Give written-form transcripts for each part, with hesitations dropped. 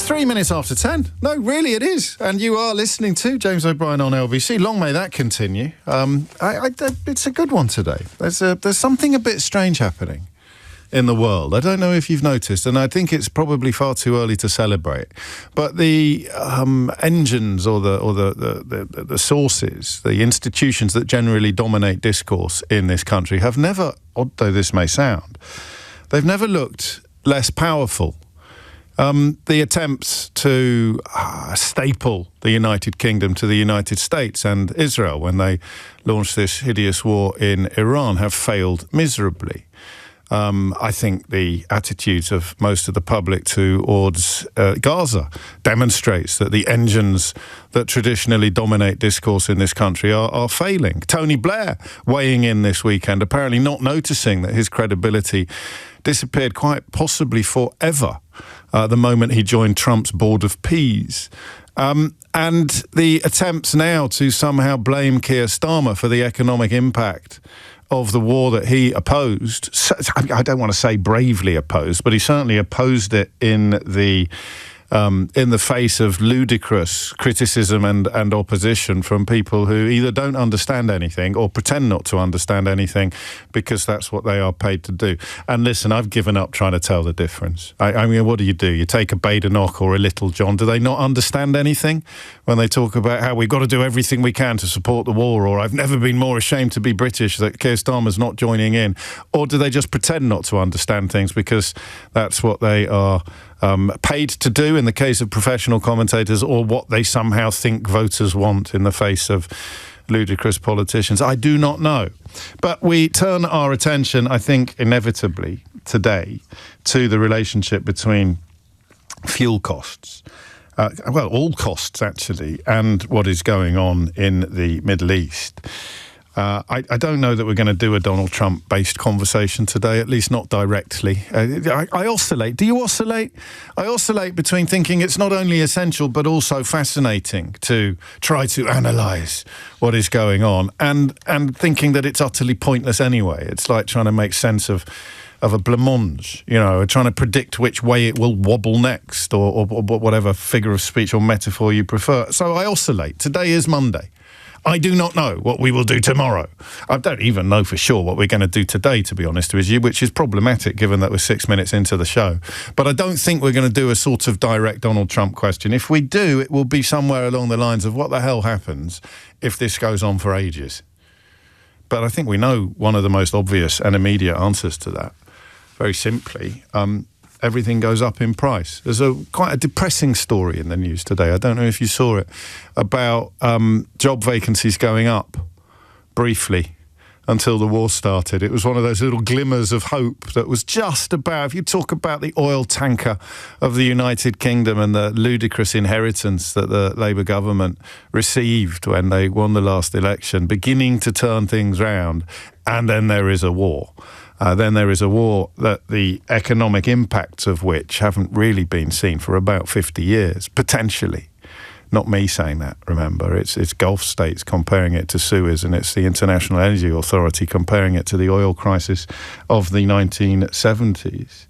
3 minutes after 10. No, really, it is. And you are listening to James O'Brien on LBC. Long may that continue. It's a good one today. There's something a bit strange happening in the world. I don't know if you've noticed, and I think it's probably far too early to celebrate. But the engines or the sources, the institutions that generally dominate discourse in this country have never, odd though this may sound, they've never looked less powerful. The attempts to staple the United Kingdom to the United States and Israel when they launched this hideous war in Iran have failed miserably. I think the attitudes of most of the public towards Gaza demonstrates that the engines that traditionally dominate discourse in this country are failing. Tony Blair weighing in this weekend, apparently not noticing that his credibility disappeared quite possibly forever the moment he joined Trump's Board of Peas. And the attempts now to somehow blame Keir Starmer for the economic impact of the war that he opposed. I don't want to say bravely opposed, but he certainly opposed it in the face of ludicrous criticism and opposition from people who either don't understand anything or pretend not to understand anything because that's what they are paid to do. And listen, I've given up trying to tell the difference. I mean, what do? You take a Badenoch or a Little John. Do they not understand anything when they talk about how we've got to do everything we can to support the war, or I've never been more ashamed to be British that Keir Starmer's not joining in? Or do they just pretend not to understand things because that's what they are paid to do in the case of professional commentators, or what they somehow think voters want in the face of ludicrous politicians? I do not know. But we turn our attention, I think, inevitably today to the relationship between fuel costs, all costs actually, and what is going on in the Middle East. I don't know that we're going to do a Donald Trump-based conversation today, at least not directly. I oscillate. Do you oscillate? I oscillate between thinking it's not only essential but also fascinating to try to analyse what is going on, and thinking that it's utterly pointless anyway. It's like trying to make sense of a blancmange, trying to predict which way it will wobble next, or whatever figure of speech or metaphor you prefer. So I oscillate. Today is Monday. I do not know what we will do tomorrow. I don't even know for sure what we're going to do today, to be honest with you, which is problematic given that we're 6 minutes into the show. But I don't think we're going to do a sort of direct Donald Trump question. If we do, it will be somewhere along the lines of what the hell happens if this goes on for ages. But I think we know one of the most obvious and immediate answers to that. Very simply, everything goes up in price. There's quite a depressing story in the news today. I don't know if you saw it, about job vacancies going up briefly until the war started. It was one of those little glimmers of hope that was just about, if you talk about the oil tanker of the United Kingdom and the ludicrous inheritance that the Labour government received when they won the last election, beginning to turn things round, and then there is a war. Then there is a war that the economic impacts of which haven't really been seen for about 50 years, potentially. Not me saying that, remember. It's Gulf states comparing it to Suez, and it's the International Energy Authority comparing it to the oil crisis of the 1970s.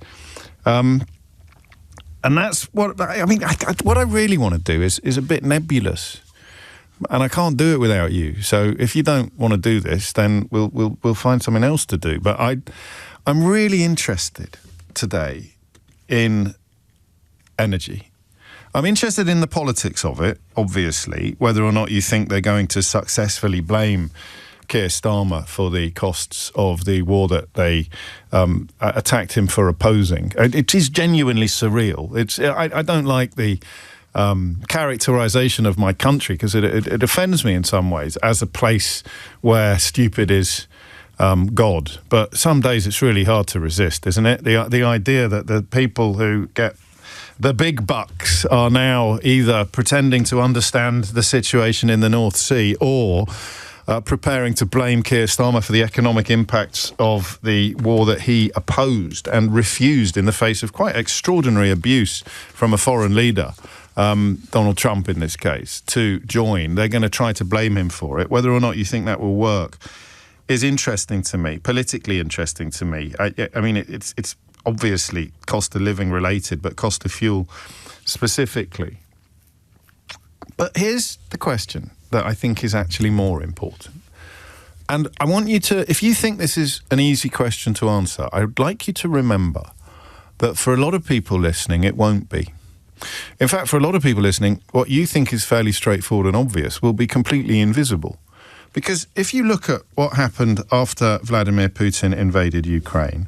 And that's what, I mean, what I really want to do is a bit nebulous. And I can't do it without you. So if you don't want to do this, then we'll find something else to do. But I'm really interested today in energy. I'm interested in the politics of it, obviously, whether or not you think they're going to successfully blame Keir Starmer for the costs of the war that they attacked him for opposing. It is genuinely surreal. I don't like the characterization of my country, because it offends me in some ways as a place where stupid is God. But some days it's really hard to resist, isn't it? The idea that the people who get the big bucks are now either pretending to understand the situation in the North Sea or preparing to blame Keir Starmer for the economic impacts of the war that he opposed and refused in the face of quite extraordinary abuse from a foreign leader, Donald Trump in this case, to join. They're going to try to blame him for it. Whether or not you think that will work is interesting to me, politically interesting to me. I mean, it's obviously cost of living related, but cost of fuel specifically. But here's the question that I think is actually more important. And I want you to, if you think this is an easy question to answer, I would like you to remember that for a lot of people listening, it won't be. In fact, for a lot of people listening, what you think is fairly straightforward and obvious will be completely invisible. Because if you look at what happened after Vladimir Putin invaded Ukraine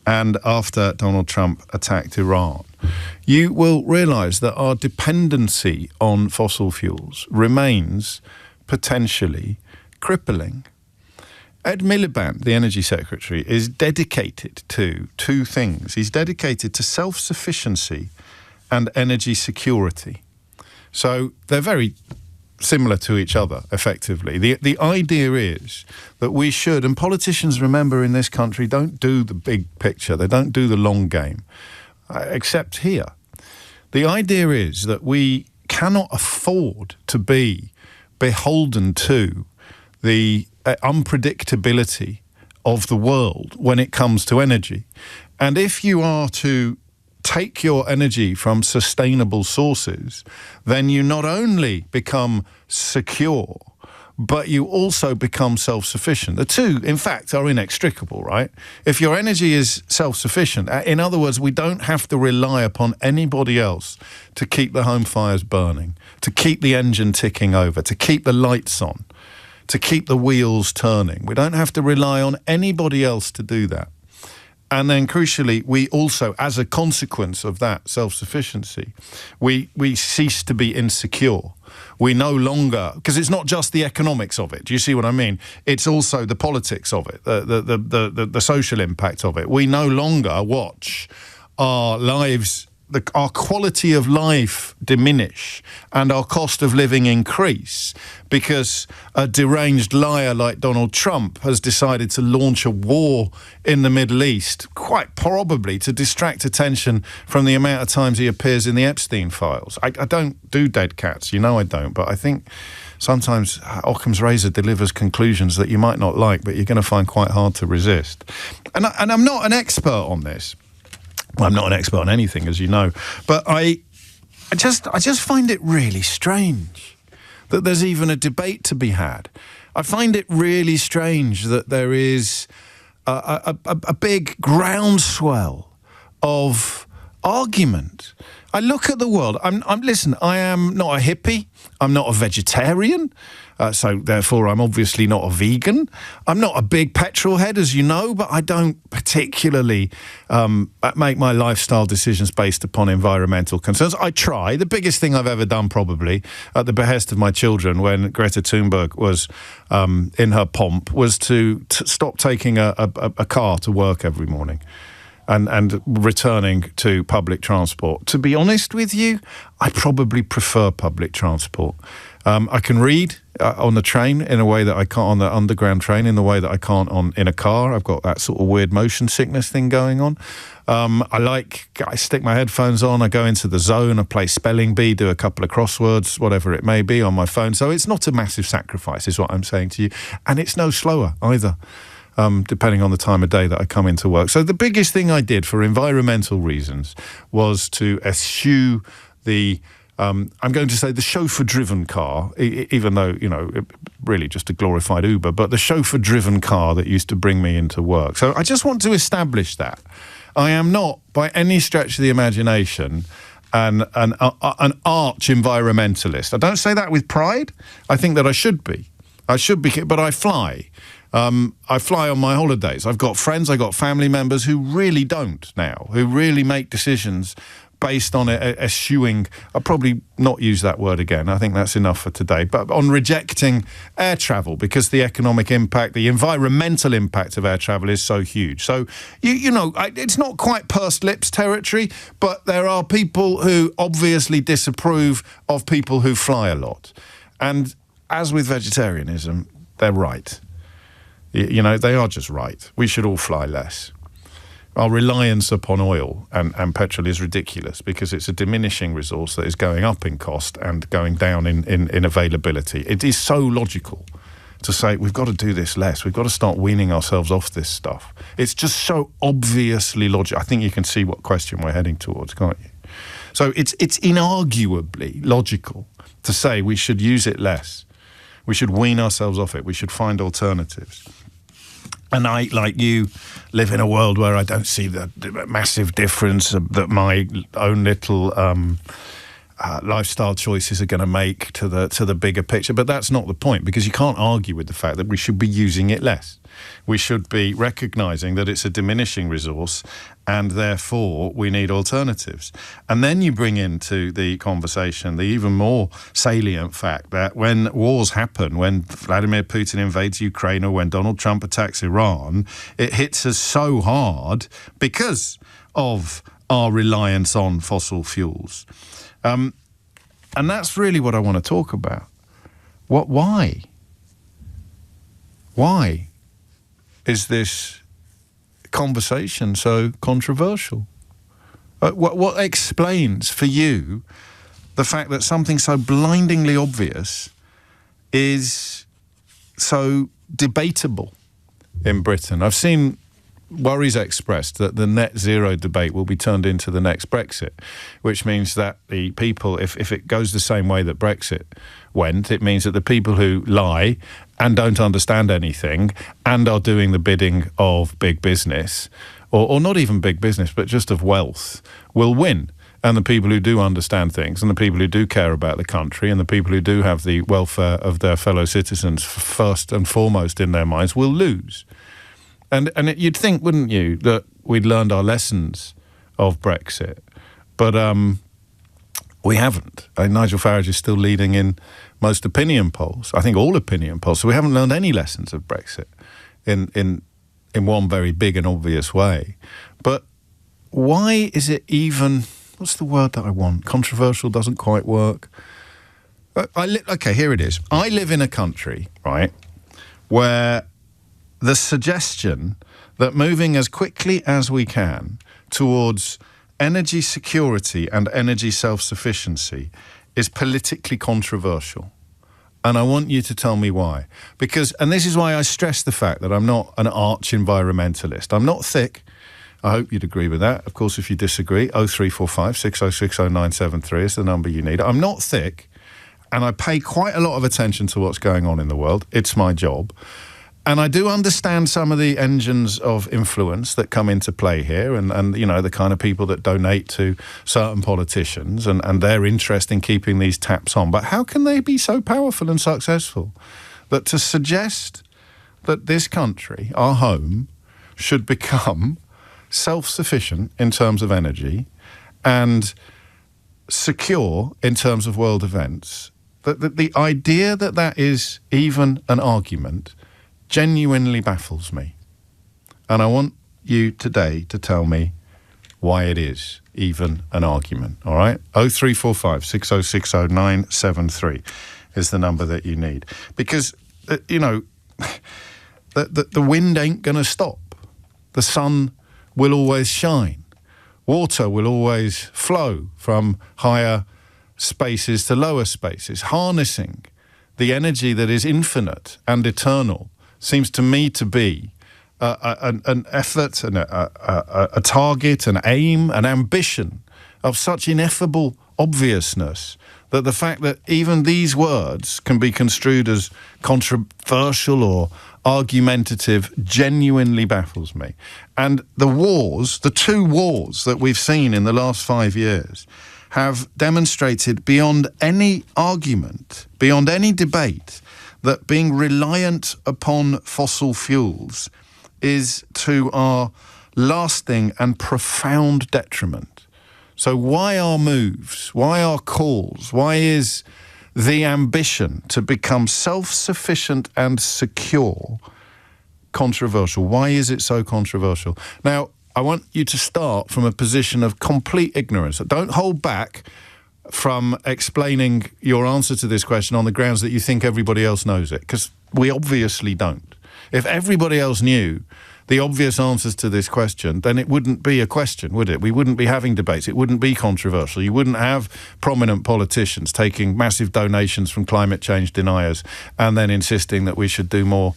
and after Donald Trump attacked Iran, you will realise that our dependency on fossil fuels remains potentially crippling. Ed Miliband, the Energy Secretary, is dedicated to two things. He's dedicated to self-sufficiency and energy security. So they're very similar to each other, effectively. The idea is that we should, and politicians, remember, in this country don't do the big picture, they don't do the long game, except here. The idea is that we cannot afford to be beholden to the unpredictability of the world when it comes to energy. And if you are to take your energy from sustainable sources, then you not only become secure, but you also become self-sufficient. The two, in fact, are inextricable, right? If your energy is self-sufficient, in other words, we don't have to rely upon anybody else to keep the home fires burning, to keep the engine ticking over, to keep the lights on, to keep the wheels turning. We don't have to rely on anybody else to do that. And then, crucially, we also, as a consequence of that self-sufficiency, we cease to be insecure. We no longer, because it's not just the economics of it. Do you see what I mean? It's also the politics of it, the social impact of it. We no longer watch our lives, our quality of life diminish and our cost of living increase because a deranged liar like Donald Trump has decided to launch a war in the Middle East, quite probably to distract attention from the amount of times he appears in the Epstein files. I don't do dead cats, you know I don't, but I think sometimes Occam's razor delivers conclusions that you might not like, but you're going to find quite hard to resist. And I'm not an expert on this. Well, I'm not an expert on anything, as you know, but I just find it really strange that there's even a debate to be had. I find it really strange that there is a big groundswell of argument. I look at the world. Listen, I am not a hippie. I'm not a vegetarian. So therefore, I'm obviously not a vegan. I'm not a big petrol head, as you know, but I don't particularly make my lifestyle decisions based upon environmental concerns. I try. The biggest thing I've ever done, probably, at the behest of my children when Greta Thunberg was in her pomp, was to stop taking a car to work every morning. And returning to public transport. To be honest with you, I probably prefer public transport. I can read on the train in a way that I can't on the underground train, in the way that I can't in a car. I've got that sort of weird motion sickness thing going on. I stick my headphones on, I go into the zone, I play spelling bee, do a couple of crosswords, whatever it may be on my phone. So it's not a massive sacrifice, is what I'm saying to you. And it's no slower either. Depending on the time of day that I come into work. So the biggest thing I did for environmental reasons was to eschew the, I'm going to say the chauffeur-driven car, even though, you know, really just a glorified Uber, but the chauffeur-driven car that used to bring me into work. So I just want to establish that. I am not, by any stretch of the imagination, an arch environmentalist. I don't say that with pride. I think that I should be, but I fly. I fly on my holidays. I've got friends, I've got family members who really don't now, who really make decisions based on eschewing, I'll probably not use that word again, I think that's enough for today, but on rejecting air travel because the economic impact, the environmental impact of air travel is so huge. So, you know, it's not quite pursed lips territory, but there are people who obviously disapprove of people who fly a lot. And as with vegetarianism, they're right. You know, they are just right. We should all fly less. Our reliance upon oil and petrol is ridiculous because it's a diminishing resource that is going up in cost and going down in availability. It is so logical to say, we've got to do this less. We've got to start weaning ourselves off this stuff. It's just so obviously logical. I think you can see what question we're heading towards, can't you? So it's inarguably logical to say we should use it less. We should wean ourselves off it. We should find alternatives. And I, like you, live in a world where I don't see the massive difference that my own little lifestyle choices are going to make to the bigger picture. But that's not the point, because you can't argue with the fact that we should be using it less. We should be recognising that it's a diminishing resource and therefore we need alternatives. And then you bring into the conversation the even more salient fact that when wars happen, when Vladimir Putin invades Ukraine or when Donald Trump attacks Iran, it hits us so hard because of our reliance on fossil fuels. And that's really what I want to talk about. Why? Why is this conversation so controversial? What explains for you the fact that something so blindingly obvious is so debatable in Britain? I've seen worries expressed that the net zero debate will be turned into the next Brexit, which means that the people, if it goes the same way that Brexit went, it means that the people who lie and don't understand anything and are doing the bidding of big business, or not even big business, but just of wealth, will win. And the people who do understand things and the people who do care about the country and the people who do have the welfare of their fellow citizens first and foremost in their minds will lose. And you'd think, wouldn't you, that we'd learned our lessons of Brexit. But we haven't. Nigel Farage is still leading in most opinion polls. I think all opinion polls. So we haven't learned any lessons of Brexit in one very big and obvious way. But why is it even, what's the word that I want? Controversial doesn't quite work. Okay, here it is. I live in a country, right, where the suggestion that moving as quickly as we can towards energy security and energy self-sufficiency is politically controversial. And I want you to tell me why. Because, and this is why I stress the fact that I'm not an arch environmentalist. I'm not thick. I hope you'd agree with that. Of course, if you disagree, 0345 606 0973 is the number you need. I'm not thick, and I pay quite a lot of attention to what's going on in the world. It's my job. And I do understand some of the engines of influence that come into play here and you know, the kind of people that donate to certain politicians and their interest in keeping these taps on. But how can they be so powerful and successful that to suggest that this country, our home, should become self-sufficient in terms of energy and secure in terms of world events, that the idea that that is even an argument genuinely baffles me. And I want you today to tell me why it is even an argument, all right? 0345 606 0973 is the number that you need. Because, you know, the wind ain't going to stop. The sun will always shine. Water will always flow from higher spaces to lower spaces. Harnessing the energy that is infinite and eternal seems to me to be an effort and a target, an aim, an ambition of such ineffable obviousness that the fact that even these words can be construed as controversial or argumentative genuinely baffles me. And the two wars that we've seen in the last 5 years have demonstrated beyond any argument, beyond any debate, that being reliant upon fossil fuels is to our lasting and profound detriment. So why our moves? Why our calls? Why is the ambition to become self-sufficient and secure controversial? Why is it so controversial? Now, I want you to start from a position of complete ignorance. Don't hold back from explaining your answer to this question on the grounds that you think everybody else knows it, because we obviously don't. If everybody else knew the obvious answers to this question, then it wouldn't be a question, would it? We wouldn't be having debates. It wouldn't be controversial. You wouldn't have prominent politicians taking massive donations from climate change deniers and then insisting that we should do more.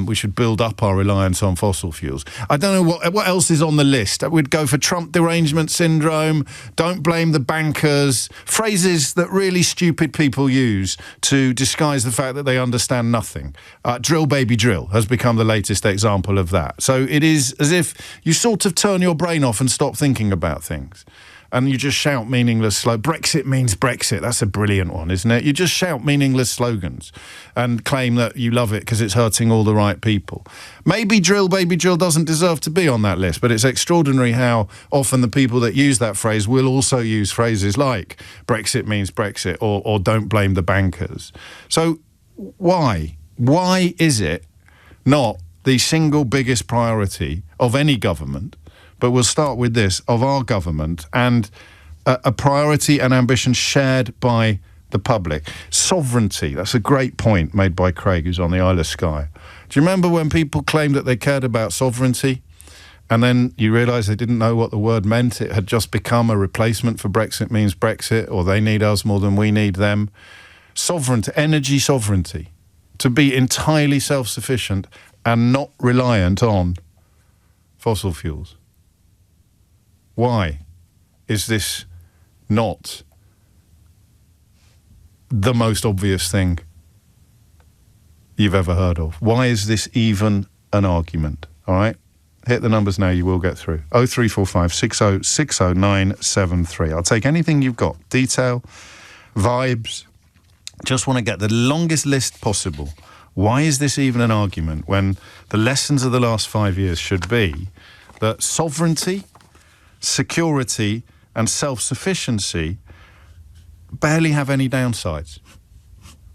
We should build up our reliance on fossil fuels. I don't know what else is on the list. We'd go for Trump derangement syndrome, don't blame the bankers, phrases that really stupid people use to disguise the fact that they understand nothing. Drill, baby, drill has become the latest example of that. So it is as if you sort of turn your brain off and stop thinking about things. And you just shout meaningless Brexit means Brexit. That's a brilliant one, isn't it? You just shout meaningless slogans and claim that you love it because it's hurting all the right people. Maybe drill, baby, drill doesn't deserve to be on that list, but it's extraordinary how often the people that use that phrase will also use phrases like Brexit means Brexit or don't blame the bankers. So why? Why is it not the single biggest priority of any government? But we'll start with this, of our government, and a priority and ambition shared by the public. Sovereignty, that's a great point made by Craig, who's on the Isle of Skye. Do you remember when people claimed that they cared about sovereignty, and then you realise they didn't know what the word meant? It had just become a replacement for Brexit means Brexit, or they need us more than we need them. Sovereignty, energy sovereignty, to be entirely self-sufficient and not reliant on fossil fuels. Why is this not the most obvious thing you've ever heard of? Why is this even an argument? All right? Hit the numbers now, you will get through. 0345 60 60 973. I'll take anything you've got. Detail, vibes. Just want to get the longest list possible. Why is this even an argument when the lessons of the last 5 years should be that sovereignty, security and self-sufficiency barely have any downsides?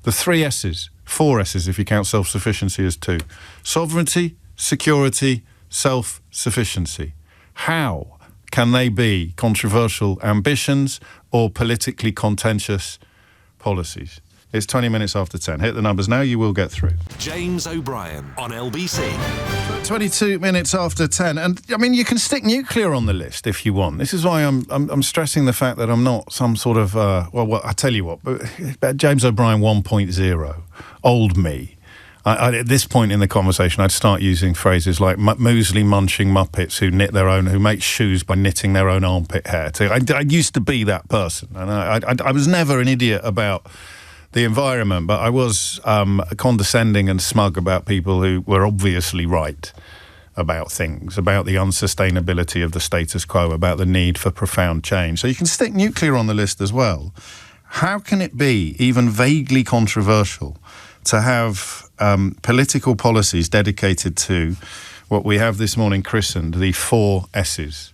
The 3 S's, 4 S's if you count self-sufficiency as 2. Sovereignty, security, self-sufficiency. How can they be controversial ambitions or politically contentious policies? It's 20 minutes after 10. Hit the numbers now, you will get through. James O'Brien on LBC. 22 minutes after 10. And, I mean, you can stick nuclear on the list if you want. This is why I'm stressing the fact that I'm not some sort of, I tell you what, James O'Brien 1.0, old me. At this point in the conversation, I'd start using phrases like muesli-munching Muppets who make shoes by knitting their own armpit hair. I used to be that person. And I was never an idiot about the environment, but I was condescending and smug about people who were obviously right about things, about the unsustainability of the status quo, about the need for profound change. So you can stick nuclear on the list as well. How can it be even vaguely controversial to have political policies dedicated to what we have this morning christened the 4 S's?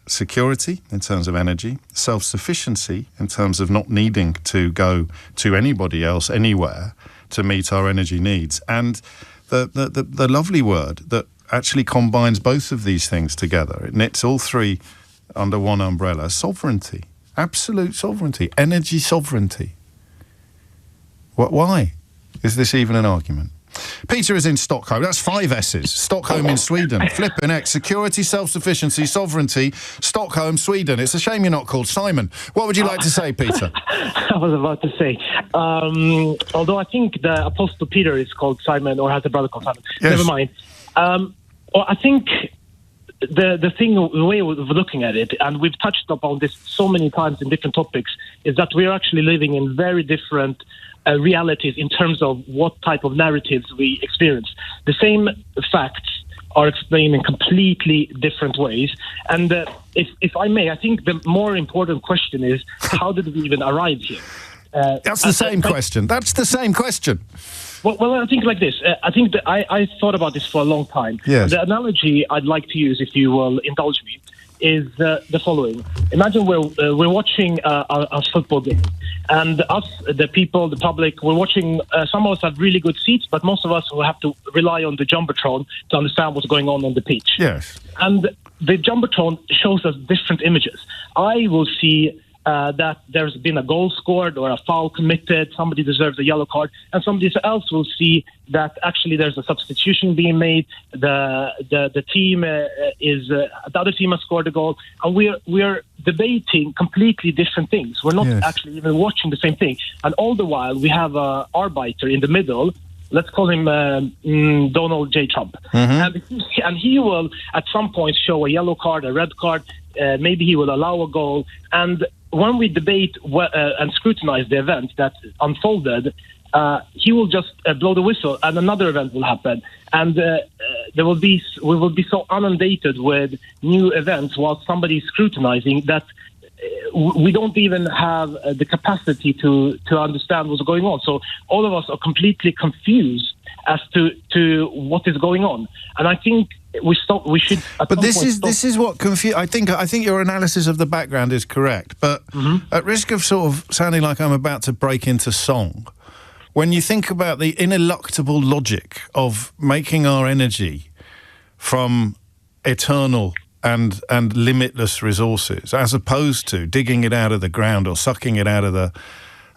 Security in terms of energy, self-sufficiency in terms of not needing to go to anybody else anywhere to meet our energy needs, and the lovely word that actually combines both of these things together. It knits all 3 under one umbrella: sovereignty, absolute sovereignty, energy sovereignty. Why is this even an argument? Peter is in Stockholm. That's 5 S's. Stockholm in Sweden. Flipping X. Security, self-sufficiency, sovereignty. Stockholm, Sweden. It's a shame you're not called Simon. What would you like to say, Peter? I was about to say. Although I think the Apostle Peter is called Simon or has a brother called Simon. Yes. Never mind. I think the way of looking at it, and we've touched upon this so many times in different topics, is that we are actually living in very different realities in terms of what type of narratives we experience. The same facts are explained in completely different ways. And if I may, I think the more important question is, how did we even arrive here? That's the same question. That's the same question. Well, I think like this. I think that I thought about this for a long time. Yes. The analogy I'd like to use, if you will indulge me, is the following. Imagine we're watching a football game, and us, the people, the public, we're watching. Some of us have really good seats, but most of us will have to rely on the Jumbotron to understand what's going on the pitch. Yes. And the Jumbotron shows us different images. I will see that there's been a goal scored or a foul committed, somebody deserves a yellow card, and somebody else will see that actually there's a substitution being made. The team is the other team has scored a goal, and we're debating completely different things. We're not actually even watching the same thing, and all the while we have a arbiter in the middle. Let's call him Donald J. Trump, and he will at some point show a yellow card, a red card. Maybe he will allow a goal, and when we debate and scrutinize the event that unfolded, he will just blow the whistle, and another event will happen, and we will be so inundated with new events while somebody's scrutinizing that we don't even have the capacity to understand what's going on. So all of us are completely confused as to what is going on, and I think we should. But this is what confused. I think your analysis of the background is correct, but at risk of sort of sounding like I'm about to break into song, when you think about the ineluctable logic of making our energy from eternal and limitless resources, as opposed to digging it out of the ground or sucking it out of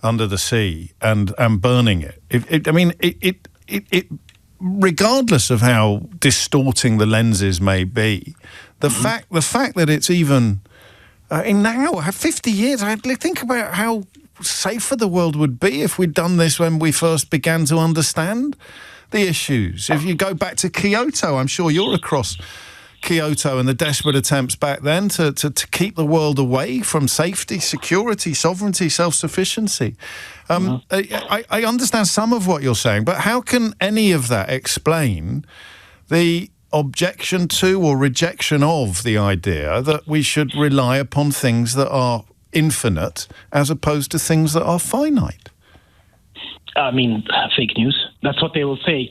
under the sea and burning it. It regardless of how distorting the lenses may be, the fact that it's even in now 50 years, I think about how safer the world would be if we'd done this when we first began to understand the issues. If you go back to Kyoto, I'm sure you're across Kyoto and the desperate attempts back then to keep the world away from safety, security, sovereignty, self-sufficiency. I understand some of what you're saying, but how can any of that explain the objection to or rejection of the idea that we should rely upon things that are infinite as opposed to things that are finite? I mean, fake news. That's what they will say.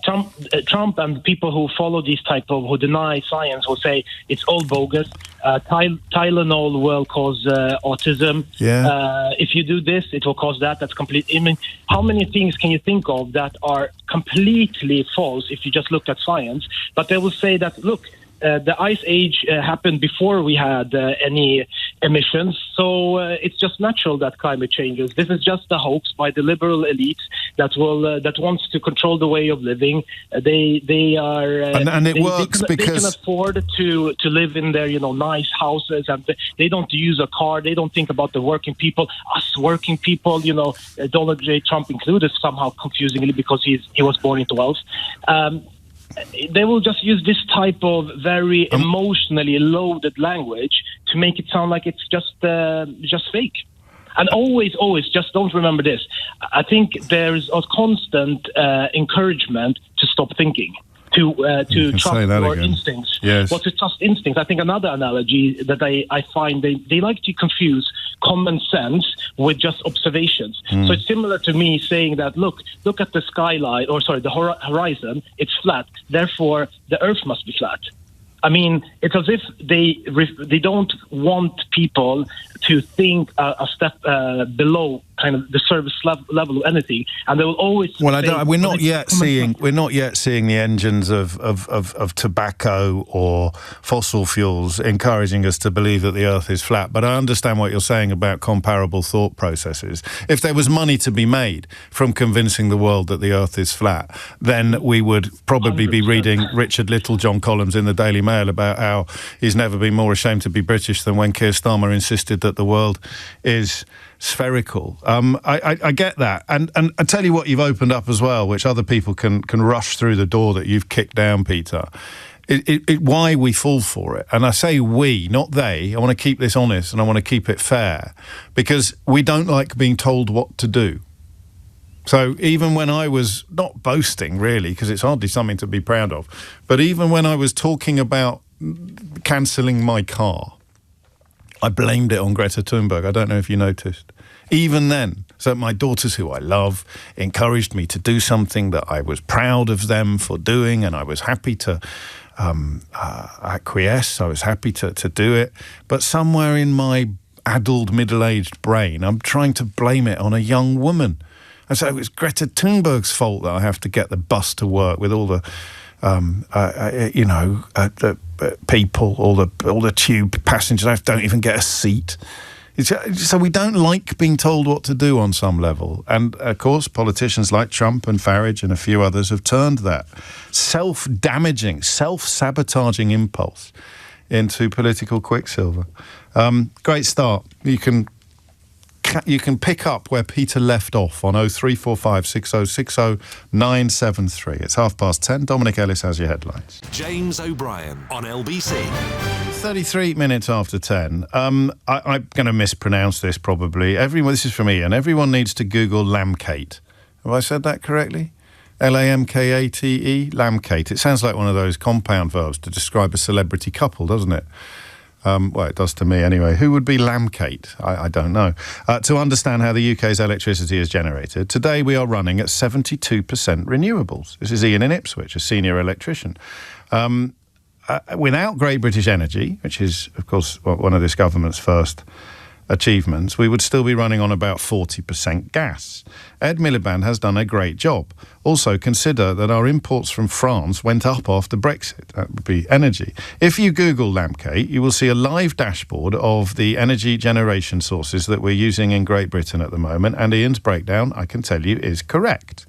Trump and people who follow who deny science will say it's all bogus. Tylenol will cause autism. If you do this, it will cause that. That's complete. I mean, how many things can you think of that are completely false if you just look at science? But they will say that, look, the ice age happened before we had any emissions, so it's just natural that climate changes. This is just a hoax by the liberal elite that wants to control the way of living. They are and it works because they can afford to live in their nice houses, and they don't use a car. They don't think about the working people, us working people. Donald J. Trump included somehow confusingly because he was born into wealth. They will just use this type of very emotionally loaded language to make it sound like it's just fake. And always, just don't remember this. I think there's a constant encouragement to stop thinking, to trust your instincts. Yes. Well, to trust instincts. I think another analogy that I find they like to confuse common sense with just observations. So it's similar to me saying that, look at the skyline, the horizon, it's flat, therefore the earth must be flat. I mean, it's as if they don't want people to think a step below kind of the service level of anything, and they will always. Well, we're not yet seeing the engines of tobacco or fossil fuels encouraging us to believe that the Earth is flat. But I understand what you're saying about comparable thought processes. If there was money to be made from convincing the world that the Earth is flat, then we would probably 100%. Be reading Richard Littlejohn columns in the Daily Mail about how he's never been more ashamed to be British than when Keir Starmer insisted that the world is spherical. I get that, and I tell you what, you've opened up as well, which other people can rush through the door that you've kicked down, Peter. Why we fall for it, and I say we, not they. I want to keep this honest and I want to keep it fair, because we don't like being told what to do. So even when I was not boasting, really, because it's hardly something to be proud of, but even when I was talking about cancelling my car, I blamed it on Greta Thunberg. I don't know if you noticed. Even then, so my daughters, who I love, encouraged me to do something that I was proud of them for doing, and I was happy to acquiesce. I was happy to do it. But somewhere in my addled, middle-aged brain, I'm trying to blame it on a young woman. And so it's Greta Thunberg's fault that I have to get the bus to work with all the, the people, all the tube passengers. I don't even get a seat. So we don't like being told what to do on some level. And, of course, politicians like Trump and Farage and a few others have turned that self-damaging, self-sabotaging impulse into political quicksilver. Great start. You can pick up where Peter left off on 0345 6060 973. It's 10:30. Dominic Ellis has your headlines. James O'Brien on LBC. 33 minutes after 10. I'm going to mispronounce this probably. This is from Ian. Everyone needs to Google Lamkate. Have I said that correctly? Lamkate, Lamkate. It sounds like one of those compound verbs to describe a celebrity couple, doesn't it? Well, it does to me anyway. Who would be Lamkate? I don't know. To understand how the UK's electricity is generated, today we are running at 72% renewables. This is Ian in Ipswich, a senior electrician. Without Great British Energy, which is, of course, one of this government's first achievements, we would still be running on about 40% gas. Ed Miliband has done a great job. Also, consider that our imports from France went up after Brexit. That would be energy. If you Google Lamkate, you will see a live dashboard of the energy generation sources that we're using in Great Britain at the moment, and Ian's breakdown, I can tell you, is correct.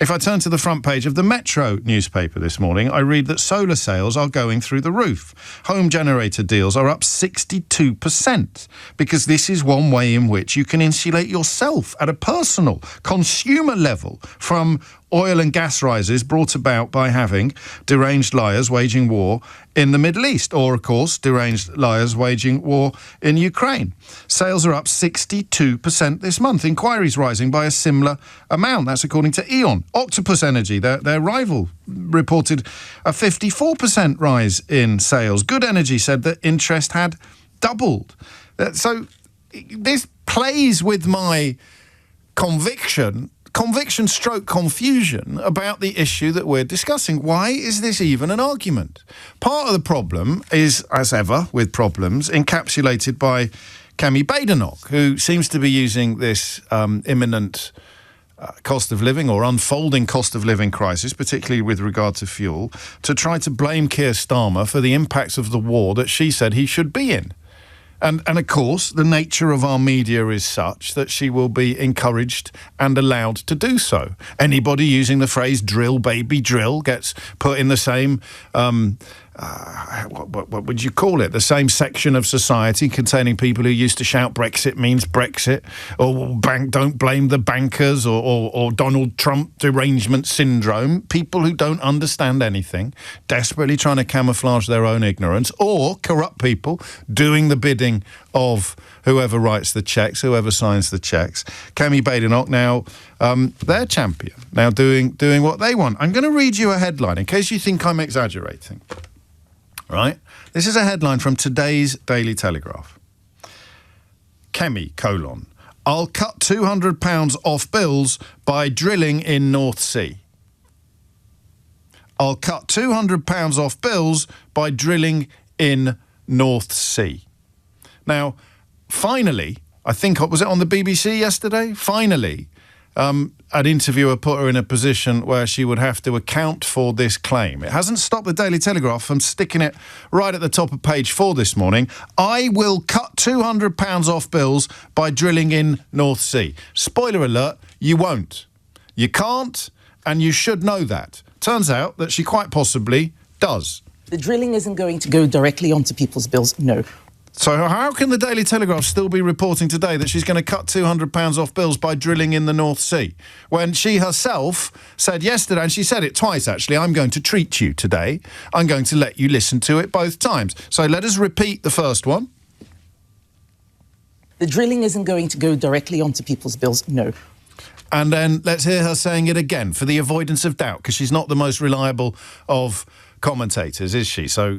If I turn to the front page of the Metro newspaper this morning, I read that solar sales are going through the roof. Home generator deals are up 62%, because this is one way in which you can insulate yourself at a personal, consumer level from oil and gas rises brought about by having deranged liars waging war in the Middle East, or, of course, deranged liars waging war in Ukraine. Sales are up 62% this month. Inquiries rising by a similar amount. That's according to E.ON. Octopus Energy, their rival, reported a 54% rise in sales. Good Energy said that interest had doubled. So this plays with my conviction stroke confusion about the issue that we're discussing. Why is this even an argument? Part of the problem is, as ever with problems, encapsulated by Kemi Badenoch, who seems to be using this imminent cost of living or unfolding cost of living crisis, particularly with regard to fuel, to try to blame Keir Starmer for the impacts of the war that she said he should be in. And of course, the nature of our media is such that she will be encouraged and allowed to do so. Anybody using the phrase drill, baby, drill gets put in the same, what would you call it? The same section of society containing people who used to shout Brexit means Brexit, or don't blame the bankers, or Donald Trump derangement syndrome. People who don't understand anything, desperately trying to camouflage their own ignorance, or corrupt people doing the bidding of whoever writes the checks, whoever signs the checks. Kemi Badenoch now, their champion, now doing what they want. I'm going to read you a headline in case you think I'm exaggerating. Right? This is a headline from today's Daily Telegraph. Kemi, I'll cut £200 off bills by drilling in North Sea. I'll cut £200 off bills by drilling in North Sea. Now, finally, I think, was it on the BBC yesterday? Finally, an interviewer put her in a position where she would have to account for this claim. It hasn't stopped the Daily Telegraph from sticking it right at the top of page 4 this morning. I will cut £200 off bills by drilling in North Sea. Spoiler alert, you won't. You can't, and you should know that. Turns out that she quite possibly does. The drilling isn't going to go directly onto people's bills, no. So how can the Daily Telegraph still be reporting today that she's going to cut £200 off bills by drilling in the North Sea, when she herself said yesterday, and she said it twice actually, I'm going to treat you today. I'm going to let you listen to it both times. So let us repeat the first one. The drilling isn't going to go directly onto people's bills, no. And then let's hear her saying it again for the avoidance of doubt, because she's not the most reliable of commentators, is she? So,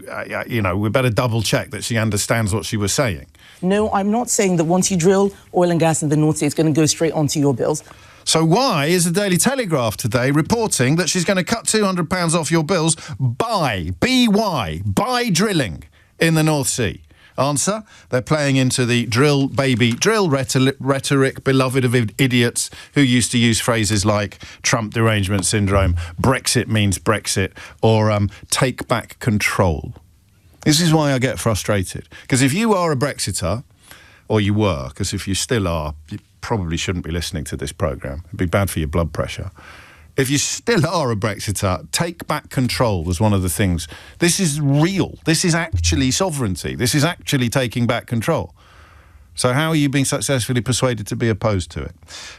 we better double check that she understands what she was saying. No, I'm not saying that once you drill oil and gas in the North Sea, it's going to go straight onto your bills. So why is the Daily Telegraph today reporting that she's going to cut £200 off your bills by drilling in the North Sea? Answer, they're playing into the drill, baby, drill rhetoric beloved of idiots who used to use phrases like Trump derangement syndrome, Brexit means Brexit, or take back control. This is why I get frustrated. Because if you are a Brexiter, or you were, because if you still are, you probably shouldn't be listening to this programme. It'd be bad for your blood pressure. If you still are a Brexiter, take back control was one of the things. This is real. This is actually sovereignty. This is actually taking back control. So how are you being successfully persuaded to be opposed to it?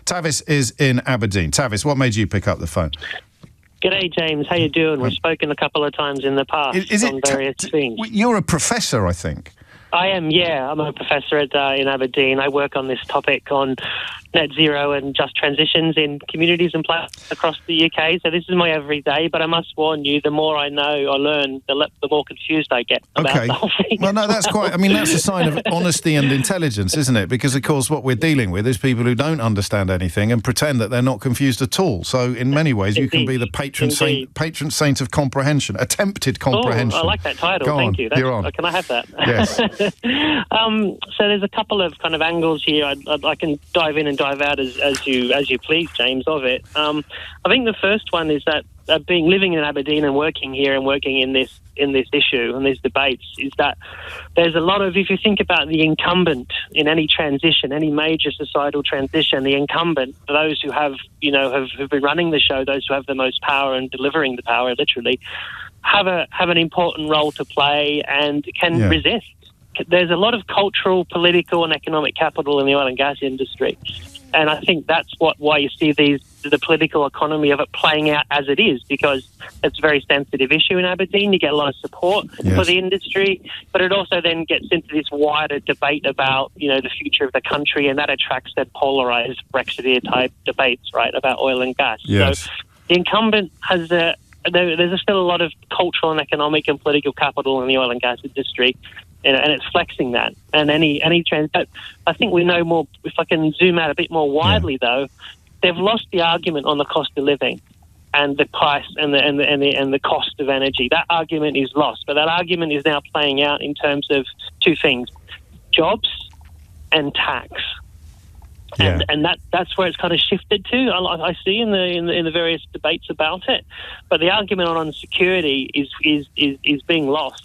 Tavis is in Aberdeen. Tavis, what made you pick up the phone? G'day, James. How you doing? We've spoken a couple of times in the past on various things. You're a professor, I think. I am, yeah. I'm a professor in Aberdeen. I work on this topic on net zero and just transitions in communities and places across the UK. So this is my everyday, but I must warn you, the more I know or learn, the more confused I get about the whole thing. Well, no, that's quite... I mean, that's a sign of honesty and intelligence, isn't it? Because, of course, what we're dealing with is people who don't understand anything and pretend that they're not confused at all. So, in many ways, you can be the patron saint of comprehension, attempted comprehension. Oh, I like that title. Thank you. You're on. Can I have that? Yes. So there's a couple of kind of angles here. I can dive in and dive out as you please, James, of it. I think the first one is that living in Aberdeen and working here and working in this issue and these debates is that there's a lot of, if you think about the incumbent in any transition, any major societal transition, the incumbent, those who have been running the show, those who have the most power and delivering the power, literally, have an important role to play and can resist. There's a lot of cultural, political and economic capital in the oil and gas industry. And I think that's why you see the political economy of it playing out as it is, because it's a very sensitive issue in Aberdeen. You get a lot of support for the industry, but it also then gets into this wider debate about, the future of the country, and that attracts that polarised Brexiteer-type debates, right, about oil and gas. Yes. So the incumbent has there's still a lot of cultural and economic and political capital in the oil and gas industry, and it's flexing that. And any trend, I think we know more. If I can zoom out a bit more widely, though, they've lost the argument on the cost of living and the price and the cost of energy. That argument is lost, but that argument is now playing out in terms of two things: jobs and tax. Yeah. And that's where it's kind of shifted to. I see in the various debates about it, but the argument on security is being lost.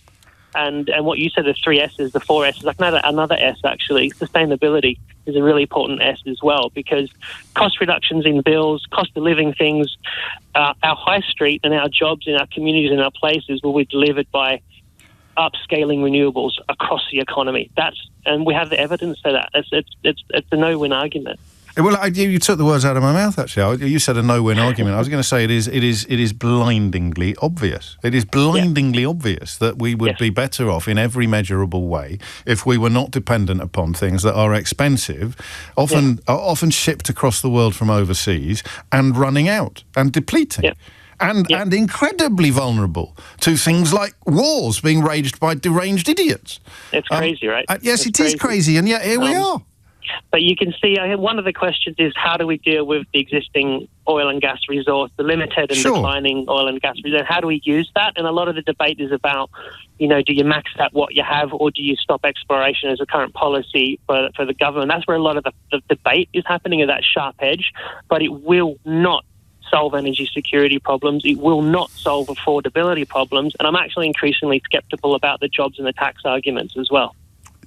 And what you said, the 3 S's, the 4 S's, like another S actually. Sustainability is a really important S as well, because cost reductions in bills, cost of living things, our high street and our jobs in our communities and our places will be delivered by upscaling renewables across the economy. And we have the evidence for that. It's a no-win argument. Well, you took the words out of my mouth. Actually, you said a no-win argument. I was going to say it is blindingly obvious. It is blindingly obvious that we would be better off in every measurable way if we were not dependent upon things that are expensive, often shipped across the world from overseas and running out and depleting. Yeah. And incredibly vulnerable to things like wars being waged by deranged idiots. It's crazy, right? Yes, it is crazy, and yet here we are. But you can see, one of the questions is, how do we deal with the existing oil and gas resource, the limited and declining oil and gas resource? How do we use that? And a lot of the debate is about, do you max out what you have, or do you stop exploration as a current policy for the government? That's where a lot of the debate is happening, at that sharp edge. But it will not solve energy security problems. It will not solve affordability problems. And I'm actually increasingly sceptical about the jobs and the tax arguments as well.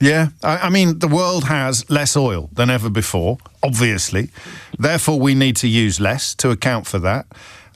Yeah, I mean, the world has less oil than ever before, obviously. Therefore, we need to use less to account for that.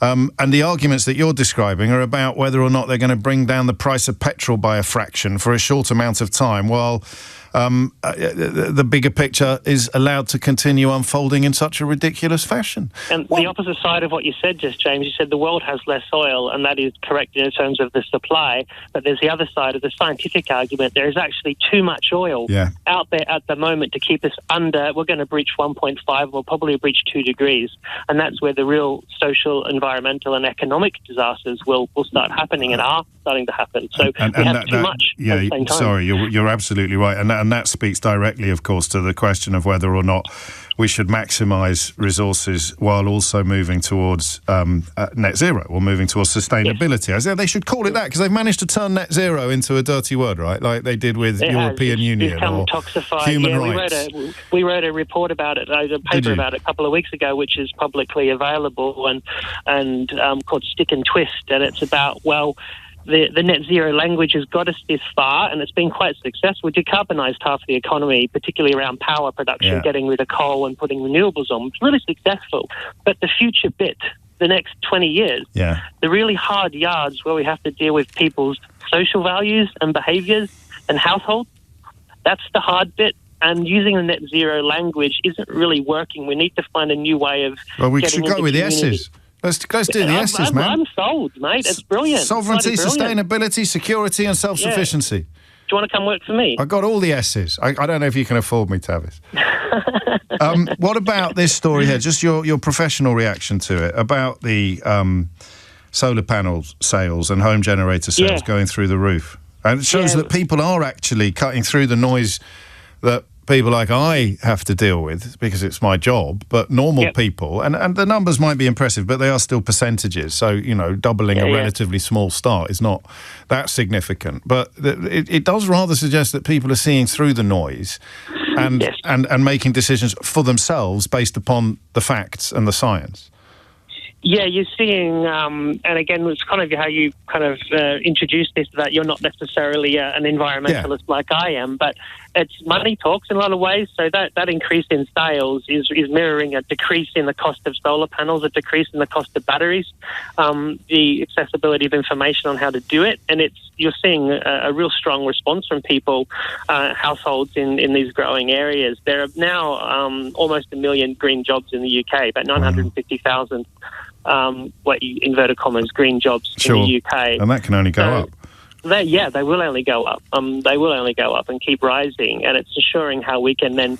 And the arguments that you're describing are about whether or not they're going to bring down the price of petrol by a fraction for a short amount of time, while the bigger picture is allowed to continue unfolding in such a ridiculous fashion. And the opposite side of what you said just, James, you said the world has less oil, and that is correct in terms of the supply, but there's the other side of the scientific argument. There is actually too much oil out there at the moment to keep us under. We're going to breach 1.5, we'll probably breach 2 degrees, and that's where the real social, environmental and economic disasters will start happening and are starting to happen. So we have too much at the same time. Sorry, you're absolutely right. And that speaks directly, of course, to the question of whether or not we should maximise resources while also moving towards net zero, or moving towards sustainability. I say they should call it that, because they've managed to turn net zero into a dirty word, right? Like they did with European Union or toxified. Human rights. We wrote a report about it, a paper about it a couple of weeks ago, which is publicly available and called Stick and Twist, and it's about, the net zero language has got us this far, and it's been quite successful. Decarbonised half the economy, particularly around power production, getting rid of coal and putting renewables on. It's really successful. But the future bit, the next 20 years, the really hard yards where we have to deal with people's social values and behaviours and households, that's the hard bit. And using the net zero language isn't really working. We need to find a new way of we should go with the S's. Let's do the S's, man. I'm sold, mate. It's brilliant. Sovereignty, sustainability, security and self-sufficiency. Do you want to come work for me? I got all the S's. I don't know if you can afford me, Tavis. What about this story here? Just your professional reaction to it, about the solar panel sales and home generator sales going through the roof. And it shows that people are actually cutting through the noise that people like I have to deal with because it's my job, but normal people, and the numbers might be impressive, but they are still percentages. So, you know, doubling a relatively small start is not that significant. But it does rather suggest that people are seeing through the noise and making decisions for themselves based upon the facts and the science. Yeah, you're seeing, and again, it's kind of how you kind of introduced this, that you're not necessarily an environmentalist like I am, but it's money talks in a lot of ways. So that increase in sales is mirroring a decrease in the cost of solar panels, a decrease in the cost of batteries, the accessibility of information on how to do it, and you're seeing a real strong response from people, households in these growing areas. There are now almost 1 million green jobs in the UK, about 950,000. Inverted commas, green jobs in the UK. And that can only go up. They will only go up. They will only go up and keep rising. And it's assuring how we can then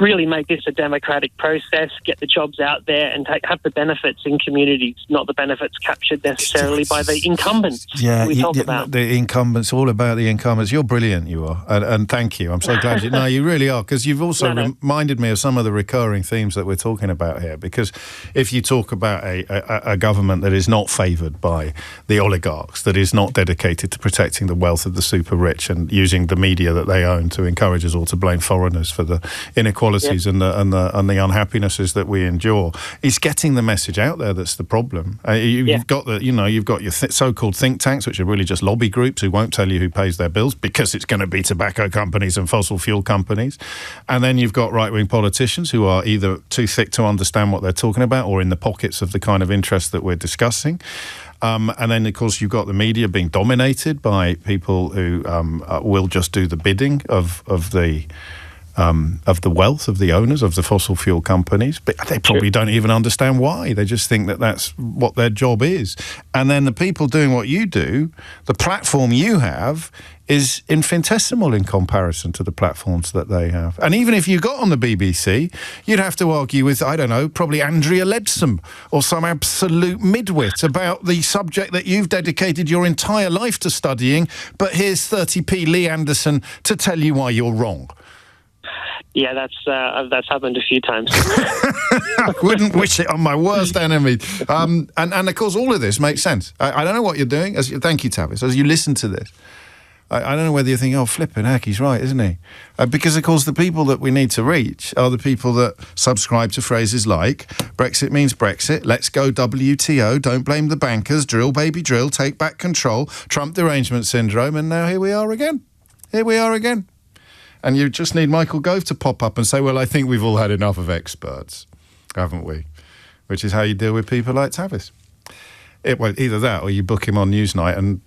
really make this a democratic process, get the jobs out there and have the benefits in communities, not the benefits captured necessarily by the incumbents we talk about. The incumbents, all about the incumbents. You're brilliant, you are. And thank you. I'm so glad you really are, because you've also reminded me of some of the recurring themes that we're talking about here. Because if you talk about a government that is not favoured by the oligarchs, that is not dedicated to protecting the wealth of the super rich and using the media that they own to encourage us all to blame foreigners for the inequalities and the unhappinesses that we endure, it's getting the message out there that's the problem. You've got your so-called think tanks, which are really just lobby groups who won't tell you who pays their bills because it's going to be tobacco companies and fossil fuel companies. And then you've got right-wing politicians who are either too thick to understand what they're talking about or in the pockets of the kind of interest that we're discussing. And then, of course, you've got the media being dominated by people who will just do the bidding of the wealth of the owners of the fossil fuel companies, but they probably don't even understand why. They just think that that's what their job is. And then the people doing what you do, the platform you have, is infinitesimal in comparison to the platforms that they have. And even if you got on the BBC, you'd have to argue with, I don't know, probably Andrea Leadsom or some absolute midwit about the subject that you've dedicated your entire life to studying, but here's 30p Lee Anderson to tell you why you're wrong. Yeah, that's happened a few times. I wouldn't wish it on my worst enemy. And of course, all of this makes sense. I don't know what you're doing. Thank you, Tavis. As you listen to this, I don't know whether you think, oh, flipping heck, he's right, isn't he? Because, of course, the people that we need to reach are the people that subscribe to phrases like Brexit means Brexit, let's go WTO, don't blame the bankers, drill, baby, drill, take back control, Trump derangement syndrome, and now here we are again. And you just need Michael Gove to pop up and say, well, I think we've all had enough of experts, haven't we? Which is how you deal with people like Tavis. Either that or you book him on Newsnight and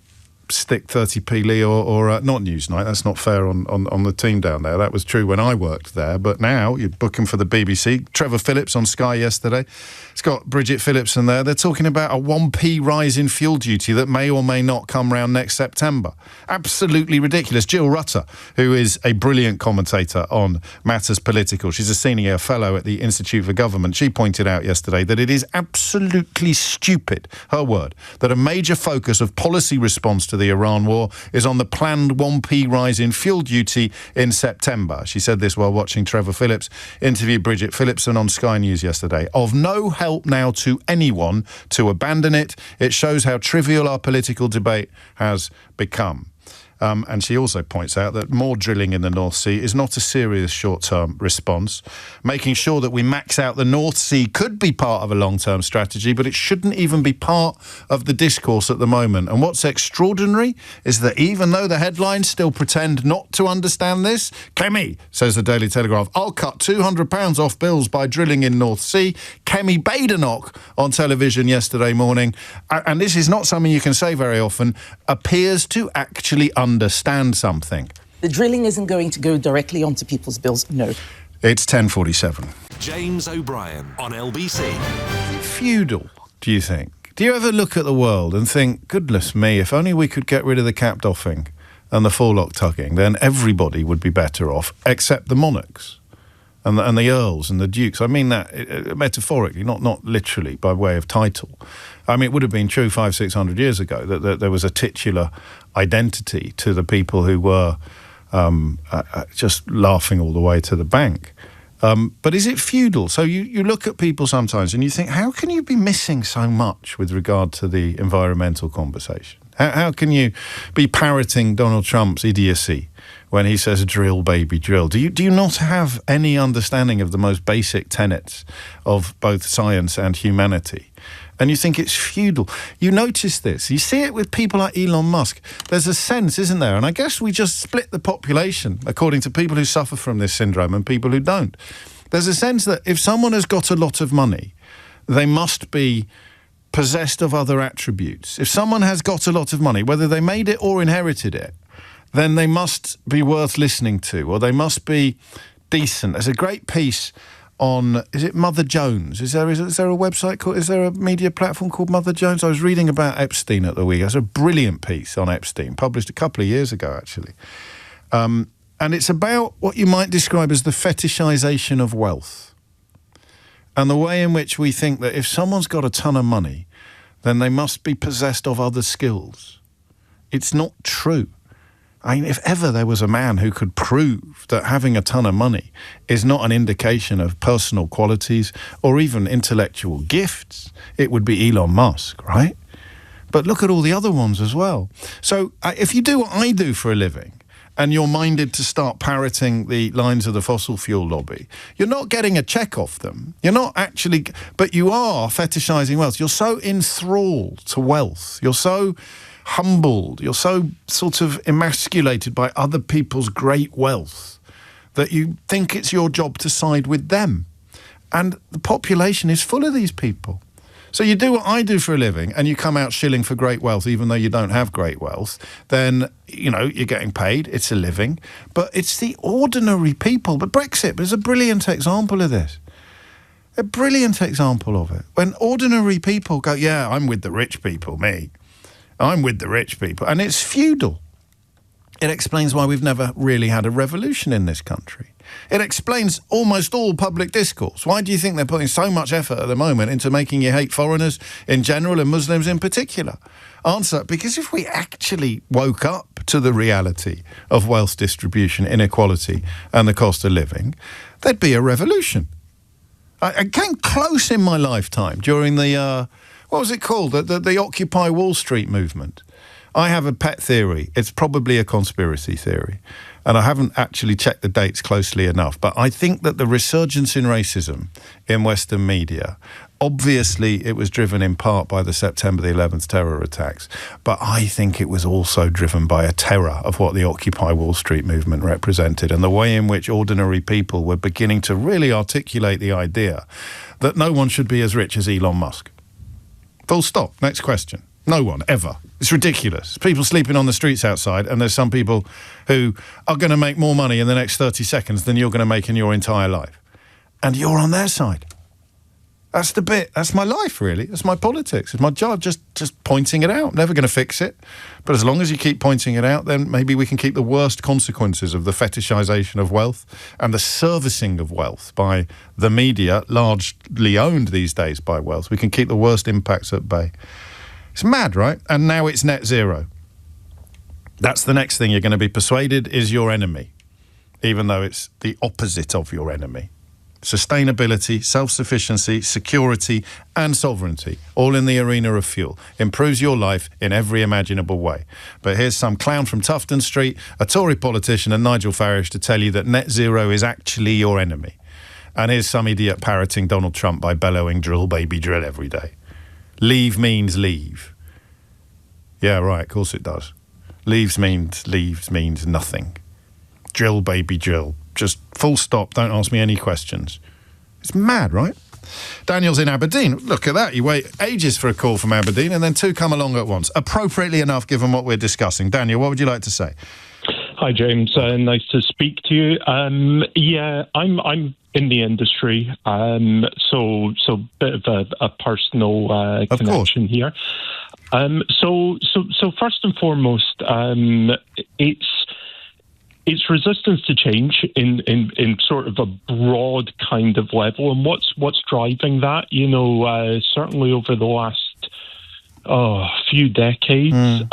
stick 30p Lee or not Newsnight. That's not fair on the team down there. That was true when I worked there. But now you book him for the BBC. Trevor Phillips on Sky yesterday. It's got Bridget Phillipson there. They're talking about a 1p rise in fuel duty that may or may not come round next September. Absolutely ridiculous. Jill Rutter, who is a brilliant commentator on matters political, she's a senior fellow at the Institute for Government, she pointed out yesterday that it is absolutely stupid, her word, that a major focus of policy response to the Iran war is on the planned 1p rise in fuel duty in September. She said this while watching Trevor Phillips interview Bridget Phillipson on Sky News yesterday. Of no help now to anyone to abandon it. It shows how trivial our political debate has become. And she also points out that more drilling in the North Sea is not a serious short-term response. Making sure that we max out the North Sea could be part of a long-term strategy, but it shouldn't even be part of the discourse at the moment. And what's extraordinary is that even though the headlines still pretend not to understand this, Kemi, says the Daily Telegraph, I'll cut £200 off bills by drilling in North Sea. Kemi Badenoch on television yesterday morning, and this is not something you can say very often, appears to actually understand something. The drilling isn't going to go directly onto people's bills, no. It's 10:47. James O'Brien on LBC. Feudal, do you think? Do you ever look at the world and think, goodness me, if only we could get rid of the cap doffing and the forelock tugging, then everybody would be better off, except the monarchs and the earls and the dukes. I mean that metaphorically, not literally by way of title. I mean, it would have been true 500-600 years ago that there was a titular identity to the people who were just laughing all the way to the bank. But is it feudal? So you look at people sometimes and you think, how can you be missing so much with regard to the environmental conversation? How can you be parroting Donald Trump's idiocy when he says drill, baby, drill? Do you not have any understanding of the most basic tenets of both science and humanity? And you think it's feudal. You notice this. You see it with people like Elon Musk. There's a sense, isn't there? And I guess we just split the population according to people who suffer from this syndrome and people who don't. There's a sense that if someone has got a lot of money, they must be possessed of other attributes. If someone has got a lot of money, whether they made it or inherited it, then they must be worth listening to, or they must be decent. There's a great piece on, is it Mother Jones? Is there a website called, is there a media platform called Mother Jones? I was reading about Epstein at the week. There's a brilliant piece on Epstein, published a couple of years ago, actually. And it's about what you might describe as the fetishization of wealth. And the way in which we think that if someone's got a ton of money, then they must be possessed of other skills. It's not true. I mean, if ever there was a man who could prove that having a ton of money is not an indication of personal qualities or even intellectual gifts, it would be Elon Musk, right? But look at all the other ones as well. So if you do what I do for a living, and you're minded to start parroting the lines of the fossil fuel lobby, you're not getting a check off them. You're not actually, but you are fetishizing wealth. You're so enthralled to wealth. You're so humbled. You're so sort of emasculated by other people's great wealth that you think it's your job to side with them. And the population is full of these people. So you do what I do for a living and you come out shilling for great wealth even though you don't have great wealth, then, you know, you're getting paid, it's a living. But it's the ordinary people. But Brexit is a brilliant example of this. A brilliant example of it. When ordinary people go, yeah, I'm with the rich people, me. I'm with the rich people. And it's feudal. It explains why we've never really had a revolution in this country. It explains almost all public discourse. Why do you think they're putting so much effort at the moment into making you hate foreigners in general and Muslims in particular? Answer, because if we actually woke up to the reality of wealth distribution, inequality and the cost of living, there'd be a revolution. I came close in my lifetime during the, what was it called? The Occupy Wall Street movement. I have a pet theory. It's probably a conspiracy theory. And I haven't actually checked the dates closely enough. But I think that the resurgence in racism in Western media, obviously it was driven in part by the September the 11th terror attacks. But I think it was also driven by a terror of what the Occupy Wall Street movement represented and the way in which ordinary people were beginning to really articulate the idea that no one should be as rich as Elon Musk. Full stop. Next question. No one, ever. It's ridiculous. People sleeping on the streets outside, and there's some people who are going to make more money in the next 30 seconds than you're going to make in your entire life. And you're on their side. That's the bit. That's my life, really. That's my politics. It's my job, just pointing it out. Never going to fix it. But as long as you keep pointing it out, then maybe we can keep the worst consequences of the fetishization of wealth and the servicing of wealth by the media, largely owned these days by wealth. We can keep the worst impacts at bay. It's mad, right? And now it's net zero. That's the next thing you're going to be persuaded is your enemy, even though it's the opposite of your enemy. Sustainability, self-sufficiency, security and sovereignty, all in the arena of fuel. Improves your life in every imaginable way. But here's some clown from Tufton Street, a Tory politician and Nigel Farage to tell you that net zero is actually your enemy. And here's some idiot parroting Donald Trump by bellowing drill baby drill every day. Leave means leave. Yeah, right, of course it does. Leaves means nothing. Drill baby drill. Just full stop, don't ask me any questions. It's mad, right? Daniel's in Aberdeen. Look at that. You wait ages for a call from Aberdeen and then two come along at once. Appropriately enough, given what we're discussing. Daniel, what would you like to say? Hi, James. Nice to speak to you. I'm in the industry, so bit of a personal connection here. So first and foremost, it's resistance to change in sort of a broad kind of level, and what's driving that? Certainly over the last few decades,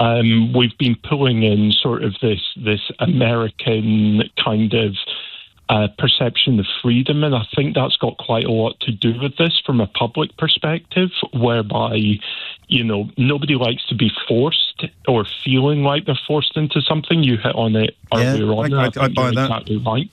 we've been pulling in sort of this American kind of perception of freedom, and I think that's got quite a lot to do with this from a public perspective, whereby nobody likes to be forced or feeling like they're forced into something. You hit on it earlier on. I buy that. Exactly right.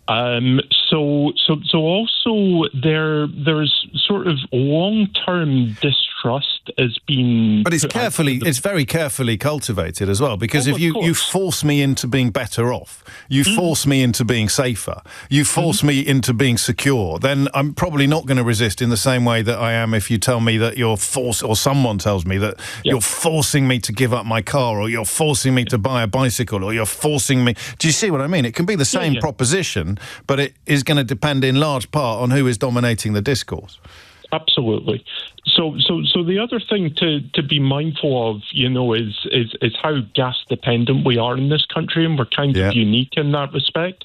So also there's sort of long-term distrust as being... But it's very carefully cultivated as well, because if you force me into being better off, you force me into being safer, you force me into being secure, then I'm probably not going to resist in the same way that I am if you tell me that or someone tells me that you're forcing me to give up my car, or you're forcing me to buy a bicycle, or you're forcing me... Do you see what I mean? It can be the same proposition, but it is going to depend in large part on who is dominating the discourse. Absolutely. So the other thing to be mindful of, is how gas dependent we are in this country, and we're kind of unique in that respect.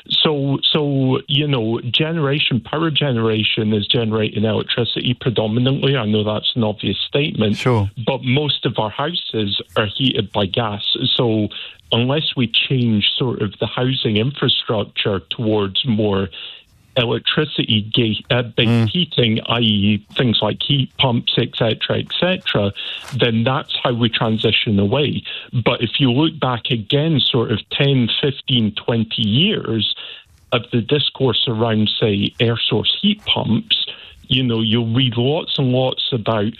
So power generation is generating electricity predominantly. I know that's an obvious statement, sure, but most of our houses are heated by gas. So unless we change sort of the housing infrastructure towards more electricity-based heating, i.e. things like heat pumps, etc., then that's how we transition away. But if you look back again sort of 10, 15, 20 years of the discourse around, say, air source heat pumps, you'll read lots and lots about,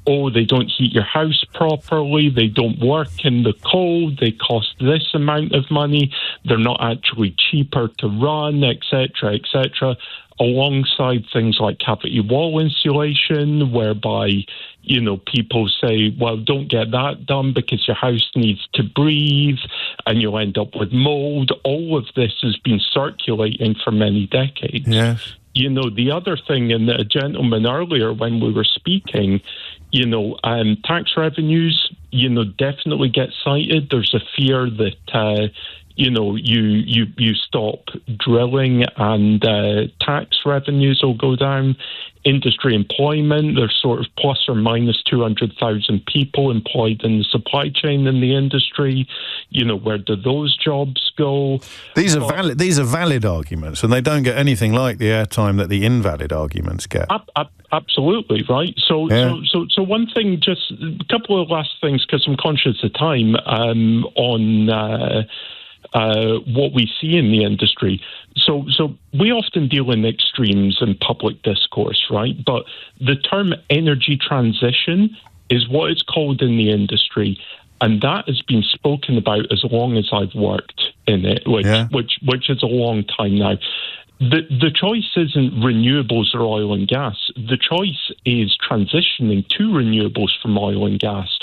they don't heat your house properly, they don't work in the cold, they cost this amount of money, they're not actually cheaper to run, etc., alongside things like cavity wall insulation, whereby, people say, well, don't get that done because your house needs to breathe and you'll end up with mold. All of this has been circulating for many decades. Yes. The other thing, and a gentleman earlier when we were speaking, tax revenues, definitely get cited. There's a fear that, you stop drilling and tax revenues will go down. Industry employment, there's sort of plus or minus 200,000 people employed in the supply chain in the industry. Where do those jobs go? These are valid arguments, and they don't get anything like the airtime that the invalid arguments get. Absolutely, right. So one thing, just a couple of last things, because I'm conscious of time, on what we see in the industry. So we often deal in extremes in public discourse, right? But the term energy transition is what it's called in the industry, and that has been spoken about as long as I've worked in it, which is a long time now. The choice isn't renewables or oil and gas. The choice is transitioning to renewables from oil and gas.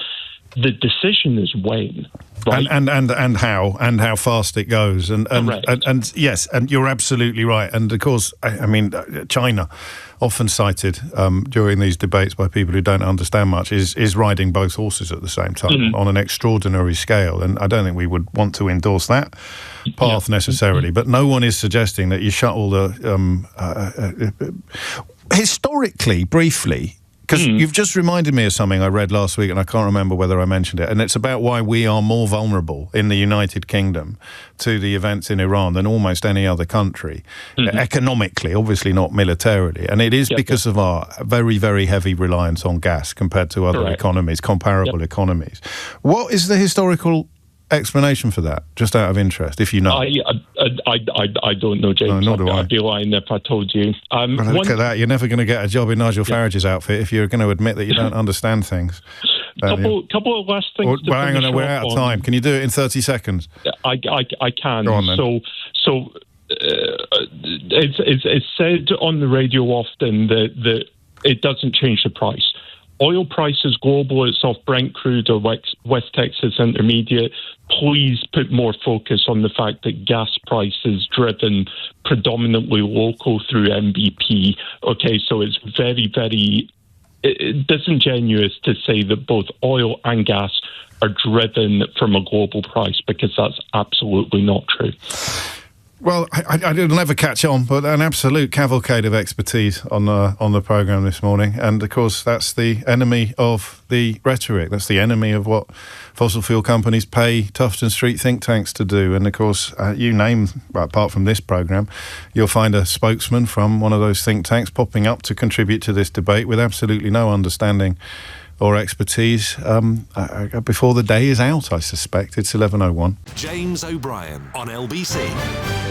The decision is when, right? And how fast it goes, and yes, and you're absolutely right. And of course, I mean, China, often cited during these debates by people who don't understand much, is riding both horses at the same time on an extraordinary scale. And I don't think we would want to endorse that path necessarily. But no one is suggesting that you shut all the historically, briefly. Because you've just reminded me of something I read last week, and I can't remember whether I mentioned it, and it's about why we are more vulnerable in the United Kingdom to the events in Iran than almost any other country, economically, obviously not militarily. And it is because of our very, very heavy reliance on gas compared to other economies, comparable economies. What is the historical explanation for that, just out of interest, if you know? I don't know, James. No, nor do I. I'd be lying if I told you. Look at that. You're never going to get a job in Nigel Farage's outfit if you're going to admit that you don't understand things. Couple of last things. Hang on, we're out of time. Can you do it in 30 seconds? I can. Go on, then. So it's said on the radio often that it doesn't change the price. Oil prices global, it's off Brent crude or West Texas Intermediate. Please put more focus on the fact that gas price is driven predominantly local through MBP. Okay, so it's very, very disingenuous to say that both oil and gas are driven from a global price, because that's absolutely not true. Well, I'll never catch on, but an absolute cavalcade of expertise on the programme this morning. And, of course, that's the enemy of the rhetoric. That's the enemy of what fossil fuel companies pay Tufton Street think tanks to do. And, of course, you name, apart from this programme, you'll find a spokesman from one of those think tanks popping up to contribute to this debate with absolutely no understanding or expertise before the day is out, I suspect. It's 11:01. James O'Brien on LBC.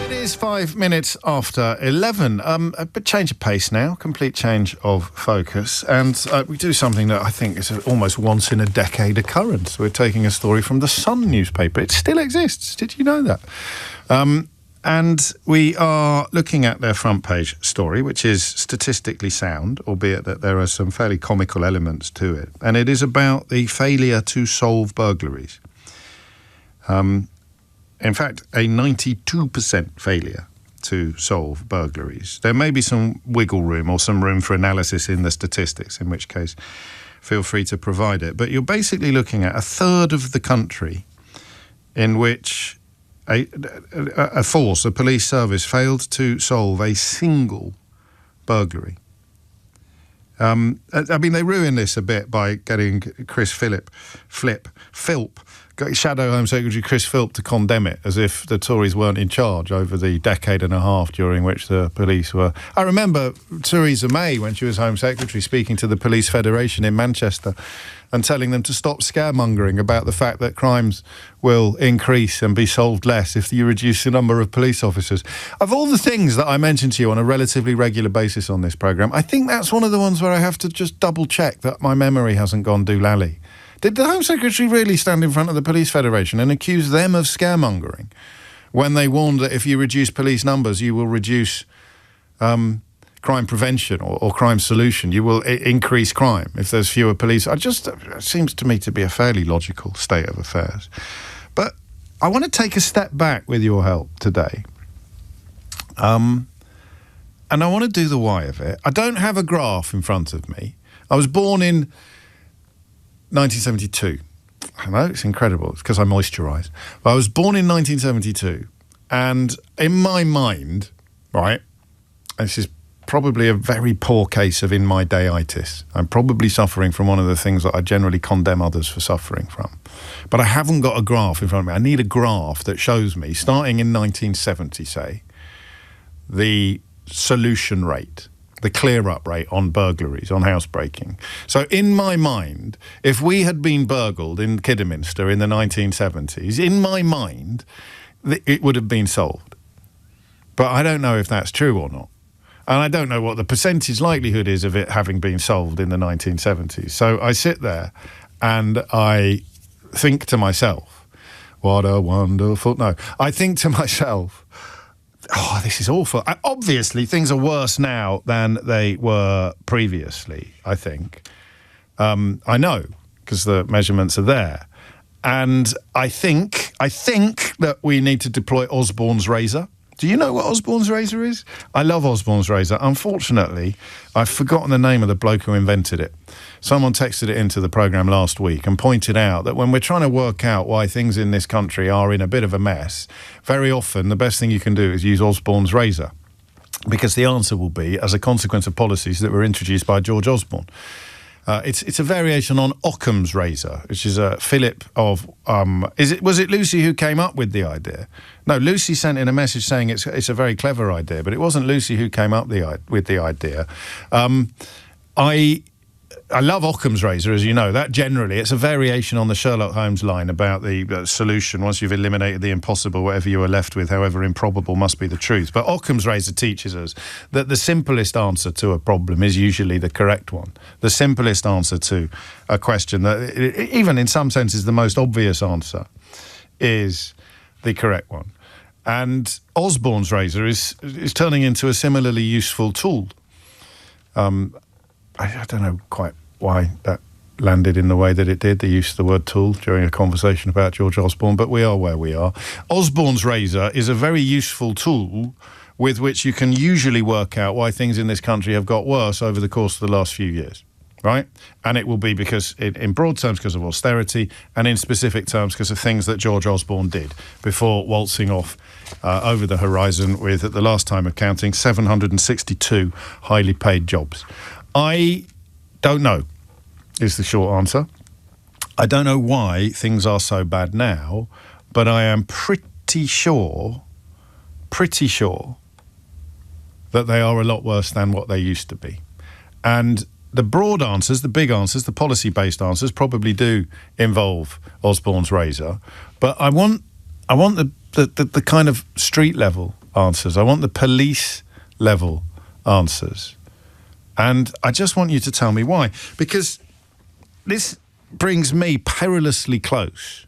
It is 5 minutes after 11. A bit change of pace now, complete change of focus. And we do something that I think is almost once in a decade occurrence. We're taking a story from the Sun newspaper. It still exists. Did you know that? And we are looking at their front page story, which is statistically sound, albeit that there are some fairly comical elements to it. And it is about the failure to solve burglaries. In fact, a 92% failure to solve burglaries. There may be some wiggle room or some room for analysis in the statistics, in which case feel free to provide it. But you're basically looking at a third of the country in which a force, a police service, failed to solve a single burglary. I mean, they ruin this a bit by getting Chris Philp, Shadow Home Secretary Chris Philp to condemn it, as if the Tories weren't in charge over the decade and a half during which the police were. I remember Theresa May, when she was Home Secretary, speaking to the Police Federation in Manchester and telling them to stop scaremongering about the fact that crimes will increase and be solved less if you reduce the number of police officers. Of all the things that I mention to you on a relatively regular basis on this programme, I think that's one of the ones where I have to just double-check that my memory hasn't gone doolally. Did the Home Secretary really stand in front of the Police Federation and accuse them of scaremongering when they warned that if you reduce police numbers, you will reduce crime prevention or crime solution? You will increase crime if there's fewer police. It seems to me to be a fairly logical state of affairs. But I want to take a step back with your help today. And I want to do the why of it. I don't have a graph in front of me. I was born in 1972. I know, it's incredible. It's because I moisturise. But I was born in 1972, and in my mind, right, this is probably a very poor case of in my dayitis. I'm probably suffering from one of the things that I generally condemn others for suffering from. But I haven't got a graph in front of me. I need a graph that shows me, starting in 1970, say, the solution rate, the clear-up rate on burglaries, on housebreaking. So in my mind, if we had been burgled in Kidderminster in the 1970s, in my mind, it would have been solved. But I don't know if that's true or not. And I don't know what the percentage likelihood is of it having been solved in the 1970s. So I sit there and I think to myself, what a wonderful... No, I think to myself, oh, this is awful. Obviously, things are worse now than they were previously, I think. I know, because the measurements are there. And I think that we need to deploy Osborne's razor. Do you know what Osborne's razor is? I love Osborne's razor. Unfortunately, I've forgotten the name of the bloke who invented it. Someone texted it into the programme last week and pointed out that when we're trying to work out why things in this country are in a bit of a mess, very often the best thing you can do is use Osborne's razor, because the answer will be as a consequence of policies that were introduced by George Osborne. It's a variation on Occam's razor, which is a Philip of. Was it Lucy who came up with the idea? No, Lucy sent in a message saying it's a very clever idea, but it wasn't Lucy who came up with the idea. I love Occam's razor, as you know. That generally, it's a variation on the Sherlock Holmes line about the solution. Once you've eliminated the impossible, whatever you are left with, however improbable, must be the truth. But Occam's razor teaches us that the simplest answer to a problem is usually the correct one. The simplest answer to a question, that even in some senses the most obvious answer, is the correct one. And Osborne's razor is turning into a similarly useful tool. I don't know quite why that landed in the way that it did, the use of the word tool during a conversation about George Osborne, but we are where we are. Osborne's razor is a very useful tool with which you can usually work out why things in this country have got worse over the course of the last few years, right? And it will be because, in broad terms, because of austerity, and in specific terms, because of things that George Osborne did before waltzing off over the horizon with, at the last time of counting, 762 highly paid jobs. I don't know, is the short answer. I don't know why things are so bad now, but I am pretty sure that they are a lot worse than what they used to be. And the broad answers, the big answers, the policy-based answers probably do involve Osborne's razor, but I want the kind of street-level answers. I want the police-level answers. And I just want you to tell me why. Because this brings me perilously close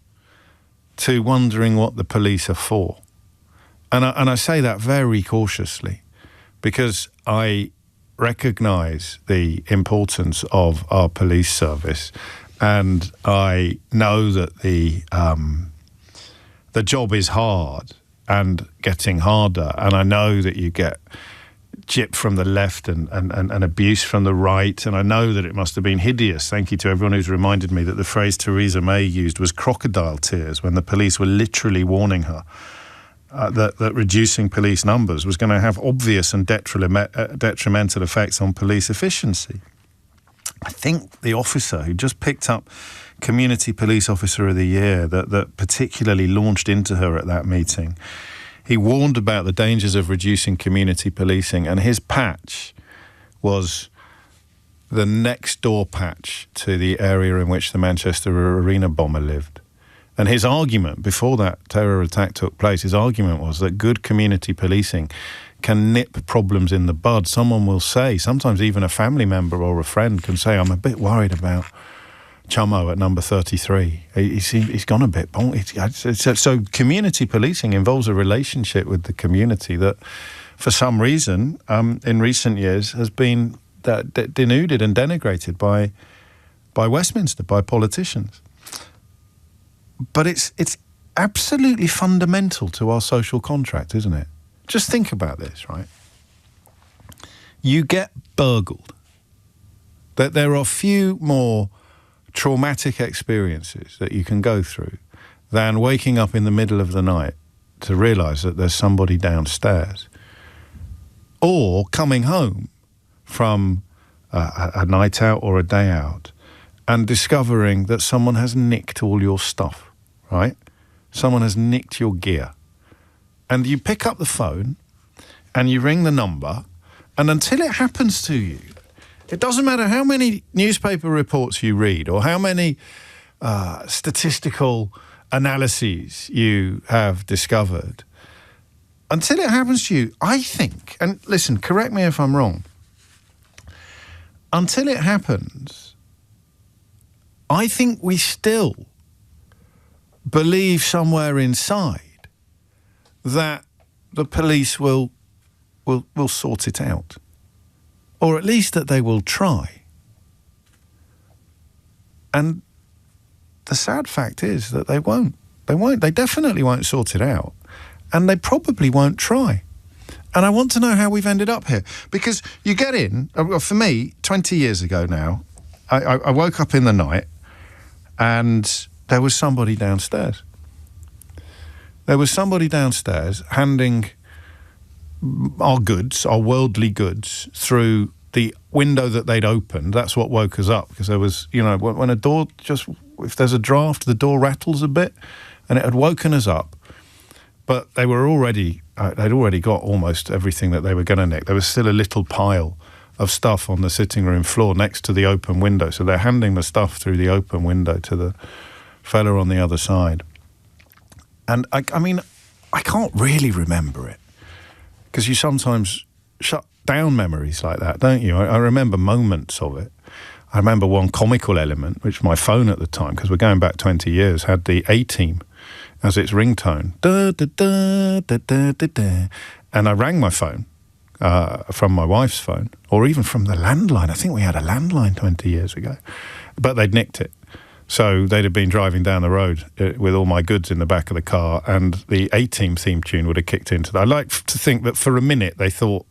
to wondering what the police are for. And I say that very cautiously, because I recognise the importance of our police service, and I know that the job is hard and getting harder, and I know that you get gypped from the left and abuse from the right, and I know that it must have been hideous. Thank you to everyone who's reminded me that the phrase Theresa May used was crocodile tears when the police were literally warning her that reducing police numbers was going to have obvious and detrimental effects on police efficiency. I think the officer who just picked up Community Police Officer of the Year that particularly launched into her at that meeting, he warned about the dangers of reducing community policing, and his patch was the next door patch to the area in which the Manchester Arena bomber lived. And his argument, before that terror attack took place, his argument was that good community policing can nip problems in the bud. Someone will say, sometimes even a family member or a friend can say, I'm a bit worried about Chummo at number 33. He's gone a bit bonkers. So community policing involves a relationship with the community that, for some reason, in recent years has been denuded and denigrated by Westminster, by politicians. But it's absolutely fundamental to our social contract, isn't it? Just think about this, right? You get burgled. That there are few more traumatic experiences that you can go through than waking up in the middle of the night to realise that there's somebody downstairs, or coming home from a night out or a day out and discovering that someone has nicked all your stuff, right? Someone has nicked your gear. And you pick up the phone and you ring the number, and until it happens to you, it doesn't matter how many newspaper reports you read or how many statistical analyses you have discovered. Until it happens to you, I think, and listen, correct me if I'm wrong, until it happens, I think we still believe somewhere inside that the police will sort it out. Or at least that they will try. And the sad fact is that they won't. They won't. They definitely won't sort it out. And they probably won't try. And I want to know how we've ended up here. Because you get in, for me, 20 years ago now, I woke up in the night and there was somebody downstairs. There was somebody downstairs handing our goods, our worldly goods, through the window that they'd opened, that's what woke us up, because there was, when a door if there's a draft, the door rattles a bit, and it had woken us up. But they were already, they'd already got almost everything that they were going to nick. There was still a little pile of stuff on the sitting room floor next to the open window. So they're handing the stuff through the open window to the fella on the other side. And I mean, I can't really remember it, because you sometimes shut down memories like that, don't you? I remember moments of it. I remember one comical element, which my phone at the time, because we're going back 20 years, had the A-Team as its ringtone. Da, da, da, da, da, da, da. And I rang my phone from my wife's phone, or even from the landline. I think we had a landline 20 years ago. But they'd nicked it. So they'd have been driving down the road with all my goods in the back of the car, and the A-Team theme tune would have kicked into that. I like to think that for a minute they thought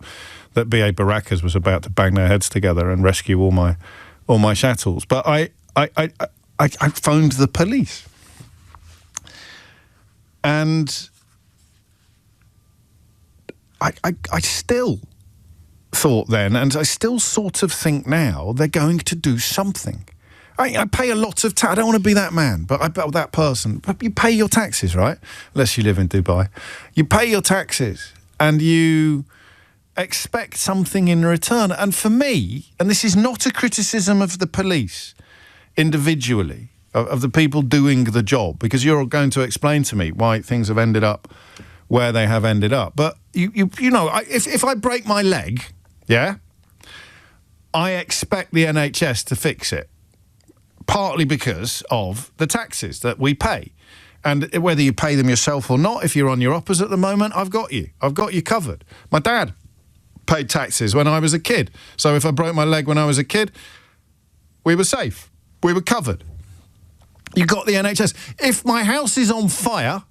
that B.A. Baracus was about to bang their heads together and rescue all my chattels. But I phoned the police. And I still thought then, and I still sort of think now, they're going to do something. I pay a lot of tax. I don't want to be that man, but that person. But you pay your taxes, right? Unless you live in Dubai. You pay your taxes and you expect something in return. And for me, and this is not a criticism of the police individually, of the people doing the job, because you're going to explain to me why things have ended up where they have ended up. But, if I break my leg, yeah, I expect the NHS to fix it. Partly because of the taxes that we pay. And whether you pay them yourself or not, if you're on your uppers at the moment, I've got you. I've got you covered. My dad paid taxes when I was a kid. So if I broke my leg when I was a kid, we were safe. We were covered. You got the NHS. If my house is on fire,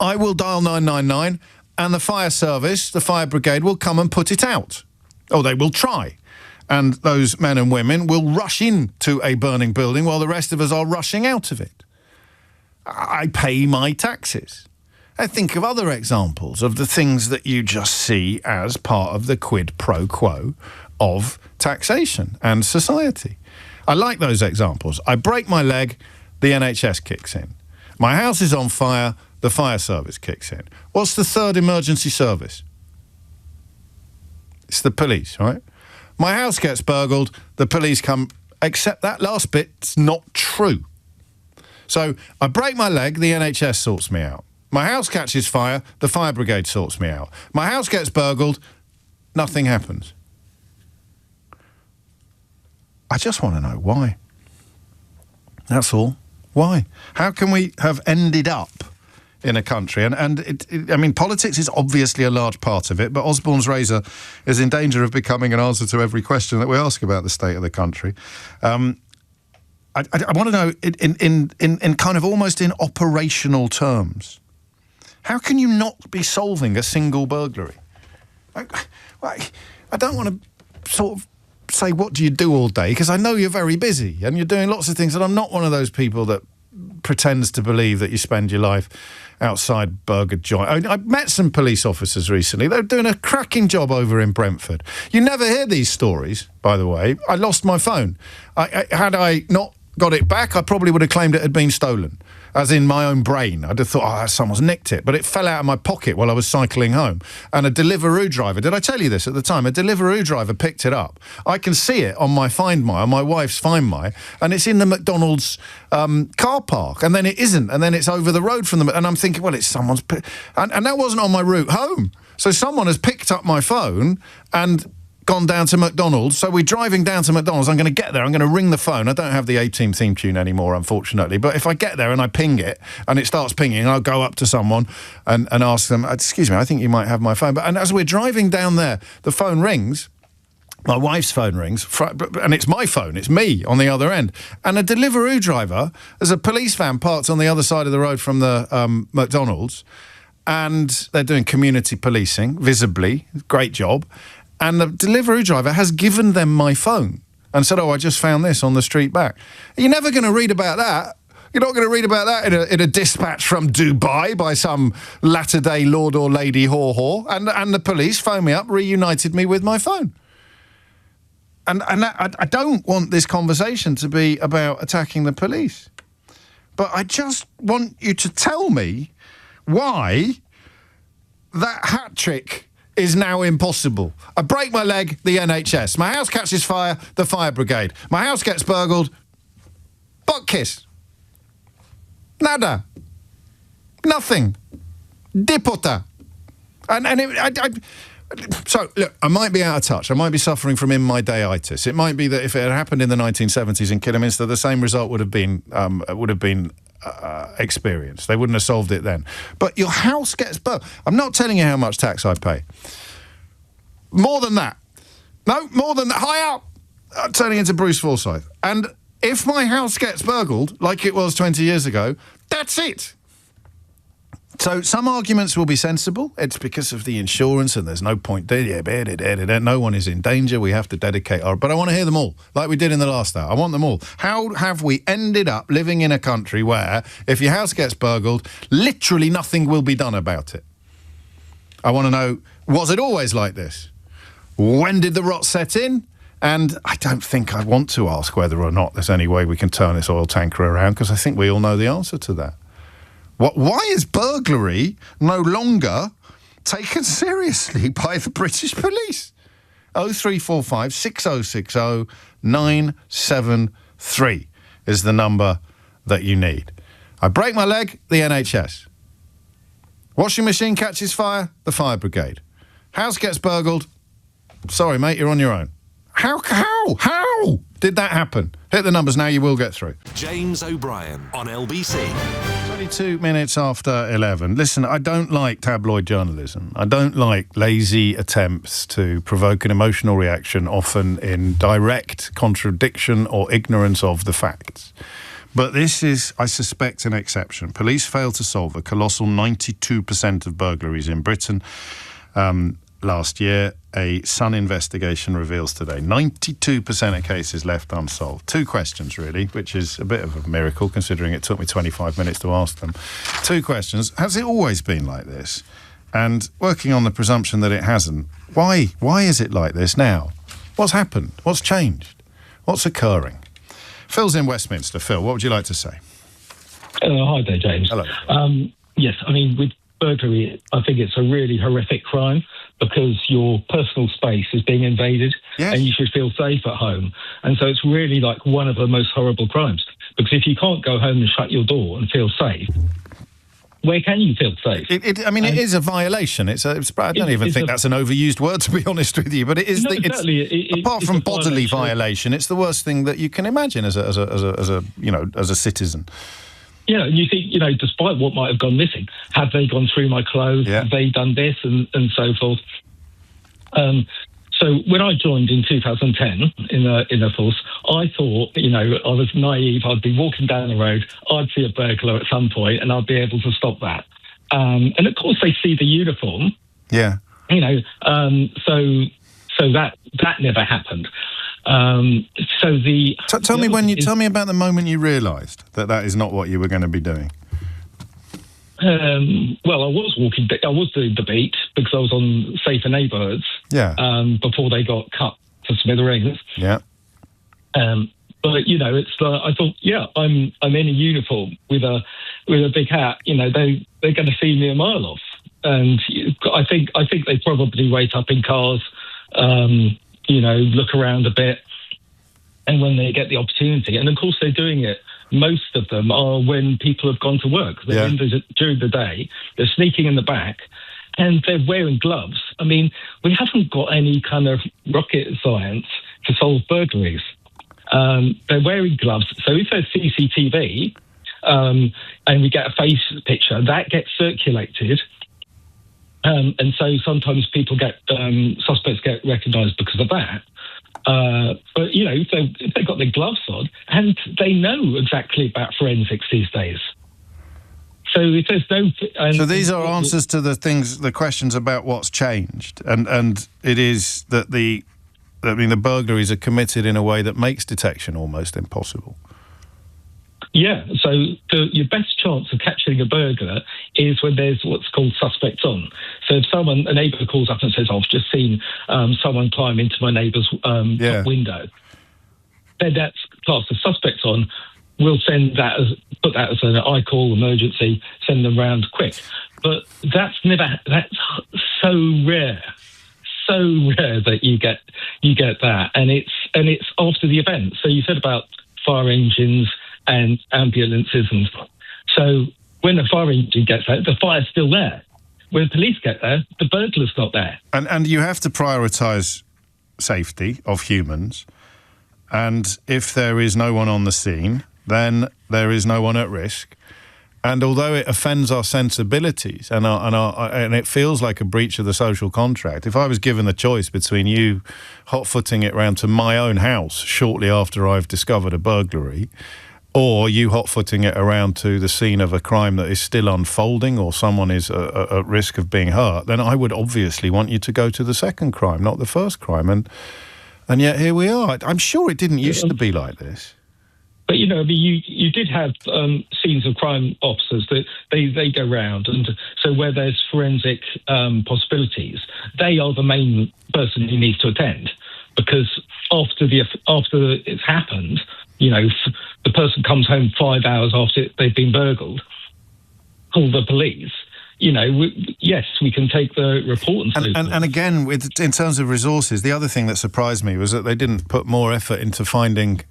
I will dial 999 and the fire service, the fire brigade, will come and put it out. Or they will try. And those men and women will rush into a burning building while the rest of us are rushing out of it. I pay my taxes. I think of other examples of the things that you just see as part of the quid pro quo of taxation and society. I like those examples. I break my leg, the NHS kicks in. My house is on fire, the fire service kicks in. What's the third emergency service? It's the police, right? My house gets burgled, the police come, except that last bit's not true. So I break my leg, the NHS sorts me out. My house catches fire, the fire brigade sorts me out. My house gets burgled, nothing happens. I just want to know why. That's all. Why? How can we have ended up in a country? And politics is obviously a large part of it, but Osborne's razor is in danger of becoming an answer to every question that we ask about the state of the country. I want to know, in kind of almost in operational terms, how can you not be solving a single burglary? I don't want to sort of say, what do you do all day? Because I know you're very busy and you're doing lots of things, and I'm not one of those people that pretends to believe that you spend your life outside burger joint. I met some police officers recently. They were doing a cracking job over in Brentford. You never hear these stories, by the way. I lost my phone. Had I not got it back, I probably would have claimed it had been stolen, as in my own brain. I'd have thought, someone's nicked it. But it fell out of my pocket while I was cycling home. And a Deliveroo driver, did I tell you this at the time? A Deliveroo driver picked it up. I can see it on my Find My, on my wife's Find My, and it's in the McDonald's car park. And then it isn't. And then it's over the road from them. And I'm thinking, well, it's someone's... And that wasn't on my route home. So someone has picked up my phone and gone down to McDonald's. So we're driving down to McDonald's. I'm going to get there. I'm going to ring the phone. I don't have the A-Team theme tune anymore, unfortunately. But if I get there and I ping it and it starts pinging, I'll go up to someone and ask them, excuse me, I think you might have my phone. And as we're driving down there, the phone rings. My wife's phone rings, and it's my phone. It's me on the other end. And a Deliveroo driver, there's a police van parked on the other side of the road from the McDonald's, and they're doing community policing, visibly. Great job. And the Deliveroo driver has given them my phone and said, I just found this on the street back. You're never going to read about that. You're not going to read about that in a dispatch from Dubai by some latter-day lord or lady haw-haw. And the police phoned me up, reunited me with my phone. And I don't want this conversation to be about attacking the police. But I just want you to tell me why that hat trick is now impossible. I break my leg, the NHS. My house catches fire, the fire brigade. My house gets burgled, butt kiss. Nada. Nothing. Dipota. So, look, I might be out of touch. I might be suffering from in my dayitis. It might be that if it had happened in the 1970s in Kidderminster, the same result would have been experienced. They wouldn't have solved it then. But your house gets burnt. I'm not telling you how much tax I pay. More than that. No, more than that. High up. I'm turning into Bruce Forsyth. And if my house gets burgled, like it was 20 years ago, that's it. So some arguments will be sensible. It's because of the insurance and there's no point. No one is in danger. We have to dedicate our... But I want to hear them all, like we did in the last hour. I want them all. How have we ended up living in a country where if your house gets burgled, literally nothing will be done about it? I want to know, was it always like this? When did the rot set in? And I don't think I want to ask whether or not there's any way we can turn this oil tanker around, because I think we all know the answer to that. Why is burglary no longer taken seriously by the British police? 0345 6060 973 is the number that you need. I break my leg, the NHS. Washing machine catches fire, the fire brigade. House gets burgled. Sorry, mate, you're on your own. How did that happen? Hit the numbers now, you will get through. James O'Brien on LBC. 22 minutes after 11. Listen, I don't like tabloid journalism. I don't like lazy attempts to provoke an emotional reaction, often in direct contradiction or ignorance of the facts. But this is, I suspect, an exception. Police failed to solve a colossal 92% of burglaries in Britain last year. A Sun investigation reveals today 92% of cases left unsolved. Two questions, really, which is a bit of a miracle considering it took me 25 minutes to ask them. Two questions. Has it always been like this? And working on the presumption that it hasn't, why is it like this now? What's happened? What's changed? What's occurring? Phil's in Westminster. Phil, what would you like to say? Hi there, James. Hello. Yes, I mean, with burglary, I think it's a really horrific crime because your personal space is being invaded, yes, and you should feel safe at home. And so it's really like one of the most horrible crimes, because if you can't go home and shut your door and feel safe, where can you feel safe? It is a violation. I don't even think that's an overused word, to be honest with you. But it is. Apart from bodily violation, it's the worst thing that you can imagine as a citizen. Yeah, you think, despite what might have gone missing, have they gone through my clothes? Yeah. Have they done this and so forth? So when I joined in 2010 in the force, I thought, I was naive. I'd be walking down the road, I'd see a burglar at some point, and I'd be able to stop that. And of course, they see the uniform. Yeah. So that never happened. Tell me about the moment you realised that is not what you were going to be doing. Well, I was doing the beat because I was on Safer Neighbourhoods. Yeah. Before they got cut to smithereens. Yeah. But it's I thought, I'm in a uniform with a big hat. They're going to see me a mile off, and I think they probably wait up in cars. Look around a bit, and when they get the opportunity, and of course they're doing it, most of them are when people have gone to work. They're during the day, they're sneaking in the back, and they're wearing gloves. I mean, we haven't got any kind of rocket science to solve burglaries. They're wearing gloves, so if there's CCTV, and we get a face picture, that gets circulated. And so sometimes suspects get recognised because of that. But, if they've got their gloves on, and they know exactly about forensics these days. So if there's no... So these are answers to the questions about what's changed. And it is that the burglaries are committed in a way that makes detection almost impossible. Yeah, so your best chance of catching a burglar is when there's what's called suspects on. So if a neighbour calls up and says, I've just seen someone climb into my neighbour's top window, then that's classed as suspects on. We'll put that as an I-call emergency, send them round quick. But that's so rare that you get that, and it's after the event. So you said about fire engines and ambulances, and so when the fire engine gets there, the fire's still there. When police get there, the burglar's not there. And you have to prioritise safety of humans, and if there is no one on the scene, then there is no one at risk. And although it offends our sensibilities and it feels like a breach of the social contract, if I was given the choice between you hot-footing it round to my own house shortly after I've discovered a burglary, or you hot-footing it around to the scene of a crime that is still unfolding or someone is at risk of being hurt, then I would obviously want you to go to the second crime, not the first crime. And yet here we are. I'm sure it didn't used to be like this. But, you did have scenes of crime officers that they go round. And so where there's forensic possibilities, they are the main person who needs to attend. Because after it's happened, the person comes home 5 hours after they've been burgled, call the police. Yes, we can take the report and again, in terms of resources, the other thing that surprised me was that they didn't put more effort into finding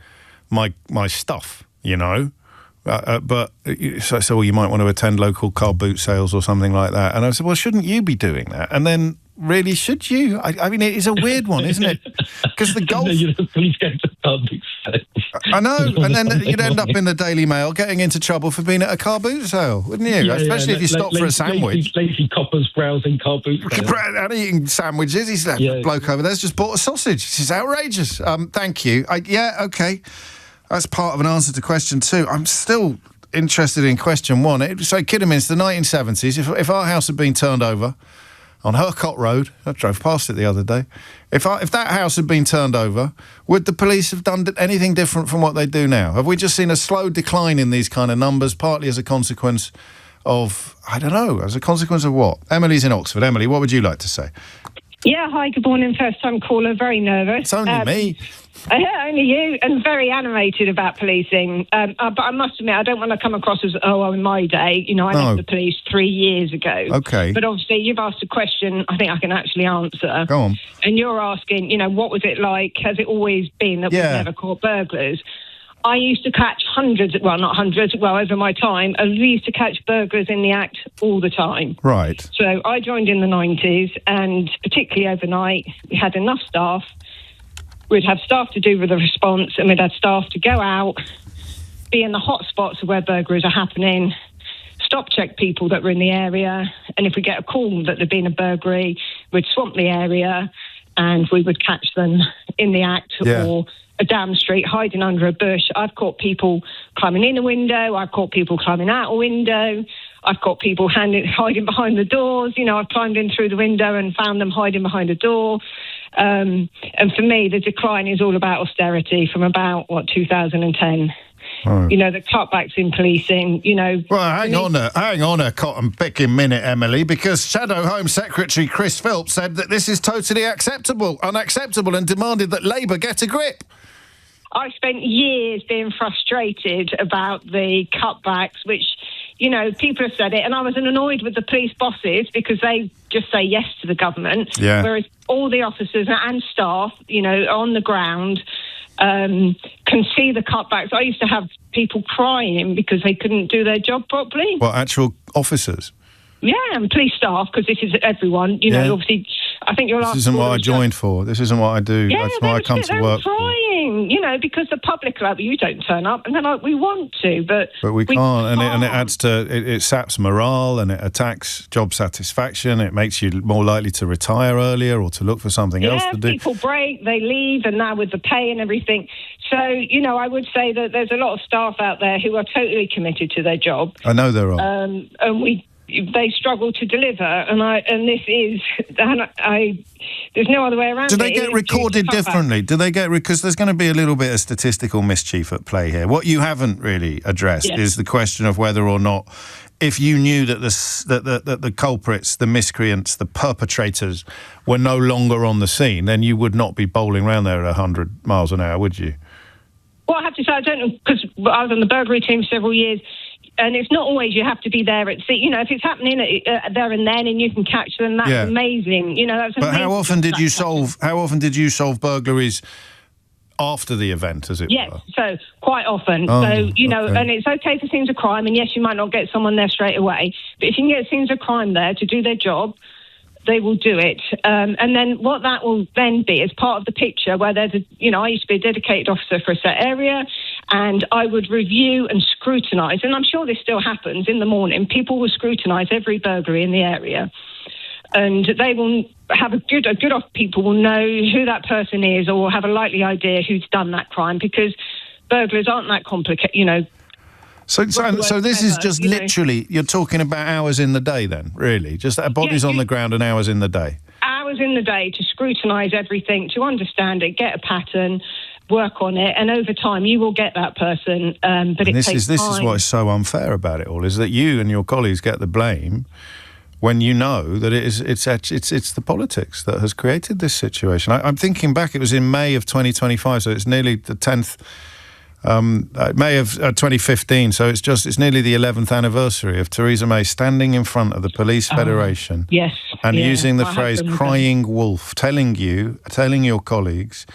my stuff, but so you might want to attend local car boot sales or something like that. And I said, well, shouldn't you be doing that? And then, really, should you? I mean, it is a weird one, isn't it? Because the golf... Please go to car boot sales. I know, and then you'd end up in the Daily Mail getting into trouble for being at a car boot sale, wouldn't you? Especially if you stop for a sandwich. Lazy coppers browsing car boot sales. And eating sandwiches. He's that bloke over there's just bought a sausage. This is outrageous. Thank you. Okay. That's part of an answer to question 2. I'm still interested in question 1. So, Kidderminster, the 1970s, if our house had been turned over on Hercott Road, I drove past it the other day, if that house had been turned over, would the police have done anything different from what they do now? Have we just seen a slow decline in these kind of numbers, partly as a consequence of, I don't know, as a consequence of what? Emily's in Oxford. Emily, what would you like to say? Yeah, hi, good morning, first-time caller, very nervous. It's only me. Only you, and very animated about policing. But I must admit, I don't want to come across as, in my day, I left the police 3 years ago. Okay. But obviously, you've asked a question I think I can actually answer. Go on. And you're asking, what was it like? Has it always been that we've never caught burglars? I used to catch over my time, I used to catch burglars in the act all the time. Right. So I joined in the 90s, and particularly overnight, we had enough staff. We'd have staff to do with the response, and we'd have staff to go out, be in the hot spots of where burglaries are happening, stop check people that were in the area, and if we get a call that there'd been a burglary, we'd swamp the area, and we would catch them in the act or a damn street, hiding under a bush. I've caught people climbing in a window. I've caught people climbing out a window. I've caught people hiding behind the doors. I've climbed in through the window and found them hiding behind a door. And for me, the decline is all about austerity from about, 2010. Right. The cutbacks in policing, Well, hang on a cotton-picking minute, Emily, because Shadow Home Secretary Chris Philps said that this is totally unacceptable, and demanded that Labour get a grip. I spent years being frustrated about the cutbacks, which, people have said it, and I was annoyed with the police bosses because they just say yes to the government, whereas all the officers and staff, on the ground, can see the cutbacks. I used to have people crying because they couldn't do their job properly. Well, actual officers? Yeah, and police staff, because this is everyone, obviously, I think you're... This isn't what I joined for. This isn't what I do. That's what I come to work for. Crying, because the public are like, you don't turn up, and they're like, we want to, but we can't. And it adds to, it saps morale, and it attacks job satisfaction. It makes you more likely to retire earlier or to look for something else to do. People break, they leave, and now with the pay and everything. So, I would say that there's a lot of staff out there who are totally committed to their job. I know there are. And we they struggle to deliver, there's no other way around. Do they get recorded differently? Do they get because there's going to be a little bit of statistical mischief at play here. What you haven't really addressed is the question of whether or not, if you knew that the culprits, the miscreants, the perpetrators were no longer on the scene, then you would not be bowling around there at 100 miles an hour, would you? Well, I have to say I don't know, because I was on the burglary team several years. And it's not always you have to be there at sea. You know, if it's happening there and then, and you can catch them, that's amazing. You know, that's amazing. But how often did you solve burglaries after the event, as it were? So quite often. And it's okay for scenes of crime. And yes, you might not get someone there straight away, but if you can get scenes of crime there to do their job, they will do it. And then what that will then be is part of the picture where there's I used to be a dedicated officer for a set area, and I would review and scrutinise, and I'm sure this still happens in the morning. People will scrutinise every burglary in the area, and they will have a good off people will know who that person is or have a likely idea who's done that crime, because burglars aren't that complicated, So this is just literally, you're talking about hours in the day then, really? Just bodies on the ground and hours in the day? Hours in the day to scrutinise everything, to understand it, get a pattern, work on it, and over time you will get that person, but it takes time. This is what is so unfair about it all, is that you and your colleagues get the blame when you know that it's the politics that has created this situation. I'm thinking back, it was in May of 2025, so it's nearly the 10th... May of 2015, so it's nearly the 11th anniversary of Theresa May standing in front of the Police Federation and using the phrase crying wolf, telling your colleagues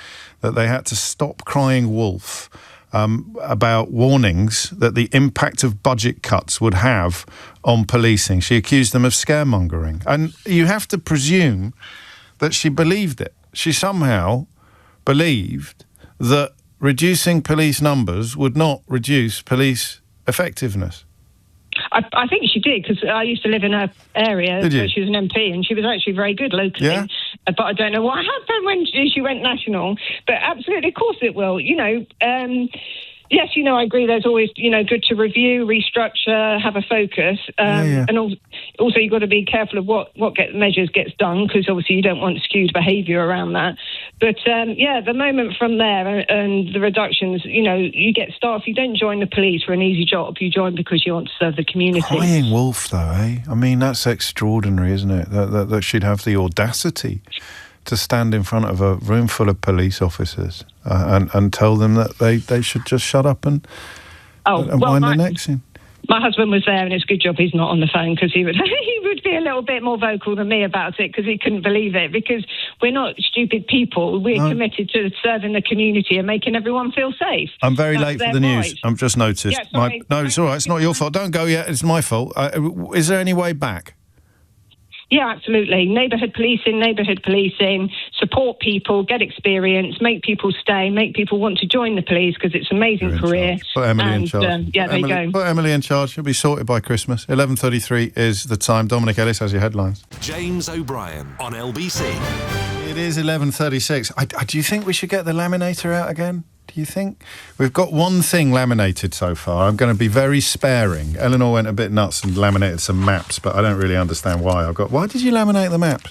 that they had to stop crying wolf about warnings that the impact of budget cuts would have on policing. She accused them of scaremongering, and you have to presume that she believed it. She somehow believed that reducing police numbers would not reduce police effectiveness. I think she did, because I used to live in her area. So she was an MP, and she was actually very good locally. Yeah. But I don't know what happened when she went national. But absolutely, of course it will. Yes, I agree. There's always, good to review, restructure, have a focus. And also you've got to be careful of what measures gets done, because obviously you don't want skewed behaviour around that. But, the moment from there and the reductions, you get staff. You don't join the police for an easy job. You join because you want to serve the community. Crying wolf, though, eh? I mean, that's extraordinary, isn't it? That she'd have the audacity to stand in front of a room full of police officers and tell them that they should just shut up and wind their necks in. My husband was there, and it's a good job he's not on the phone, because he would be a little bit more vocal than me about it, because he couldn't believe it, because we're not stupid people. We're committed to serving the community and making everyone feel safe. I'm very late for the news. I've just noticed. Yeah, no, it's all right. It's not your fault. Don't go yet. It's my fault. Is there any way back? Yeah, absolutely. Neighbourhood policing, support people, get experience, make people stay, make people want to join the police, because it's an amazing career. Put Emily in charge. There you go. Put Emily in charge. She'll be sorted by Christmas. 11:33 is the time. Dominic Ellis has your headlines. James O'Brien on LBC. It is 11:36. Do you think we should get the laminator out again? Do you think? We've got one thing laminated so far. I'm going to be very sparing. Eleanor went a bit nuts and laminated some maps, but I don't really understand why. Why did you laminate the maps?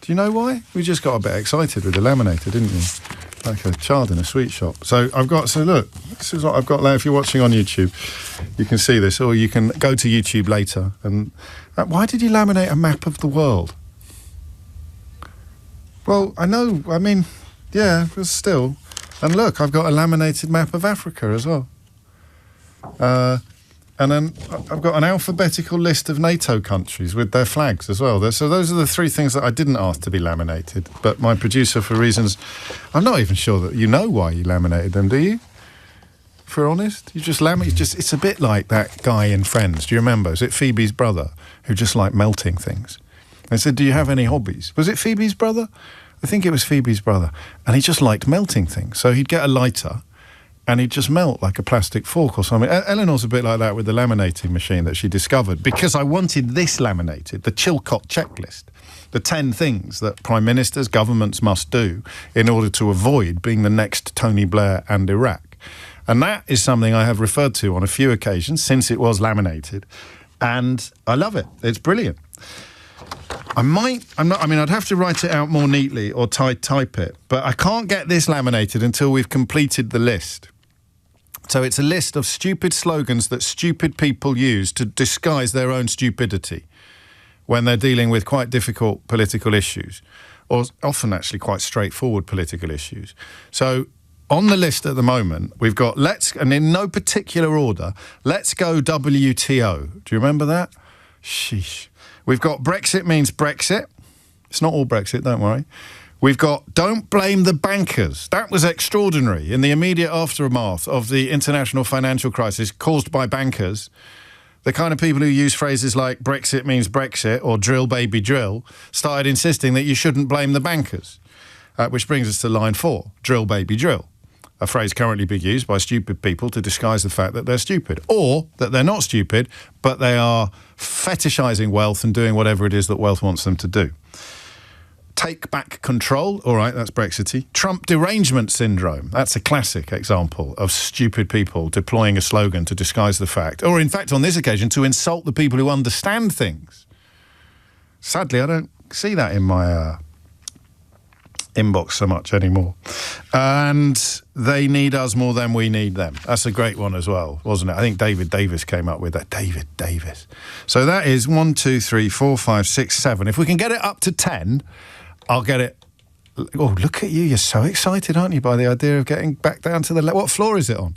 Do you know why? We just got a bit excited with the laminator, didn't you? Like a child in a sweet shop. So look, this is what I've got there. If you're watching on YouTube, you can see this, or you can go to YouTube later. And why did you laminate a map of the world? Well, I know, but still... And look, I've got a laminated map of Africa as well. And then I've got an alphabetical list of NATO countries with their flags as well. So those are the three things that I didn't ask to be laminated. But my producer, for reasons... I'm not even sure that you know why you laminated them, do you? If we're honest? You just laminate... It's a bit like that guy in Friends. Do you remember? Is it Phoebe's brother who just liked melting things? They said, do you have any hobbies? Was it Phoebe's brother? I think it was Phoebe's brother. And he just liked melting things. So he'd get a lighter and he'd just melt like a plastic fork or something. Eleanor's a bit like that with the laminating machine that she discovered, because I wanted this laminated, the Chilcot checklist, the 10 things that prime ministers, governments must do in order to avoid being the next Tony Blair and Iraq. And that is something I have referred to on a few occasions since it was laminated. And I love it. It's brilliant. I'd have to write it out more neatly or type it, but I can't get this laminated until we've completed the list. So it's a list of stupid slogans that stupid people use to disguise their own stupidity when they're dealing with quite difficult political issues, or often actually quite straightforward political issues. So on the list at the moment, we've got and in no particular order, let's go WTO. Do you remember that? Sheesh. We've got Brexit means Brexit. It's not all Brexit, don't worry. We've got don't blame the bankers. That was extraordinary in the immediate aftermath of the international financial crisis caused by bankers. The kind of people who use phrases like Brexit means Brexit or drill baby drill started insisting that you shouldn't blame the bankers. Which brings us to line 4, drill baby drill. A phrase currently being used by stupid people to disguise the fact that they're stupid, or that they're not stupid, but they are fetishizing wealth and doing whatever it is that wealth wants them to do. Take back control, all right, that's Brexity. Trump derangement syndrome, that's a classic example of stupid people deploying a slogan to disguise the fact, or in fact on this occasion to insult the people who understand things. Sadly, I don't see that in my inbox so much anymore. And they need us more than we need them. That's a great one as well, wasn't it? I think David Davis came up with that. David Davis. So that is 1, 2, 3, 4, 5, 6, 7. If we can get it up to 10, I'll get it. Oh, look at you. You're so excited, aren't you, by the idea of getting back down to the... What floor is it on?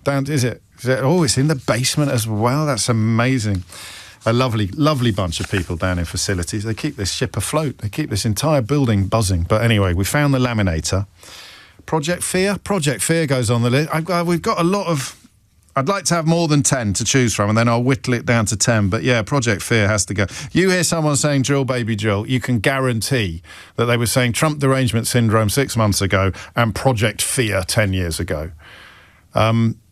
Is it? Oh, it's in the basement as well. That's amazing. A lovely, lovely bunch of people down in facilities. They keep this ship afloat. They keep this entire building buzzing. But anyway, we found the laminator. Project Fear. Project Fear goes on the list. We've got a lot of... I'd like to have more than 10 to choose from, and then I'll whittle it down to 10. But yeah, Project Fear has to go. You hear someone saying drill, baby, drill, you can guarantee that they were saying Trump derangement syndrome 6 months ago and Project Fear 10 years ago.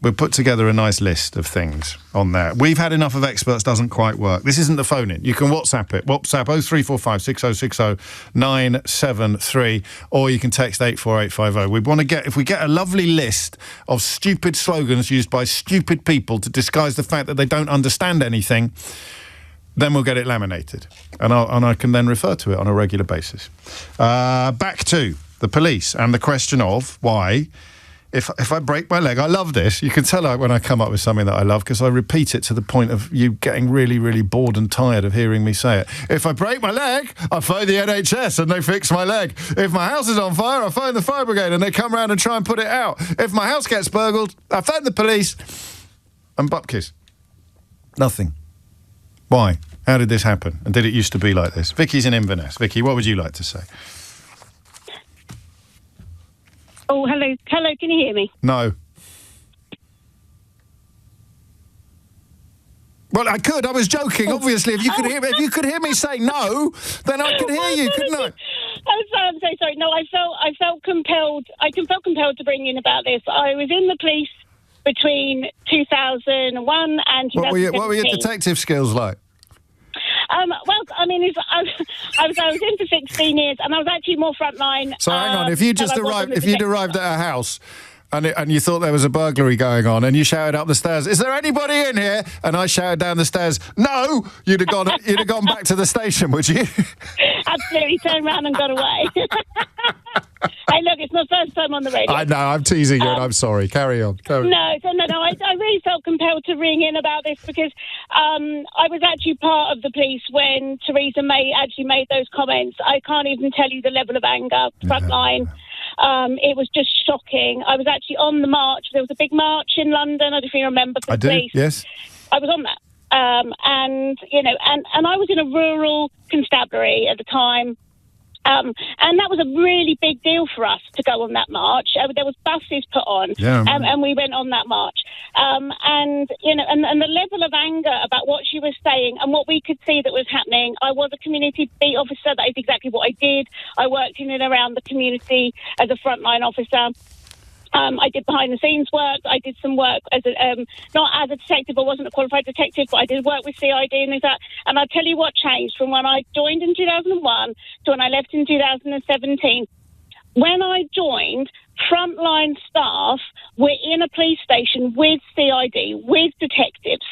We've put together a nice list of things on there. We've had enough of experts doesn't quite work. This isn't the phone-in. You can WhatsApp it. WhatsApp 0345 6060 973, or you can text 84850. We want to get, if we get a lovely list of stupid slogans used by stupid people to disguise the fact that they don't understand anything, then we'll get it laminated. And I can then refer to it on a regular basis. Back to the police and the question of why... If I break my leg, I love this. You can tell when I come up with something that I love because I repeat it to the point of you getting really, really bored and tired of hearing me say it. If I break my leg, I phone the NHS and they fix my leg. If my house is on fire, I phone the fire brigade and they come round and try and put it out. If my house gets burgled, I phone the police and butt kiss. Nothing. Why? How did this happen? And did it used to be like this? Vicky's in Inverness. Vicky, what would you like to say? Oh, hello. Hello, can you hear me? No. Well, I could. I was joking. Obviously, if you could hear me say no, then I could hear you, couldn't I? I'm so sorry. No, I felt compelled. I felt compelled to bring in about this. I was in the police between 2001 and 2017. What were your detective skills like? Well, I mean, I was in for 16 years, and I was actually more frontline. So hang on, if you'd arrived at a house and you thought there was a burglary going on, and you shouted up the stairs, "Is there anybody in here?" and I shouted down the stairs, "No," you'd have gone back to the station, would you? Absolutely, turned around and got away. Hey, look, it's my first time on the radio. I know, I'm teasing you, and I'm sorry. Carry on. No. I really felt compelled to ring in about this because I was actually part of the police when Theresa May actually made those comments. I can't even tell you the level of anger, frontline. It was just shocking. I was actually on the march. There was a big march in London. I don't know if you remember. I do, yes. I was on that. And I was in a rural constabulary at the time. And that was a really big deal for us to go on that march. There was buses put on, and we went on that march. And the level of anger about what she was saying and what we could see that was happening. I was a community beat officer. That is exactly what I did. I worked in and around the community as a frontline officer. I did behind-the-scenes work. I did some work as not as a detective. I wasn't a qualified detective, but I did work with CID and things like that. And I'll tell you what changed from when I joined in 2001 to when I left in 2017. When I joined, frontline staff were in a police station with CID, with detectives.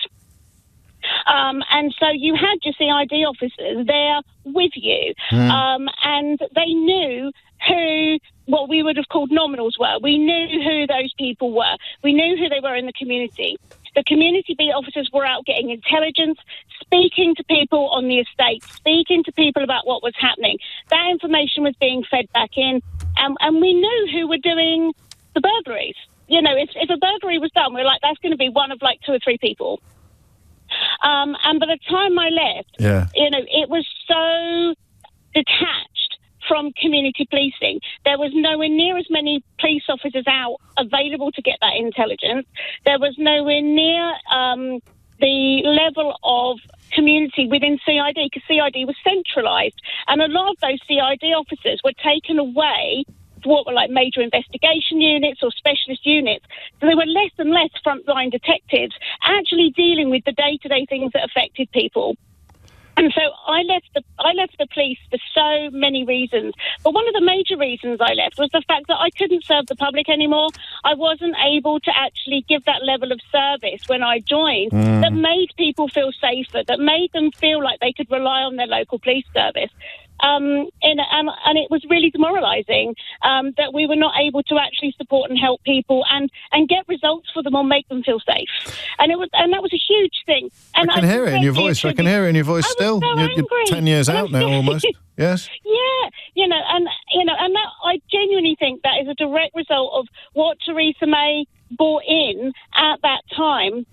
And so you had your CID officers there with you, and they knew who what we would have called nominals were. We knew who those people were. We knew who they were in the community. The community beat officers were out getting intelligence, speaking to people on the estate, speaking to people about what was happening. That information was being fed back in, and we knew who were doing the burglaries. You know, if a burglary was done, we were like, that's going to be one of like 2 or 3 people. And by the time I left, you know, it was so detached from community policing. There was nowhere near as many police officers out available to get that intelligence. There was nowhere near the level of community within CID, because CID was centralised. And a lot of those CID officers were taken away to what were like major investigation units or specialist units. So there were less and less frontline detectives actually dealing with the day-to-day things that affected people. And so I left the police for so many reasons. But one of the major reasons I left was the fact that I couldn't serve the public anymore. I wasn't able to actually give that level of service when I joined that made people feel safer, that made them feel like they could rely on their local police service. And it was really demoralising that we were not able to actually support and help people and get results for them or make them feel safe. And that was a huge thing. And I can hear it in your voice. I can hear it in your voice still. So you're 10 years out now, almost. Yes. Yeah, and that I genuinely think that is a direct result of what Theresa May brought in at that time.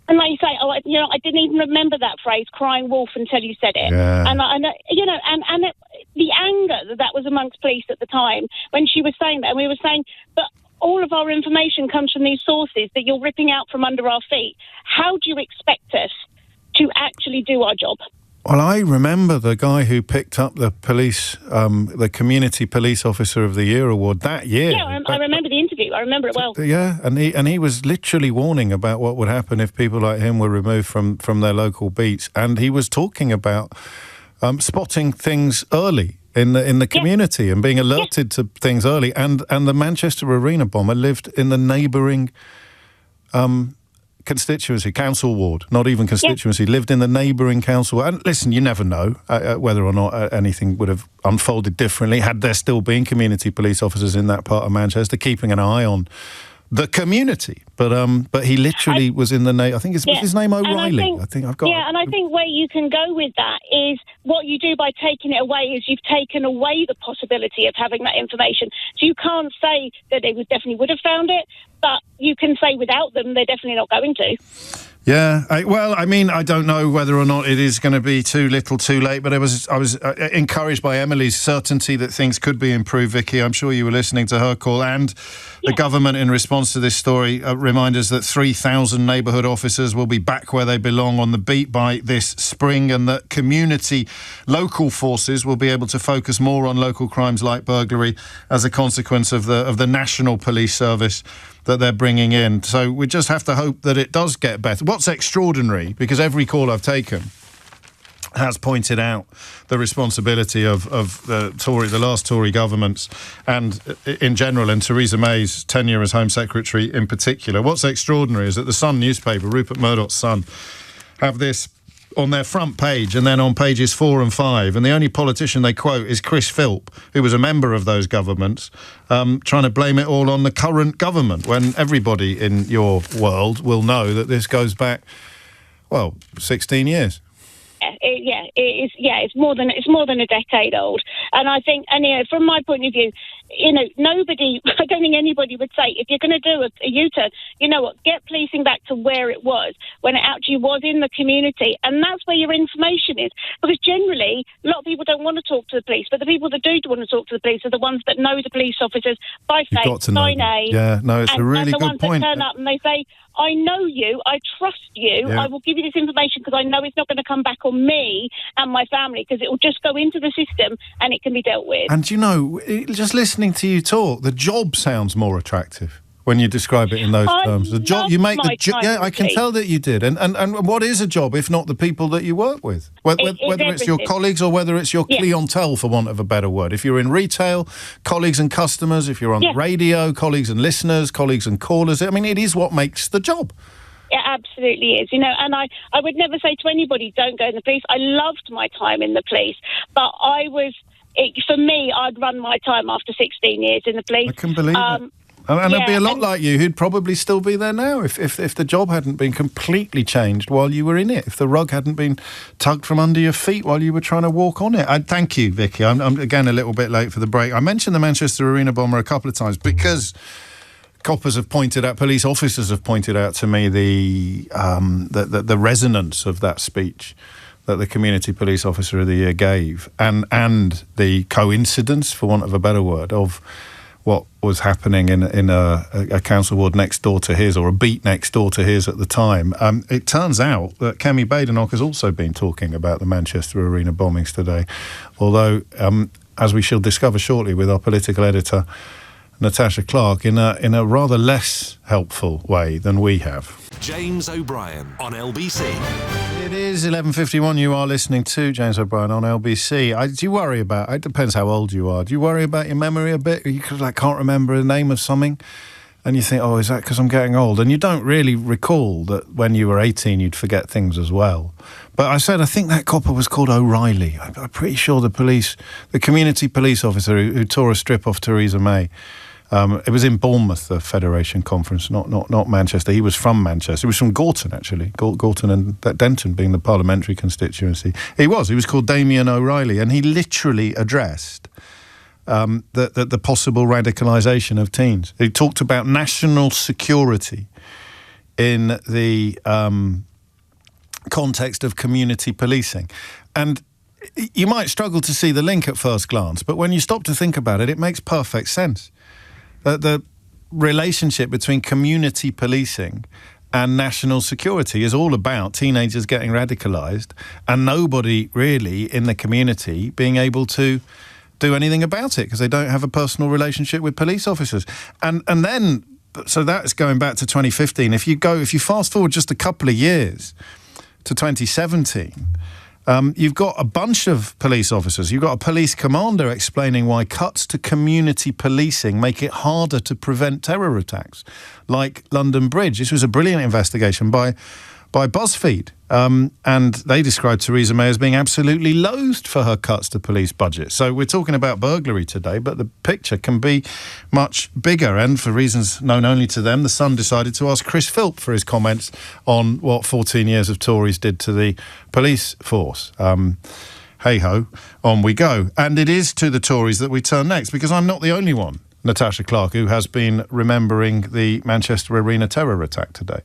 And like you say, I didn't even remember that phrase, crying wolf, until you said it. Yeah. And the anger that was amongst police at the time when she was saying that, and we were saying, but all of our information comes from these sources that you're ripping out from under our feet. How do you expect us to actually do our job? Well, I remember the guy who picked up the police, the Community Police Officer of the Year award that year. Yeah, I remember the interview. I remember it well. Yeah, and he was literally warning about what would happen if people like him were removed from their local beats, and he was talking about spotting things early in the community and being alerted to things early. And the Manchester Arena bomber lived in the neighbouring constituency, council ward, not even constituency, lived in the neighbouring council ward. And listen, you never know whether or not anything would have unfolded differently had there still been community police officers in that part of Manchester keeping an eye on the community. But he literally was in the name. I think was his name O'Reilly. I think I've got. Yeah, and I think where you can go with that is what you do by taking it away is you've taken away the possibility of having that information. So you can't say that they definitely would have found it, but you can say without them, they're definitely not going to. Yeah, I don't know whether or not it is going to be too little too late, but I was encouraged by Emily's certainty that things could be improved, Vicky. I'm sure you were listening to her call, and the government, in response to this story, remind us that 3,000 neighbourhood officers will be back where they belong on the beat by this spring, and that community local forces will be able to focus more on local crimes like burglary as a consequence of the national police service that they're bringing in. So we just have to hope that it does get better. What's extraordinary, because every call I've taken has pointed out the responsibility of the last Tory governments and in general, and Theresa May's tenure as Home Secretary in particular. What's extraordinary is that the Sun newspaper, Rupert Murdoch's Sun, have this on their front page and then on pages 4 and 5, and the only politician they quote is Chris Philp, who was a member of those governments, trying to blame it all on the current government, when everybody in your world will know that this goes back, 16 years. It's more than a decade old, and I think, from my point of view, nobody, I don't think anybody would say, if you're going to do a U-turn, you know what, get policing back to where it was, when it actually was in the community, and that's where your information is. Because generally, a lot of people don't want to talk to the police, but the people that do want to talk to the police are the ones that know the police officers by face, by name. Yeah, no, it's a really good point. And the ones that turn up and they say, I know you, I trust you, I will give you this information because I know it's not going to come back on me and my family, because it will just go into the system and it can be dealt with. And just listening to you talk, the job sounds more attractive when you describe it in those terms. The job you make, I can tell that you did. And what is a job if not the people that you work with? Whether it's your colleagues or whether it's your clientele, for want of a better word. If you're in retail, colleagues and customers. If you're on the radio, colleagues and listeners, colleagues and callers. I mean, it is what makes the job. It absolutely is, and I would never say to anybody, don't go in the police. I loved my time in the police, but for me, I'd run my time after 16 years in the police. I can believe it. And there'd be a lot like you who'd probably still be there now if the job hadn't been completely changed while you were in it, if the rug hadn't been tugged from under your feet while you were trying to walk on it. Thank you, Vicky. I'm again a little bit late for the break. I mentioned the Manchester Arena bomber a couple of times because police officers have pointed out to me the resonance of that speech that the Community Police Officer of the Year gave, and the coincidence, for want of a better word, of what was happening in a council ward next door to his, or a beat next door to his at the time. It turns out that Kemi Badenoch has also been talking about the Manchester Arena bombings today, although, as we shall discover shortly with our political editor, Natasha Clark, in a rather less helpful way than we have. James O'Brien on LBC. It is 11:51. You are listening to James O'Brien on LBC. Do you worry about? It depends how old you are. Do you worry about your memory a bit? You can't remember the name of something, and you think, "Oh, is that because I'm getting old?" And you don't really recall that when you were 18, you'd forget things as well. But I think that copper was called O'Reilly. I'm pretty sure the community police officer who tore a strip off Theresa May. It was in Bournemouth, the Federation Conference, not Manchester. He was from Manchester. He was from Gorton, actually. Gorton and Denton being the parliamentary constituency. He was called Damien O'Reilly, and he literally addressed the possible radicalisation of teens. He talked about national security in the context of community policing. And you might struggle to see the link at first glance, but when you stop to think about it, it makes perfect sense. The relationship between community policing and national security is all about teenagers getting radicalised and nobody really in the community being able to do anything about it because they don't have a personal relationship with police officers. And then, so that's going back to 2015. If you fast forward just a couple of years to 2017... you've got a bunch of police officers. You've got a police commander explaining why cuts to community policing make it harder to prevent terror attacks, like London Bridge. This was a brilliant investigation by BuzzFeed. And they described Theresa May as being absolutely loathed for her cuts to police budget. So we're talking about burglary today, but the picture can be much bigger. And for reasons known only to them, The Sun decided to ask Chris Philp for his comments on what 14 years of Tories did to the police force. Hey-ho, on we go. And it is to the Tories that we turn next, because I'm not the only one, Natasha Clark, who has been remembering the Manchester Arena terror attack today.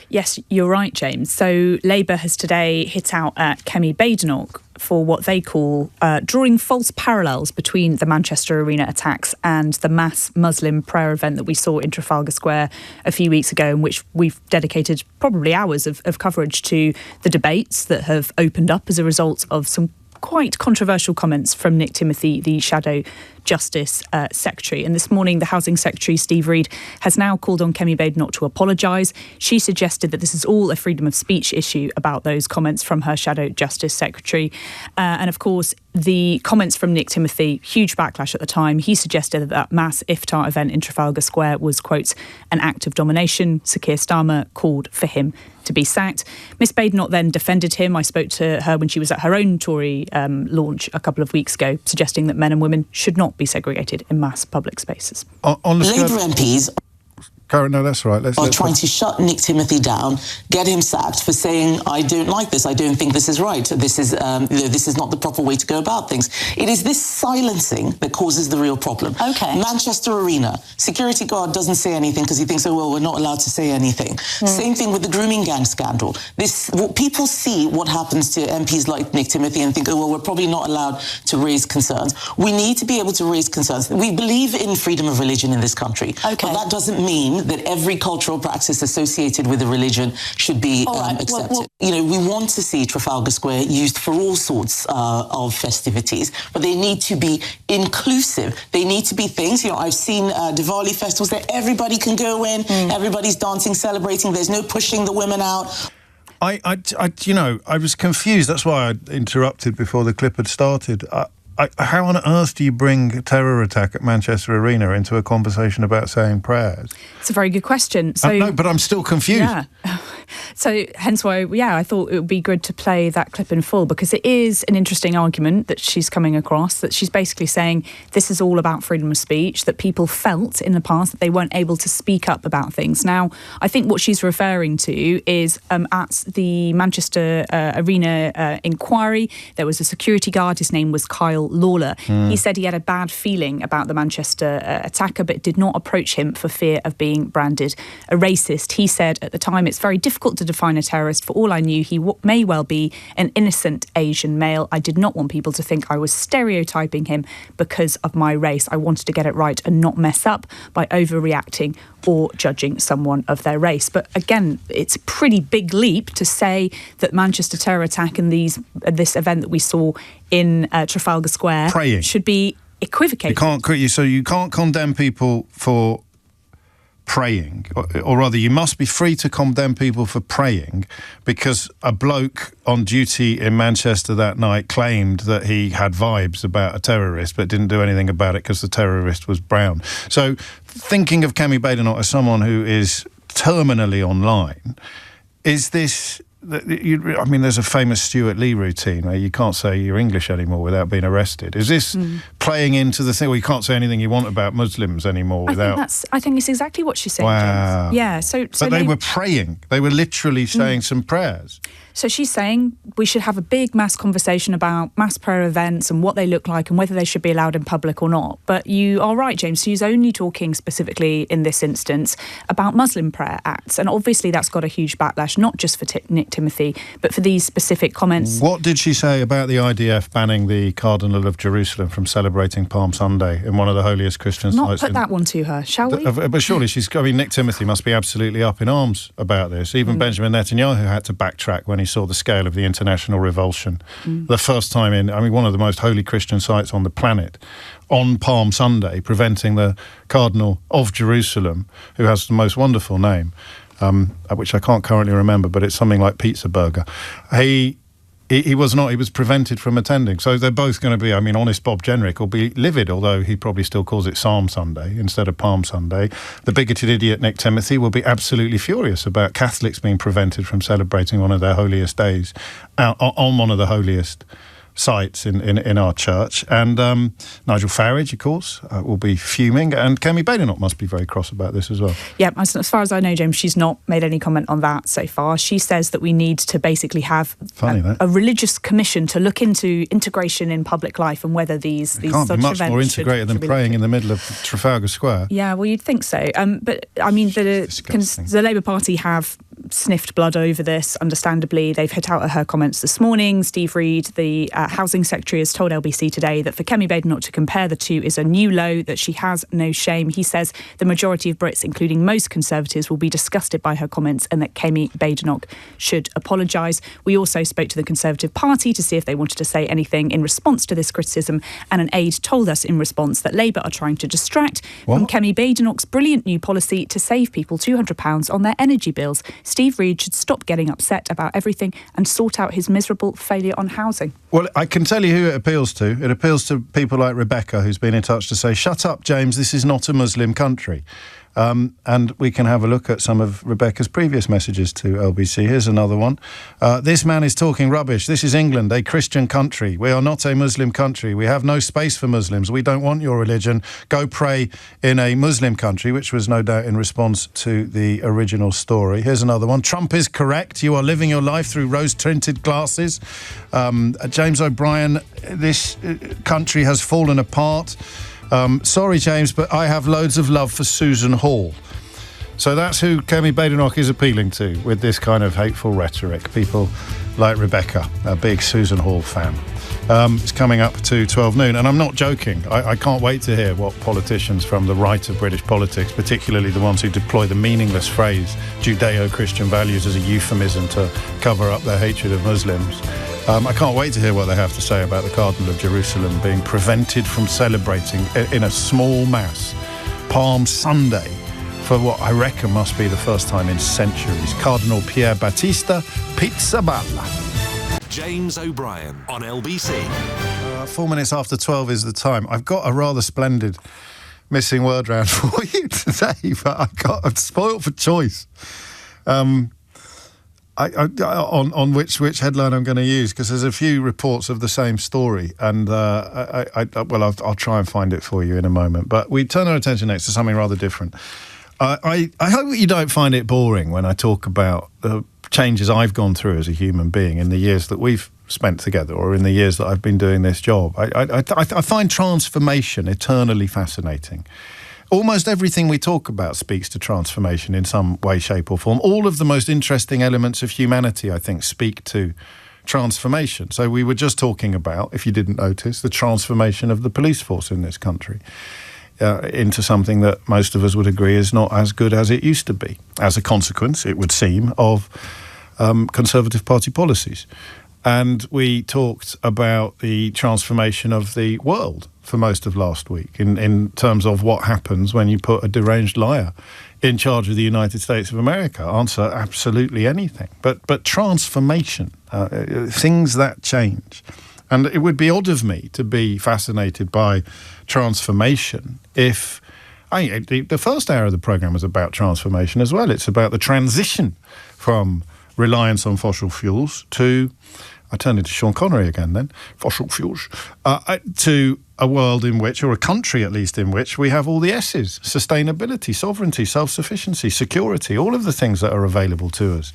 Yes, you're right, James. So Labour has today hit out at Kemi Badenoch for what they call drawing false parallels between the Manchester Arena attacks and the mass Muslim prayer event that we saw in Trafalgar Square a few weeks ago, in which we've dedicated probably hours of coverage to the debates that have opened up as a result of some quite controversial comments from Nick Timothy, the Shadow Justice Secretary. And this morning, the Housing Secretary, Steve Reed, has now called on Kemi Badenoch to apologise. She suggested that this is all a freedom of speech issue about those comments from her Shadow Justice Secretary. And of course, the comments from Nick Timothy, huge backlash at the time. He suggested that that mass iftar event in Trafalgar Square was, quote, an act of domination. Sir Keir Starmer called for him to be sacked. Miss Badenoch then defended him. I spoke to her when she was at her own Tory launch a couple of weeks ago, suggesting that men and women should not be segregated in mass public spaces. On Labour MPs... Karen, no, that's right. Let's trying to shut Nick Timothy down, get him sacked for saying, I don't like this, I don't think this is right, this is not the proper way to go about things. It is this silencing that causes the real problem. Okay. Manchester Arena, security guard doesn't say anything because he thinks, oh, well, we're not allowed to say anything. Same thing with the grooming gang scandal. People see what happens to MPs like Nick Timothy and think, oh, well, we're probably not allowed to raise concerns. We need to be able to raise concerns. We believe in freedom of religion in this country. Okay. But that doesn't mean that every cultural practice associated with a religion should be accepted. We want to see Trafalgar Square used for all sorts of festivities, but they need to be inclusive. They need to be things, I've seen Diwali festivals that everybody can go in, everybody's dancing, celebrating, there's no pushing the women out. I was confused. That's why I interrupted before the clip had started. How on earth do you bring a terror attack at Manchester Arena into a conversation about saying prayers? It's a very good question. No, but I'm still confused. Yeah. So hence why, I thought it would be good to play that clip in full, because it is an interesting argument that she's coming across, that she's basically saying this is all about freedom of speech, that people felt in the past that they weren't able to speak up about things. Now, I think what she's referring to is at the Manchester Arena inquiry, there was a security guard. His name was Kyle Lawler. He said he had a bad feeling about the Manchester attacker, but did not approach him for fear of being branded a racist. He said at the time, it's very difficult to define a terrorist. For all I knew, he may well be an innocent Asian male. I did not want people to think I was stereotyping him because of my race. I wanted to get it right and not mess up by overreacting or judging someone of their race. But again, it's a pretty big leap to say that Manchester terror attack and this event that we saw in Trafalgar Square should be equivocated. You can't condemn people for praying, or rather you must be free to condemn people for praying because a bloke on duty in Manchester that night claimed that he had vibes about a terrorist but didn't do anything about it because the terrorist was brown. So thinking of Kemi Badenoch as someone who is terminally online, is this... there's a famous Stuart Lee routine where you can't say you're English anymore without being arrested. Is this playing into the thing where you can't say anything you want about Muslims anymore without... I think it's exactly what she's saying, Wow. James. Yeah, so but they were praying. They were literally saying some prayers. So she's saying we should have a big mass conversation about mass prayer events and what they look like and whether they should be allowed in public or not. But you are right, James. She's only talking specifically in this instance about Muslim prayer acts. And obviously that's got a huge backlash, not just for Nick Timothy, but for these specific comments. What did she say about the IDF banning the Cardinal of Jerusalem from celebrating Palm Sunday in one of the holiest Christian sites? Not put that one to her, shall we? But surely Nick Timothy must be absolutely up in arms about this. Even Benjamin Netanyahu had to backtrack when he saw the scale of the international revulsion. The first time one of the most holy Christian sites on the planet, on Palm Sunday, preventing the Cardinal of Jerusalem, who has the most wonderful name, which I can't currently remember, but it's something like Pizza Burger. He was prevented from attending. So they're both going to be, honest Bob Jenrick will be livid, although he probably still calls it Psalm Sunday instead of Palm Sunday. The bigoted idiot Nick Timothy will be absolutely furious about Catholics being prevented from celebrating one of their holiest days on one of the holiest sites in our church. And Nigel Farage, of course, will be fuming, and Kemi Badenoch must be very cross about this as well. Yeah, as far as I know, James, she's not made any comment on that so far. She says that we need to basically have a religious commission to look into integration in public life and whether these such events can't be much more integrated than praying in the middle of Trafalgar Square. Yeah, well, you'd think so. But the Labour Party have sniffed blood over this, understandably. They've hit out at her comments this morning. Steve Reed, the Housing Secretary, has told LBC today that for Kemi Badenoch to compare the two is a new low, that she has no shame. He says the majority of Brits, including most Conservatives, will be disgusted by her comments and that Kemi Badenoch should apologise. We also spoke to the Conservative Party to see if they wanted to say anything in response to this criticism, and an aide told us in response that Labour are trying to distract from Kemi Badenoch's brilliant new policy to save people £200 on their energy bills. Steve Reed should stop getting upset about everything and sort out his miserable failure on housing. Well, I can tell you who it appeals to. It appeals to people like Rebecca, who's been in touch to say, shut up, James, this is not a Muslim country. And we can have a look at some of Rebecca's previous messages to LBC. Here's another one. This man is talking rubbish. This is England, a Christian country. We are not a Muslim country. We have no space for Muslims. We don't want your religion. Go pray in a Muslim country, which was no doubt in response to the original story. Here's another one. Trump is correct. You are living your life through rose-tinted glasses. James O'Brien, this country has fallen apart. Sorry, James, but I have loads of love for Susan Hall. So that's who Kemi Badenoch is appealing to with this kind of hateful rhetoric. People like Rebecca, a big Susan Hall fan. It's coming up to 12 noon, and I'm not joking. I can't wait to hear what politicians from the right of British politics, particularly the ones who deploy the meaningless phrase Judeo-Christian values as a euphemism to cover up their hatred of Muslims. I can't wait to hear what they have to say about the Cardinal of Jerusalem being prevented from celebrating in a small mass Palm Sunday for what I reckon must be the first time in centuries. Cardinal Pier Battista Pizzaballa. James O'Brien on LBC. 4 minutes after 12 is the time. I've got a rather splendid missing word round for you today, but I'm spoilt for choice. on which headline I'm going to use, because there's a few reports of the same story, and I'll try and find it for you in a moment. But we turn our attention next to something rather different. I hope that you don't find it boring when I talk about the changes I've gone through as a human being in the years that we've spent together, or in the years that I've been doing this job. I find transformation eternally fascinating. Almost everything we talk about speaks to transformation in some way, shape or form. All of the most interesting elements of humanity, I think, speak to transformation. So we were just talking about, if you didn't notice, the transformation of the police force in this country into something that most of us would agree is not as good as it used to be, as a consequence, it would seem, of Conservative Party policies. And we talked about the transformation of the world for most of last week in terms of what happens when you put a deranged liar in charge of the United States of America. Answer absolutely anything. But transformation, things that change. And it would be odd of me to be fascinated by transformation if... the first hour of the programme was about transformation as well. It's about the transition from reliance on fossil fuels to... I turned into Sean Connery again then. Fossil fuels. To a world in which, or a country at least in which, we have all the S's. Sustainability, sovereignty, self-sufficiency, security, all of the things that are available to us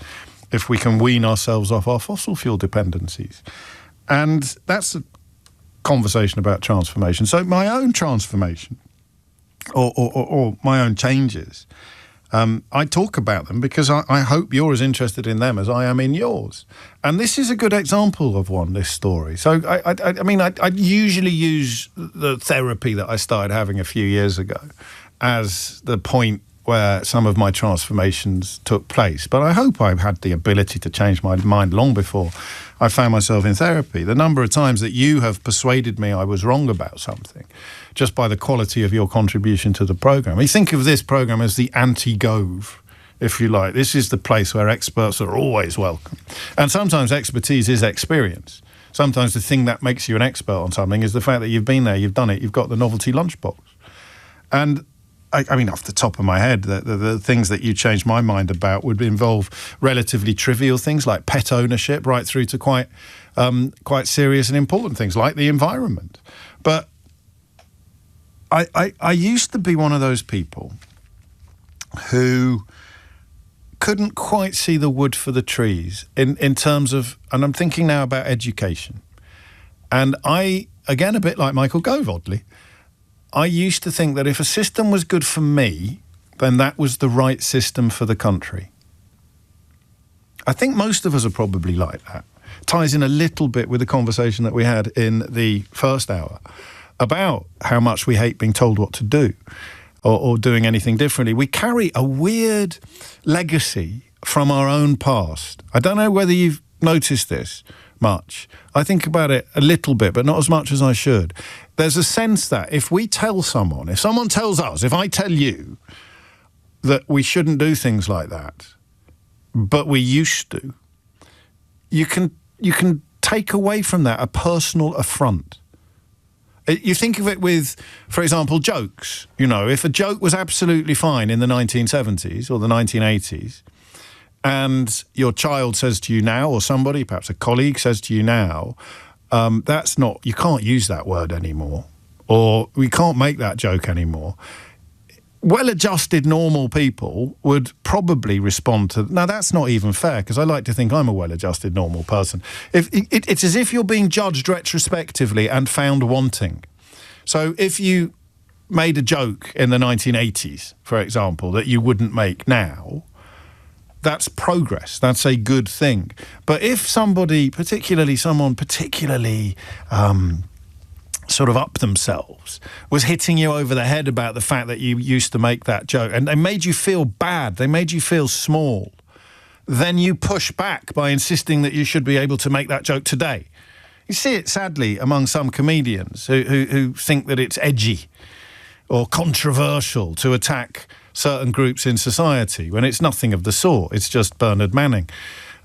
if we can wean ourselves off our fossil fuel dependencies. And that's a conversation about transformation. So my own transformation, or my own changes, I talk about them because I hope you're as interested in them as I am in yours. And this is a good example of one, this story. So, I usually use the therapy that I started having a few years ago as the point where some of my transformations took place. But I hope I've had the ability to change my mind long before I found myself in therapy. The number of times that you have persuaded me I was wrong about something just by the quality of your contribution to the programme. You think of this programme as the anti-Gove, if you like. This is the place where experts are always welcome. And sometimes expertise is experience. Sometimes the thing that makes you an expert on something is the fact that you've been there, you've done it, you've got the novelty lunchbox. And I mean, off the top of my head, the things that you changed my mind about would involve relatively trivial things like pet ownership, right through to quite serious and important things like the environment. But I used to be one of those people who couldn't quite see the wood for the trees in terms of, and I'm thinking now about education. And I, again, a bit like Michael Gove, oddly, I used to think that if a system was good for me, then that was the right system for the country. I think most of us are probably like that. Ties in a little bit with the conversation that we had in the first hour about how much we hate being told what to do or doing anything differently. We carry a weird legacy from our own past. I don't know whether you've noticed this much. I think about it a little bit, but not as much as I should. There's a sense that if we tell someone, if someone tells us, if I tell you that we shouldn't do things like that, but we used to, you can take away from that a personal affront. You think of it with, for example, jokes. You know, if a joke was absolutely fine in the 1970s or the 1980s, and your child says to you now, or somebody, perhaps a colleague says to you now, that's not, you can't use that word anymore, or we can't make that joke anymore. Well-adjusted, normal people would probably respond to, now that's not even fair, because I like to think I'm a well-adjusted, normal person. It's as if you're being judged retrospectively and found wanting. So if you made a joke in the 1980s, for example, that you wouldn't make now, that's progress. That's a good thing. But if somebody, particularly someone particularly sort of up themselves, was hitting you over the head about the fact that you used to make that joke, and they made you feel bad, they made you feel small, then you push back by insisting that you should be able to make that joke today. You see it, sadly, among some comedians who think that it's edgy or controversial to attack certain groups in society, when it's nothing of the sort. It's just Bernard Manning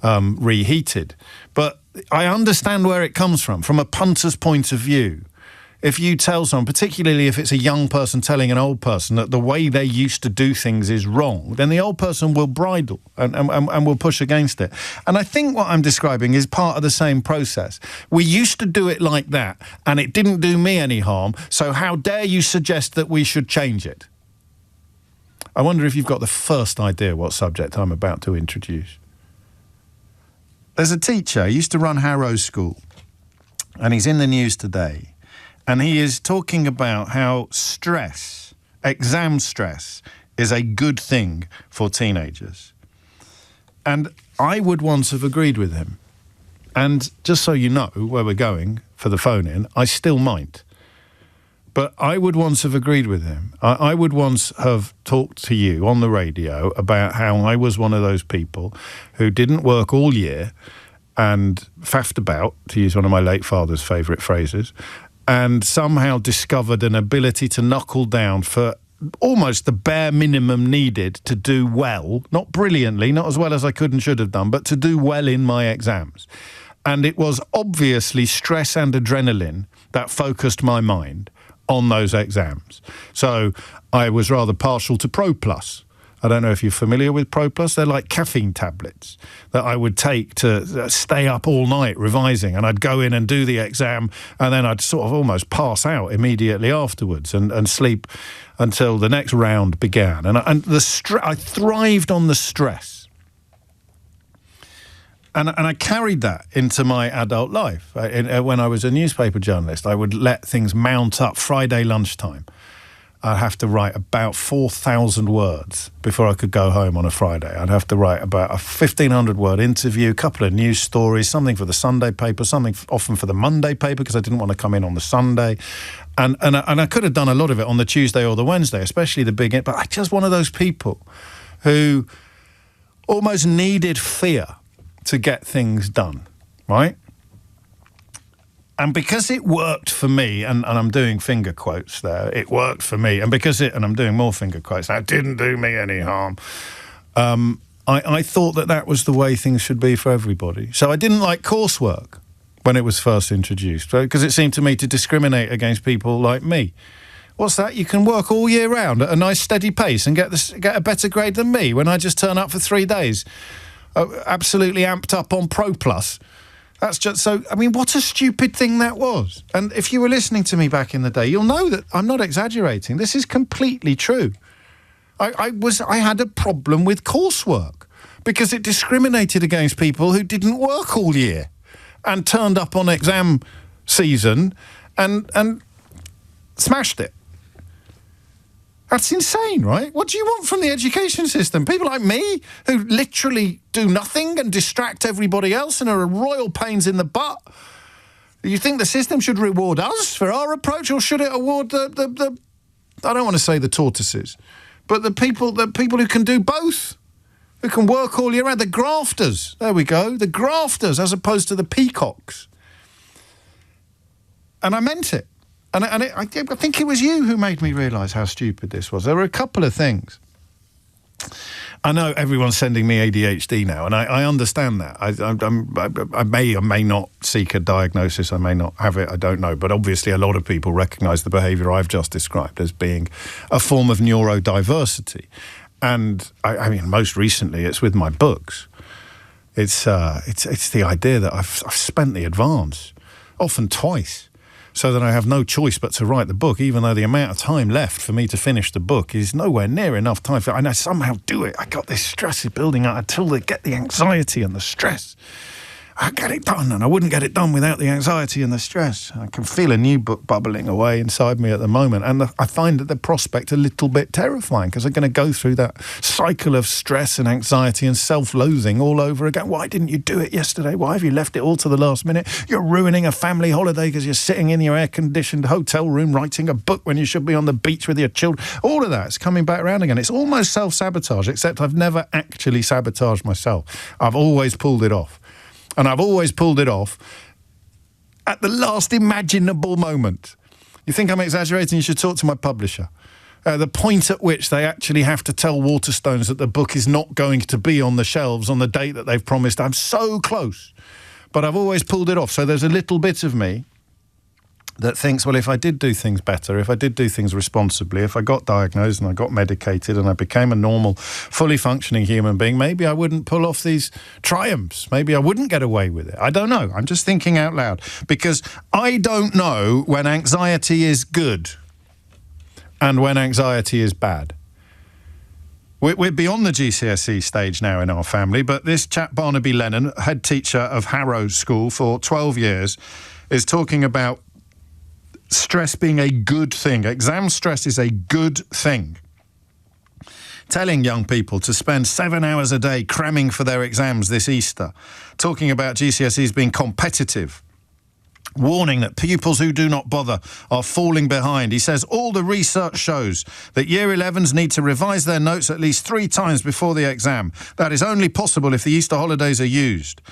reheated. But I understand where it comes from a punter's point of view. if you tell someone, particularly if it's a young person telling an old person that the way they used to do things is wrong, then the old person will bridle and will push against it. And I think what I'm describing is part of the same process. We used to do it like that, and it didn't do me any harm, so how dare you suggest that we should change it? I wonder if you've got the first idea what subject I'm about to introduce. There's a teacher, he used to run Harrow School, and he's in the news today. And he is talking about how stress, exam stress, is a good thing for teenagers. And I would once have agreed with him. And just so you know where we're going for the phone-in, I still might. But I would once have agreed with him. I would once have talked to you on the radio about how I was one of those people who didn't work all year and faffed about, to use one of my late father's favourite phrases, and somehow discovered an ability to knuckle down for almost the bare minimum needed to do well, not brilliantly, not as well as I could and should have done, but to do well in my exams. And it was obviously stress and adrenaline that focused my mind on those exams. So I was rather partial to Pro Plus. I don't know if you're familiar with Pro Plus. They're like caffeine tablets that I would take to stay up all night revising, and I'd go in and do the exam, and then I'd sort of almost pass out immediately afterwards and sleep until the next round began. And I thrived on the stress. And I carried that into my adult life. When I was a newspaper journalist, I would let things mount up. Friday lunchtime, I'd have to write about 4,000 words before I could go home on a Friday. I'd have to write about a 1,500-word interview, a couple of news stories, something for the Sunday paper, something often for the Monday paper because I didn't want to come in on the Sunday. And I could have done a lot of it on the Tuesday or the Wednesday, especially the big... But I'm just one of those people who almost needed fear to get things done, right? And because it worked for me, and I'm doing finger quotes there, it worked for me, and I'm doing more finger quotes, that didn't do me any harm. I thought that was the way things should be for everybody. So I didn't like coursework when it was first introduced, because it seemed to me to discriminate against people like me. What's that? You can work all year round at a nice steady pace and get a better grade than me when I just turn up for 3 days, absolutely amped up on Pro Plus. That's just so... I mean, what a stupid thing that was. And if you were listening to me back in the day, you'll know that I'm not exaggerating. This is completely true. I had a problem with coursework because it discriminated against people who didn't work all year and turned up on exam season and smashed it. That's insane, right? What do you want from the education system? People like me who literally do nothing and distract everybody else and are royal pains in the butt? You think the system should reward us for our approach, or should it award the I don't want to say the tortoises, but the people who can do both, who can work all year round, the grafters. There we go, the grafters, as opposed to the peacocks. And I meant it. And I think it was you who made me realise how stupid this was. There were a couple of things. I know everyone's sending me ADHD now, and I understand that. I may or may not seek a diagnosis. I may not have it. I don't know. But obviously a lot of people recognise the behaviour I've just described as being a form of neurodiversity. And, I mean, most recently it's with my books. It's the idea that I've spent the advance, often twice, so that I have no choice but to write the book, even though the amount of time left for me to finish the book is nowhere near enough time. And I somehow do it. I got this stress building up until they get the anxiety and the stress. I get it done, and I wouldn't get it done without the anxiety and the stress. I can feel a new book bubbling away inside me at the moment, and I find the prospect a little bit terrifying because I'm going to go through that cycle of stress and anxiety and self-loathing all over again. Why didn't you do it yesterday? Why have you left it all to the last minute? You're ruining a family holiday because you're sitting in your air-conditioned hotel room writing a book when you should be on the beach with your children. All of that's coming back around again. It's almost self-sabotage, except I've never actually sabotaged myself. I've always pulled it off. And I've always pulled it off at the last imaginable moment. You think I'm exaggerating? You should talk to my publisher. The point at which they actually have to tell Waterstones that the book is not going to be on the shelves on the date that they've promised. I'm so close. But I've always pulled it off. So there's a little bit of me that thinks, well, if I did do things better, if I did do things responsibly, if I got diagnosed and I got medicated and I became a normal, fully functioning human being, maybe I wouldn't pull off these triumphs. Maybe I wouldn't get away with it. I don't know. I'm just thinking out loud, because I don't know when anxiety is good and when anxiety is bad. We're beyond the GCSE stage now in our family, but this chap, Barnaby Lennon, head teacher of Harrow School for 12 years, is talking about stress being a good thing. Exam stress is a good thing. Telling young people to spend 7 hours a day cramming for their exams this Easter. Talking about GCSEs being competitive. Warning that pupils who do not bother are falling behind. He says all the research shows that Year 11s need to revise their notes at least 3 times before the exam. That is only possible if the Easter holidays are used.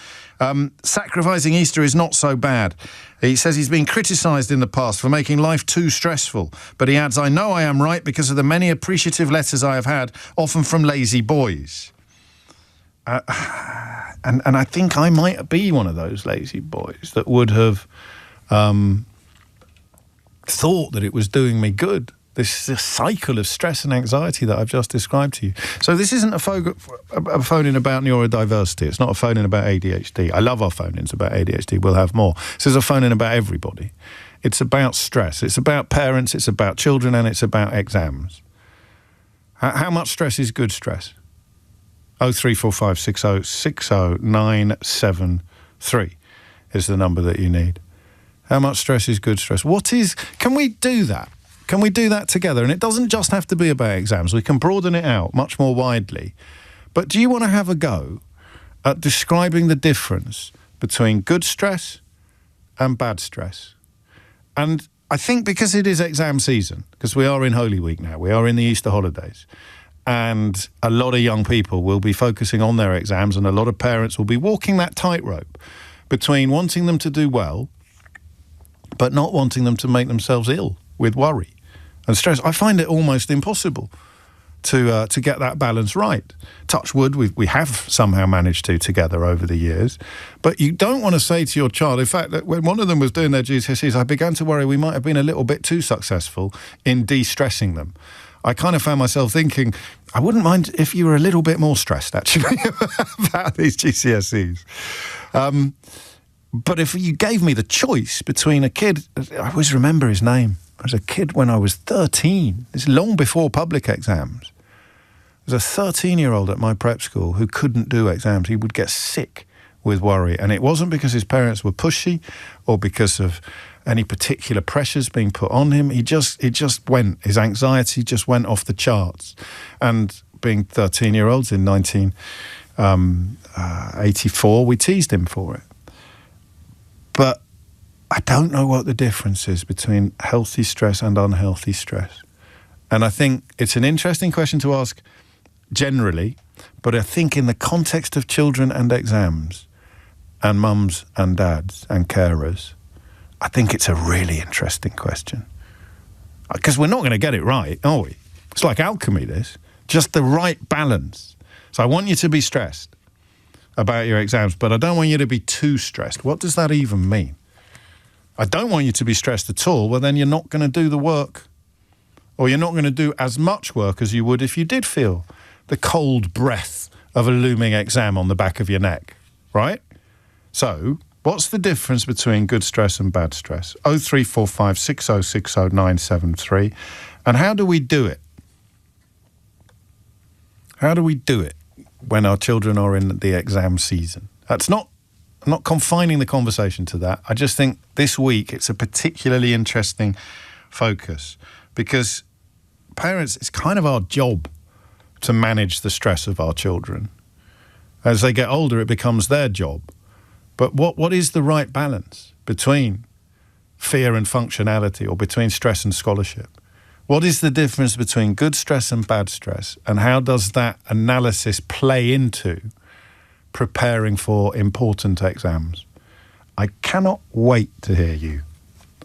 Sacrificing Easter is not so bad. He says he's been criticised in the past for making life too stressful. But he adds, I know I am right because of the many appreciative letters I have had, often from lazy boys. And I think I might be one of those lazy boys that would have thought that it was doing me good. This cycle of stress and anxiety that I've just described to you. So this isn't a phone-in about neurodiversity. It's not a phone-in about ADHD. I love our phone-ins about ADHD. We'll have more. This is a phone-in about everybody. It's about stress. It's about parents. It's about children. And it's about exams. How much stress is good stress? 0345 60 60 973 is the number that you need. How much stress is good stress? Can we do that? Can we do that together? And it doesn't just have to be about exams. We can broaden it out much more widely. But do you want to have a go at describing the difference between good stress and bad stress? And I think because it is exam season, because we are in Holy Week now, we are in the Easter holidays, and a lot of young people will be focusing on their exams, and a lot of parents will be walking that tightrope between wanting them to do well but not wanting them to make themselves ill with worry and stress. I find it almost impossible to get that balance right. Touch wood, we have somehow managed to together over the years. But you don't want to say to your child, in fact, that when one of them was doing their GCSEs, I began to worry we might have been a little bit too successful in de-stressing them. I kind of found myself thinking, I wouldn't mind if you were a little bit more stressed, actually, about these GCSEs. But if you gave me the choice between a kid, I always remember his name. I was a kid when I was 13. This is long before public exams. There was a 13-year-old at my prep school who couldn't do exams. He would get sick with worry. And it wasn't because his parents were pushy or because of any particular pressures being put on him. It just went. His anxiety just went off the charts. And being 13-year-olds in 1984, we teased him for it. But I don't know what the difference is between healthy stress and unhealthy stress. And I think it's an interesting question to ask generally, but I think in the context of children and exams and mums and dads and carers, I think it's a really interesting question. Because we're not going to get it right, are we? It's like alchemy, this. Just the right balance. So I want you to be stressed about your exams, but I don't want you to be too stressed. What does that even mean? I don't want you to be stressed at all. Well, then you're not going to do the work, or you're not going to do as much work as you would if you did feel the cold breath of a looming exam on the back of your neck, right? So what's the difference between good stress and bad stress? 0345 60 60 973. And how do we do it? How do we do it when our children are in the exam season? I'm not confining the conversation to that. I just think this week it's a particularly interesting focus because parents, it's kind of our job to manage the stress of our children. As they get older, it becomes their job. But what is the right balance between fear and functionality, or between stress and scholarship? What is the difference between good stress and bad stress? And how does that analysis play into preparing for important exams? I cannot wait to hear you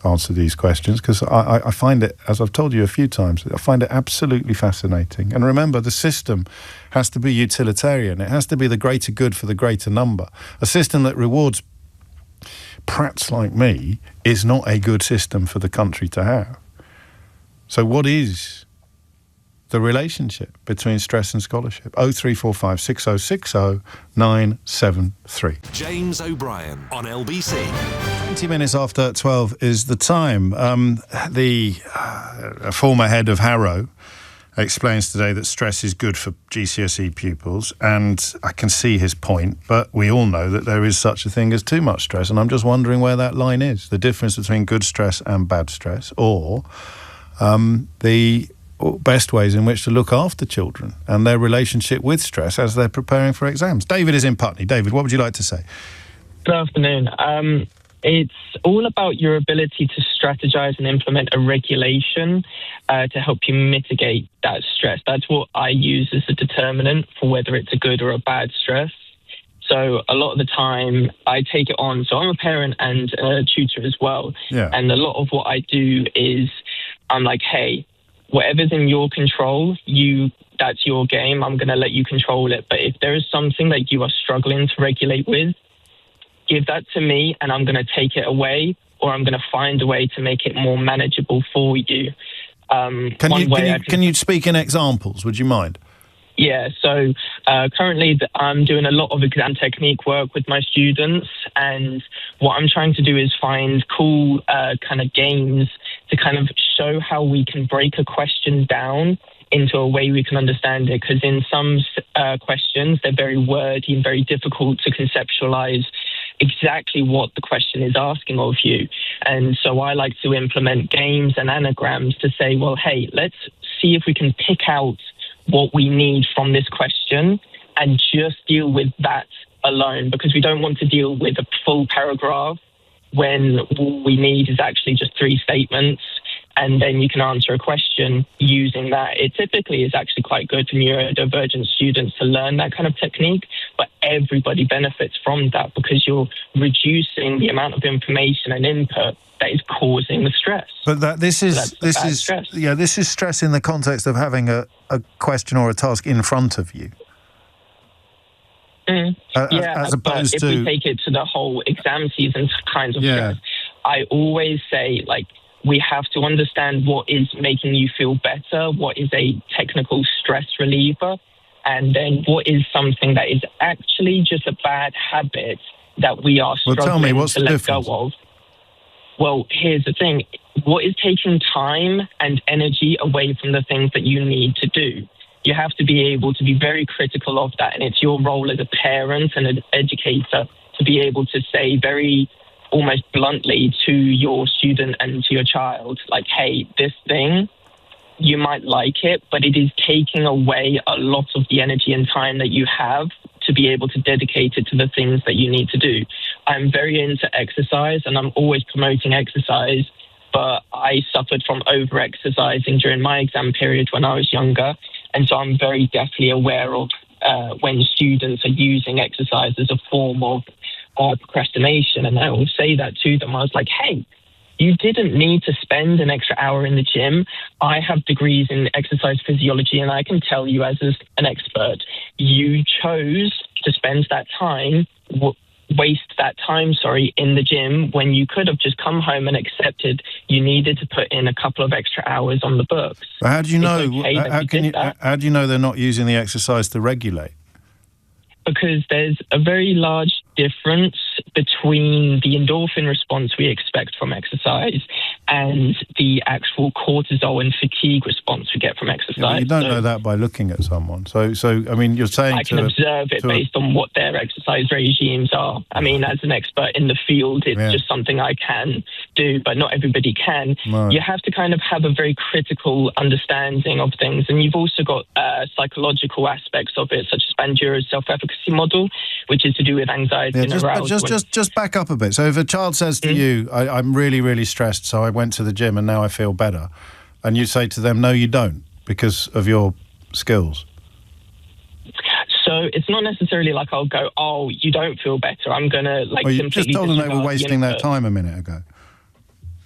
answer these questions because I find it, as I've told you a few times, I find it absolutely fascinating. And remember, the system has to be utilitarian. It has to be the greater good for the greater number. A system that rewards prats like me is not a good system for the country to have. So what is the relationship between stress and scholarship? 0345 6060 973. James O'Brien on LBC. 20 minutes after 12 is the time. The former head of Harrow explains today that stress is good for GCSE pupils, and I can see his point, but we all know that there is such a thing as too much stress, and I'm just wondering where that line is, the difference between good stress and bad stress, or the best ways in which to look after children and their relationship with stress as they're preparing for exams. David is in Putney. David, what would you like to say? Good afternoon. It's all about your ability to strategize and implement a regulation to help you mitigate that stress. That's what I use as a determinant for whether it's a good or a bad stress. So a lot of the time I take it on. So I'm a parent and a tutor as well. Yeah. And a lot of what I do is I'm like, hey, whatever's in your control, that's your game. I'm going to let you control it. But if there is something that you are struggling to regulate with, give that to me and I'm going to take it away, or I'm going to find a way to make it more manageable for you. Can you speak in examples? Would you mind? Yeah, so currently I'm doing a lot of exam technique work with my students, and what I'm trying to do is find cool kind of games to kind of show how we can break a question down into a way we can understand it. Because in some questions, they're very wordy and very difficult to conceptualize exactly what the question is asking of you. And so I like to implement games and anagrams to say, well, hey, let's see if we can pick out what we need from this question and just deal with that alone, because we don't want to deal with a full paragraph when all we need is actually just 3 statements, and then you can answer a question using that. It typically is actually quite good for neurodivergent students to learn that kind of technique, but everybody benefits from that because you're reducing the amount of information and input that is causing the stress. But this is stress. Yeah, this is stress in the context of having a question or a task in front of you. As opposed but if we take it to the whole exam season kind of stress, I always say, like, we have to understand what is making you feel better, what is a technical stress reliever, and then what is something that is actually just a bad habit that we are struggling to let go of. Well, here's the thing. What is taking time and energy away from the things that you need to do? You have to be able to be very critical of that, and it's your role as a parent and an educator to be able to say very almost bluntly to your student and to your child, like, hey, this thing, you might like it, but it is taking away a lot of the energy and time that you have to be able to dedicate it to the things that you need to do. I'm very into exercise and I'm always promoting exercise, but I suffered from over-exercising during my exam period when I was younger. And so I'm very definitely aware of when students are using exercise as a form of procrastination. And I will say that to them. I was like, hey, you didn't need to spend an extra hour in the gym. I have degrees in exercise physiology, and I can tell you as an expert, you chose to spend that time, waste that time, in the gym when you could have just come home and accepted you needed to put in a couple of extra hours on the books. But how do you know? How do you know they're not using the exercise to regulate? Because there's a very large difference between the endorphin response we expect from exercise and the actual cortisol and fatigue response we get from exercise. Yeah, you don't know that by looking at someone. So I mean, you're saying I can observe it based on what their exercise regimes are. I mean, as an expert in the field, it's just something I can do, but not everybody can. No. You have to kind of have a very critical understanding of things, and you've also got psychological aspects of it, such as Bandura's self-efficacy model, which is to do with anxiety and arousal. Just back up a bit. So if a child says to you, I'm really, really stressed, so I went to the gym and now I feel better, and you say to them, no, you don't, because of your skills. So it's not necessarily like I'll go, oh, you don't feel better. I'm going to Well, you just told them they were wasting their time a minute ago.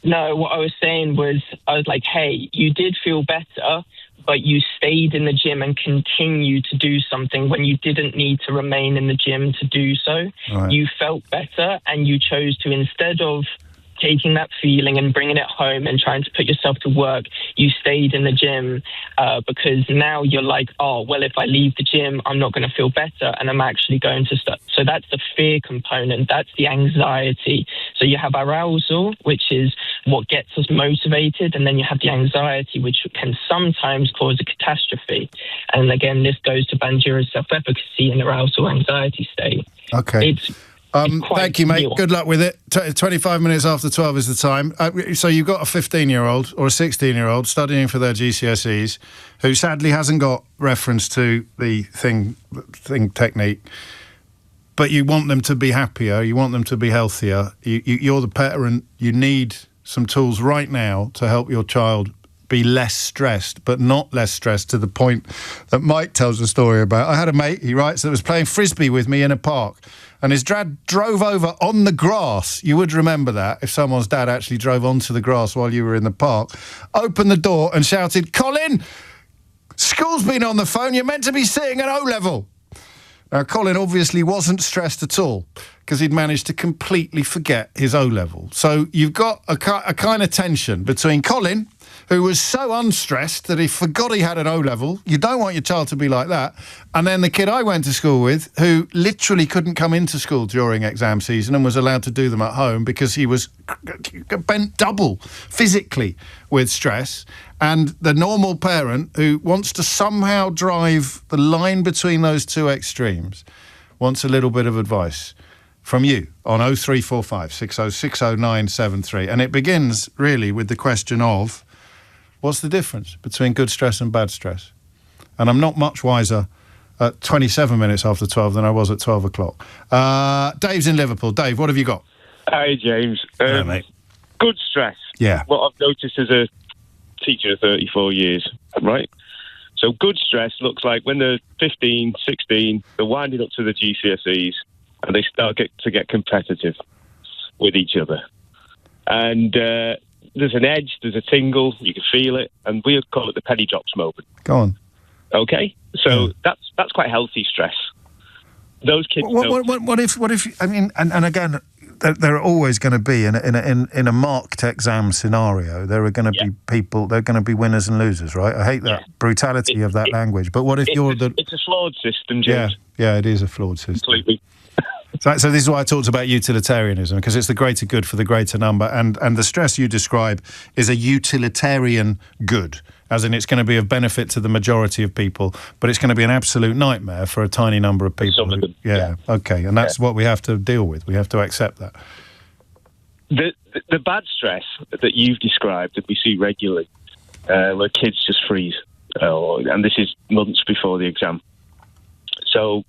No, what I was saying was, I was like, hey, you did feel better, but you stayed in the gym and continued to do something when you didn't need to remain in the gym to do so. Right. You felt better, and you chose to, instead of taking that feeling and bringing it home and trying to put yourself to work, you stayed in the gym because now you're like, oh, well, if I leave the gym, I'm not going to feel better, and I'm actually going to start. So that's the fear component. That's the anxiety. So you have arousal, which is what gets us motivated, and then you have the anxiety, which can sometimes cause a catastrophe. And again, this goes to Bandura's self-efficacy and arousal anxiety state. Okay. Thank you, mate. Good luck with it. 25 minutes after 12 is the time. So you've got a 15-year-old or a 16-year-old studying for their GCSEs who sadly hasn't got reference to the thing technique, but you want them to be happier, you want them to be healthier. You're the parent, you need some tools right now to help your child be less stressed, but not less stressed to the point that Mike tells a story about. I had a mate, he writes, that was playing Frisbee with me in a park, and his dad drove over on the grass. You would remember that if someone's dad actually drove onto the grass while you were in the park, opened the door and shouted, "Colin, school's been on the phone, you're meant to be sitting at O-level." Now, Colin obviously wasn't stressed at all because he'd managed to completely forget his O-level. So you've got a kind of tension between Colin, who was so unstressed that he forgot he had an O-level. You don't want your child to be like that. And then the kid I went to school with, who literally couldn't come into school during exam season and was allowed to do them at home because he was bent double physically with stress. And the normal parent who wants to somehow drive the line between those two extremes wants a little bit of advice from you on 0345 6060 973. And it begins really with the question of, what's the difference between good stress and bad stress? And I'm not much wiser at 27 minutes after 12 than I was at 12 o'clock. Dave's in Liverpool. Dave, what have you got? Hi, James. Hello, mate. Good stress. Yeah. What I've noticed as a teacher of 34 years, right? So good stress looks like when they're 15, 16, they're winding up to the GCSEs and they start to get competitive with each other. And there's an edge, there's a tingle, you can feel it, and we call it the penny drops moment. Go on. Okay? So that's quite healthy stress. Those kids What if I mean, and again, there are always going to be, in a marked exam scenario, there are going to be people, there are going to be winners and losers, right? I hate that brutality of that language, but what if you're the... It's a flawed system, James. Yeah, it is a flawed system. Completely. So this is why I talked about utilitarianism, because it's the greater good for the greater number, and the stress you describe is a utilitarian good, as in it's going to be of benefit to the majority of people, but it's going to be an absolute nightmare for a tiny number of people. Okay, and that's what we have to deal with. We have to accept that. The bad stress that you've described that we see regularly, where kids just freeze, and this is months before the exam. So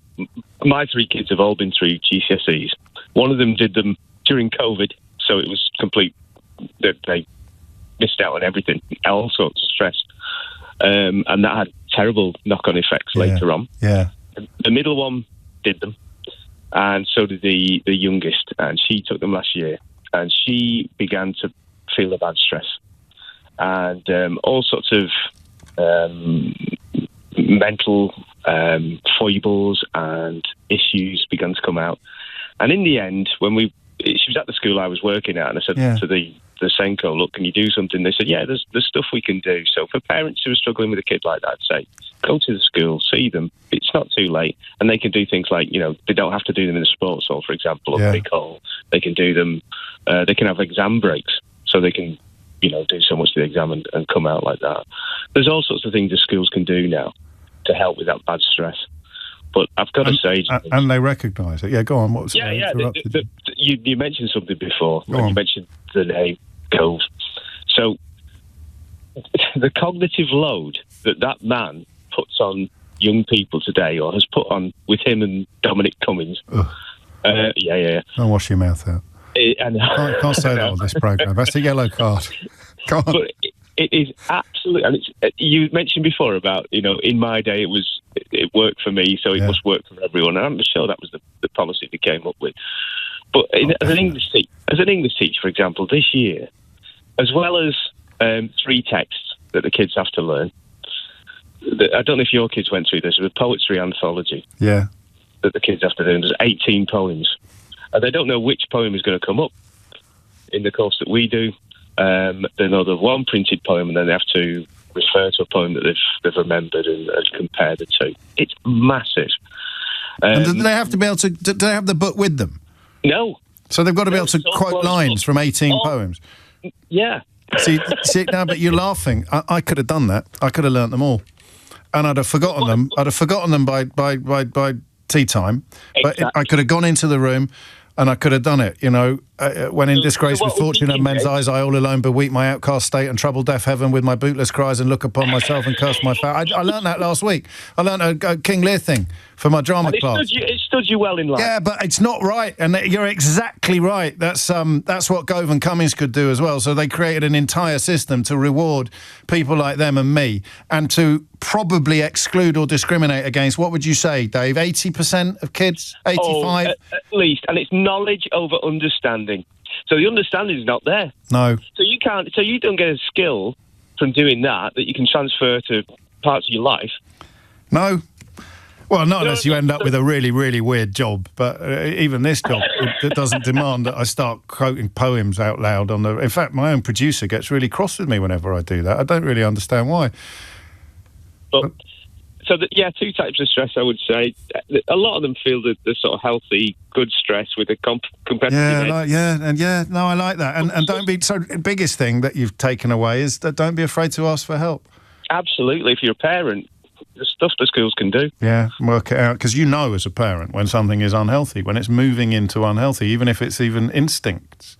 my three kids have all been through GCSEs. One of them did them during COVID, so it was complete. They missed out on everything, all sorts of stress, and that had terrible knock-on effects later on. Yeah. The middle one did them, and so did the youngest, and she took them last year, and she began to feel the bad stress, and all sorts of mental foibles and issues began to come out. And in the end, when she was at the school I was working at, and I said to the Senko, look, can you do something? They said, there's stuff we can do. So for parents who are struggling with a kid like that, I'd say, go to the school, see them. It's not too late. And they can do things like, they don't have to do them in the sports hall, for example, or the big hall. They can do them, they can have exam breaks, so they can, do so much to the exam and come out like that. There's all sorts of things the schools can do now to help with that bad stress. But I've got to say... And they recognise it. Yeah, go on. What was you mentioned something before. You mentioned the name Cove. So the cognitive load that man puts on young people today, or has put on with him and Dominic Cummings... Don't wash your mouth out. Can't say that on this programme. That's a yellow card. Go on. But it is absolutely... And you mentioned before about, in my day it worked for me, so it must work for everyone. And I'm sure that was the policy we came up with. But as an English teacher, for example, this year, as well as 3 texts that the kids have to learn, I don't know if your kids went through this, with poetry anthology. Yeah. That the kids have to do. And there's 18 poems. And they don't know which poem is going to come up in the course that we do. They know the one printed poem, and then they have to refer to a poem that they've remembered and compare the two. It's massive. And do they have to be able to? Do they have the book with them? No. So they've got to be able to quote lines from 18 poems. Yeah. See now, but you're laughing. I could have done that. I could have learnt them all, and I'd have forgotten them. I'd have forgotten them by tea time. Exactly. But I could have gone into the room, and I could have done it. You know, when in disgrace with fortune and men's eyes, I all alone beweep my outcast state and trouble deaf heaven with my bootless cries and look upon myself and curse my fate. I learnt that last week. I learnt a King Lear thing for my drama class. It stood you well in life. Yeah, but it's not right, and you're exactly right. That's what Gove and Cummings could do as well. So they created an entire system to reward people like them and me, and to probably exclude or discriminate against, what would you say, Dave, 80% of kids? 85? At least. And it's knowledge over understanding. So the understanding is not there. No. So you don't get a skill from doing that you can transfer to parts of your life. No. Well, not unless you end up with a really, really weird job. But even this job, it doesn't demand that I start quoting poems out loud on the... In fact, my own producer gets really cross with me whenever I do that. I don't really understand why. But two types of stress, I would say. A lot of them feel the sort of healthy, good stress with a competitive edge. I like that. And don't be... So the biggest thing that you've taken away is that don't be afraid to ask for help. Absolutely. If you're a parent, the stuff the schools can do. Yeah, work it out. Because you know as a parent when something is unhealthy, when it's moving into unhealthy, even if it's even instincts.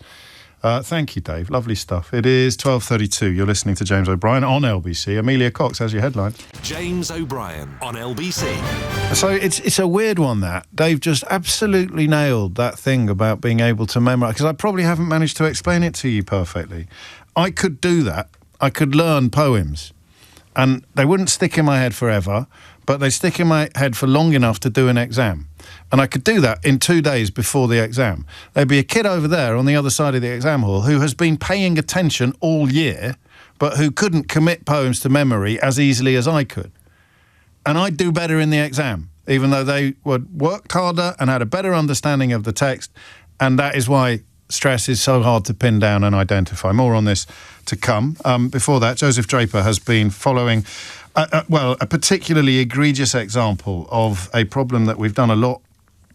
Thank you, Dave. Lovely stuff. It is 12:32. You're listening to James O'Brien on LBC. Amelia Cox has your headline. James O'Brien on LBC. So it's a weird one, that. Dave just absolutely nailed that thing about being able to memorise, because I probably haven't managed to explain it to you perfectly. I could do that. I could learn poems, and they wouldn't stick in my head forever, but they stick in my head for long enough to do an exam. And I could do that in 2 days before the exam. There'd be a kid over there on the other side of the exam hall who has been paying attention all year, but who couldn't commit poems to memory as easily as I could. And I'd do better in the exam, even though they worked harder and had a better understanding of the text. And that is why stress is so hard to pin down and identify. More on this to come. Before that, Joseph Draper has been following... a particularly egregious example of a problem that we've done a lot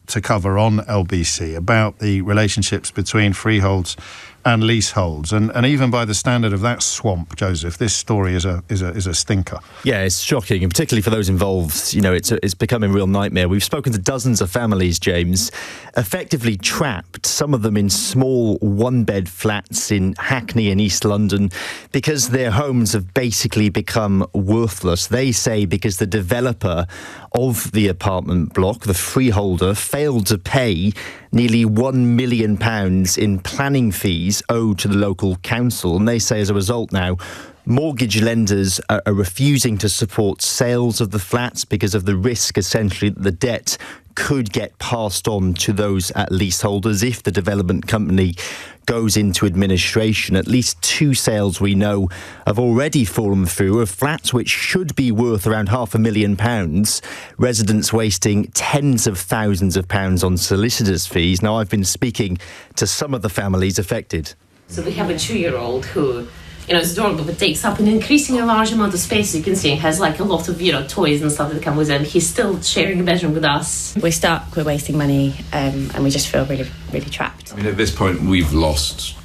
to cover on LBC, about the relationships between freeholds and leaseholds, and even by the standard of that swamp, Joseph, this story is a stinker. Yeah, it's shocking, and particularly for those involved, you know, it's become a real nightmare. We've spoken to dozens of families, James, effectively trapped, some of them in small one-bed flats in Hackney and East London, because their homes have basically become worthless. They say because the developer of the apartment block, the freeholder, failed to pay nearly £1 million in planning fees owed to the local council. And they say as a result now, mortgage lenders are refusing to support sales of the flats because of the risk, essentially, that the debt could get passed on to those leaseholders if the development company goes into administration. At least 2 sales we know have already fallen through of flats which should be worth around £500,000, residents wasting tens of thousands of pounds on solicitors' fees. Now, I've been speaking to some of the families affected. So we have a 2-year-old who, you know, it's adorable, but takes up an increasingly large amount of space. You can see, has like a lot of, you know, toys and stuff that come with him. He's still sharing a bedroom with us. We're stuck, we're wasting money, and we just feel really, really trapped. I mean, at this point, we've lost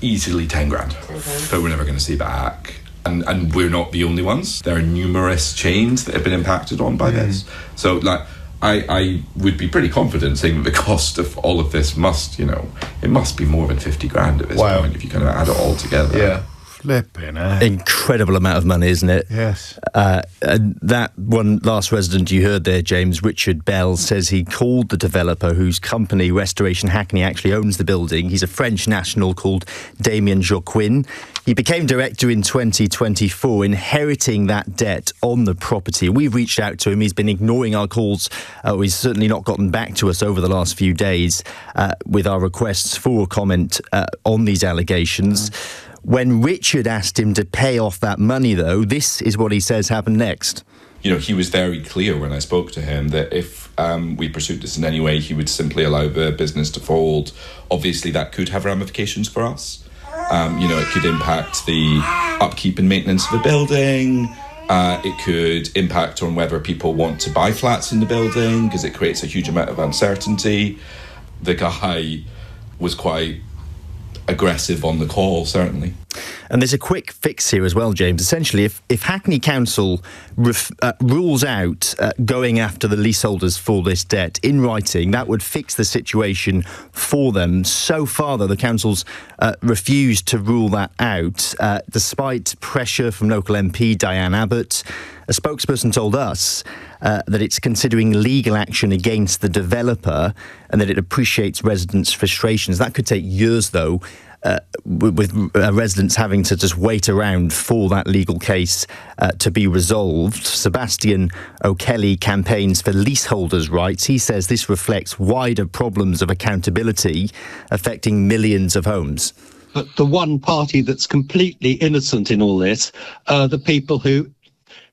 easily 10 grand that we're never going to see back. And we're not the only ones. There are numerous chains that have been impacted on by this. So, like, I would be pretty confident saying that the cost of all of this must, you know, it must be more than 50 grand at this point if you kind of add it all together. Yeah. Flipping, Incredible amount of money, isn't it? Yes. And that one last resident you heard there, James, Richard Bell, says he called the developer whose company, Restoration Hackney, actually owns the building. He's a French national called Damien Joquin. He became director in 2024, inheriting that debt on the property. We've reached out to him. He's been ignoring our calls. He's certainly not gotten back to us over the last few days with our requests for a comment on these allegations. When Richard asked him to pay off that money, though, this is what he says happened next. You know, he was very clear when I spoke to him that if we pursued this in any way, he would simply allow the business to fold. Obviously, that could have ramifications for us. You know, it could impact the upkeep and maintenance of the building. It could impact on whether people want to buy flats in the building because it creates a huge amount of uncertainty. The guy was quite aggressive on the call, certainly. And there's a quick fix here as well, James. Essentially, if Hackney Council rules out going after the leaseholders for this debt in writing, that would fix the situation for them. So far, though, the council's refused to rule that out, despite pressure from local MP Diane Abbott. A spokesperson told us that it's considering legal action against the developer and that it appreciates residents' frustrations. That could take years, though, with residents having to just wait around for that legal case to be resolved. Sebastian O'Kelly campaigns for leaseholders' rights. He says this reflects wider problems of accountability affecting millions of homes. But the one party that's completely innocent in all this are the people who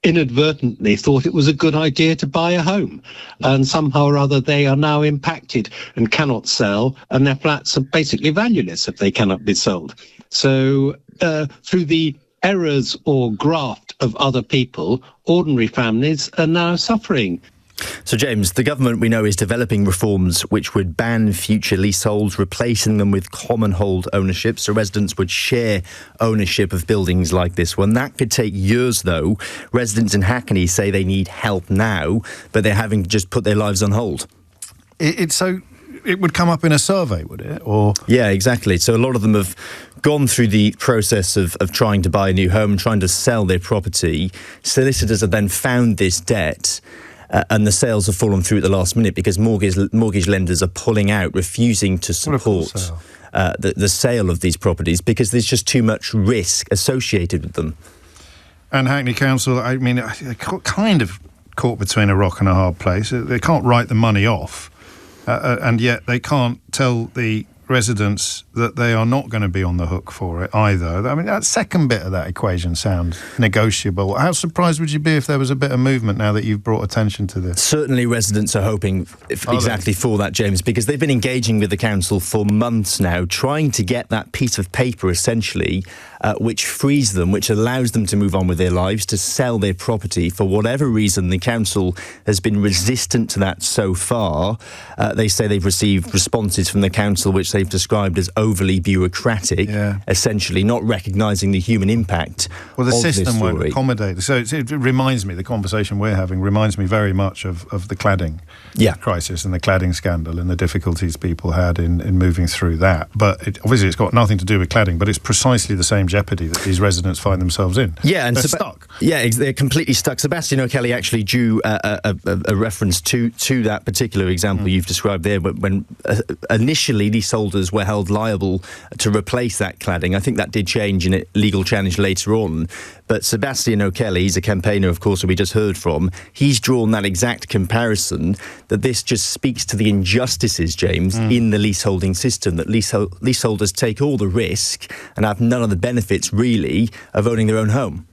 inadvertently thought it was a good idea to buy a home, and somehow or other they are now impacted and cannot sell, and their flats are basically valueless if they cannot be sold. So through the errors or graft of other people, ordinary families are now suffering. So, James, the government, we know, is developing reforms which would ban future leaseholds, replacing them with common hold ownership, so residents would share ownership of buildings like this one. That could take years, though. Residents in Hackney say they need help now, but they're having to just put their lives on hold. It would come up in a survey, would it? Or yeah, exactly. So a lot of them have gone through the process of trying to buy a new home, trying to sell their property. Solicitors have then found this debt. And the sales have fallen through at the last minute because mortgage lenders are pulling out, refusing to support the sale of these properties because there's just too much risk associated with them. And Hackney Council, I mean, they're kind of caught between a rock and a hard place. They can't write the money off, and yet they can't tell the residents that they are not going to be on the hook for it either. I mean, that second bit of that equation sounds negotiable. How surprised would you be if there was a bit of movement now that you've brought attention to this? Certainly residents are hoping exactly for that, James, because they've been engaging with the council for months now, trying to get that piece of paper, essentially, which frees them, which allows them to move on with their lives, to sell their property. For whatever reason, the council has been resistant to that so far. They say they've received responses from the council which they've described as overly bureaucratic, essentially not recognising the human impact Well, the of this system won't story. accommodate. So it reminds me, the conversation we're having reminds me very much of the cladding crisis and the cladding scandal and the difficulties people had in moving through that. But obviously it's got nothing to do with cladding, but it's precisely the same jeopardy that these residents find themselves in. Yeah, and they're stuck. Yeah, they're completely stuck. Sebastian O'Kelly actually drew a reference to that particular example you've described there, when initially leaseholders were held liable to replace that cladding. I think that did change in a legal challenge later on. But Sebastian O'Kelly, he's a campaigner, of course, who we just heard from, he's drawn that exact comparison, that this just speaks to the injustices, James, in the leaseholding system, that leaseholders take all the risk and have none of the benefits, really, of owning their own home.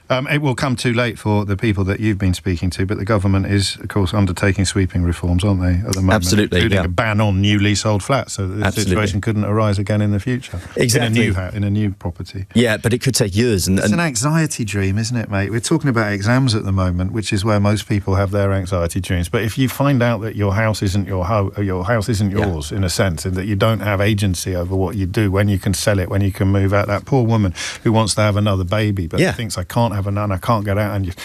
It will come too late for the people that you've been speaking to, but the government is, of course, undertaking sweeping reforms, aren't they, at the moment? Absolutely, including a ban on new leasehold flats, so that this situation couldn't arise again in the future. Exactly. In a new property. Yeah, but it could take years. It's an anxiety dream, isn't it, mate? We're talking about exams at the moment, which is where most people have their anxiety dreams. But if you find out that your house isn't yours, in a sense, and that you don't have agency over what you do, when you can sell it, when you can move out, that poor woman who wants to have another baby but thinks, I can't have another, I can't get out, and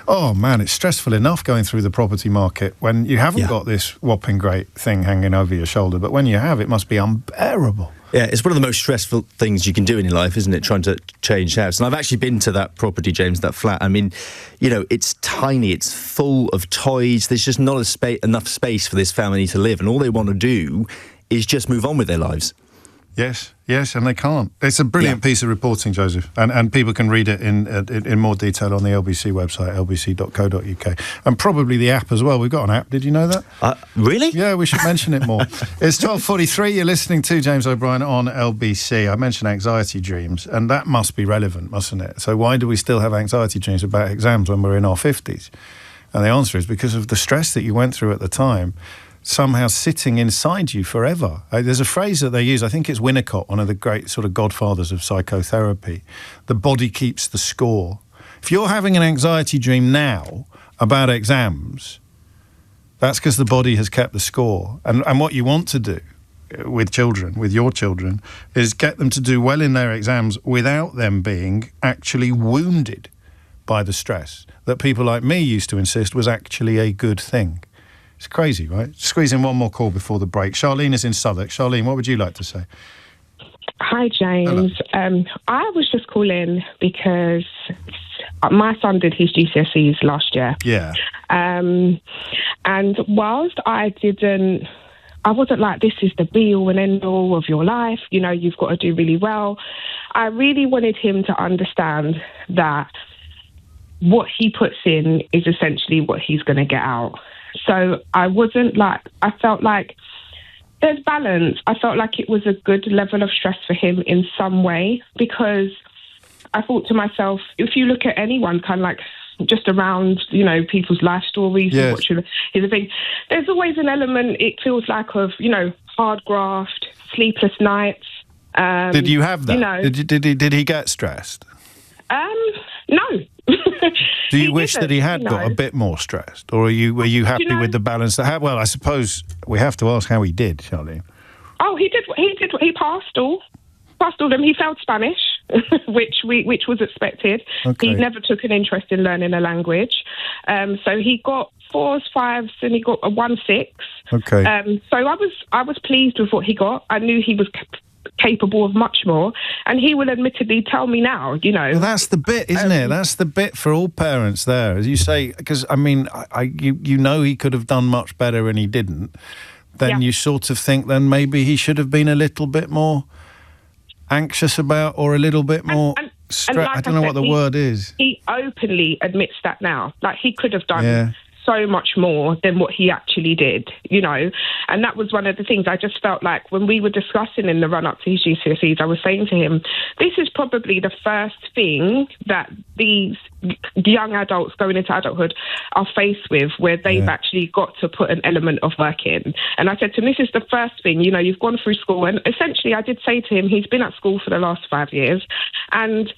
oh man, it's stressful enough going through the property market when you haven't got this whopping great thing hanging over your shoulder, but when you have, it must be unbearable. Yeah, it's one of the most stressful things you can do in your life, isn't it, trying to change house? And I've actually been to that property, James, that flat. I mean, you know, it's tiny, it's full of toys, there's just not enough space for this family to live, and all they want to do is just move on with their lives. Yes, and they can't. It's a brilliant piece of reporting, Joseph, and people can read it in more detail on the LBC website, lbc.co.uk, and probably the app as well. We've got an app. Did you know that? Really? Yeah, we should mention it more. It's 12:43. You're listening to James O'Brien on LBC. I mentioned anxiety dreams, and that must be relevant, mustn't it? So why do we still have anxiety dreams about exams when we're in our 50s? And the answer is because of the stress that you went through at the time, somehow sitting inside you forever. There's a phrase that they use, I think it's Winnicott, one of the great sort of godfathers of psychotherapy. The body keeps the score. If you're having an anxiety dream now about exams, that's because the body has kept the score. And what you want to do with children, with your children, is get them to do well in their exams without them being actually wounded by the stress that people like me used to insist was actually a good thing. It's crazy, right? Squeeze in one more call before the break. Charlene is in Southwark. Charlene, what would you like to say? Hi, James. I was just calling because my son did his GCSEs last year. Yeah. And whilst I wasn't like, this is the be-all and end-all of your life, you know, you've got to do really well. I really wanted him to understand that what he puts in is essentially what he's going to get out. So I felt like there's balance. I felt like it was a good level of stress for him in some way, because I thought to myself, if you look at anyone kind of like just around, you know, people's life stories, and watching the thing, there's always an element, it feels like, of, you know, hard graft, sleepless nights. Did you have that? You know, did he get stressed? No. Do you wish that he had got a bit more stressed, or were you happy with the balance that had? Well, I suppose we have to ask how he did, Charlene. Oh, he did. He passed all them. He failed Spanish, which was expected. Okay. He never took an interest in learning a language, so he got 4s, 5s, and he got a 1-6. Okay. So I was pleased with what he got. I knew he was capable of much more, and he will admittedly tell me now, you know. Well, that's the bit, isn't it? That's the bit for all parents there, as you say, because, I mean, you know he could have done much better and he didn't. Then you sort of think then maybe he should have been a little bit more anxious about, or a little bit more stressed. I don't know what the word is. He openly admits that now. Like, he could have done so much more than what he actually did, you know. And that was one of the things I just felt like when we were discussing in the run-up to his GCSEs, I was saying to him, this is probably the first thing that these young adults going into adulthood are faced with, where they've actually got to put an element of work in. And I said to him, this is the first thing, you know, you've gone through school. And essentially I did say to him, he's been at school for the last 5 years, and,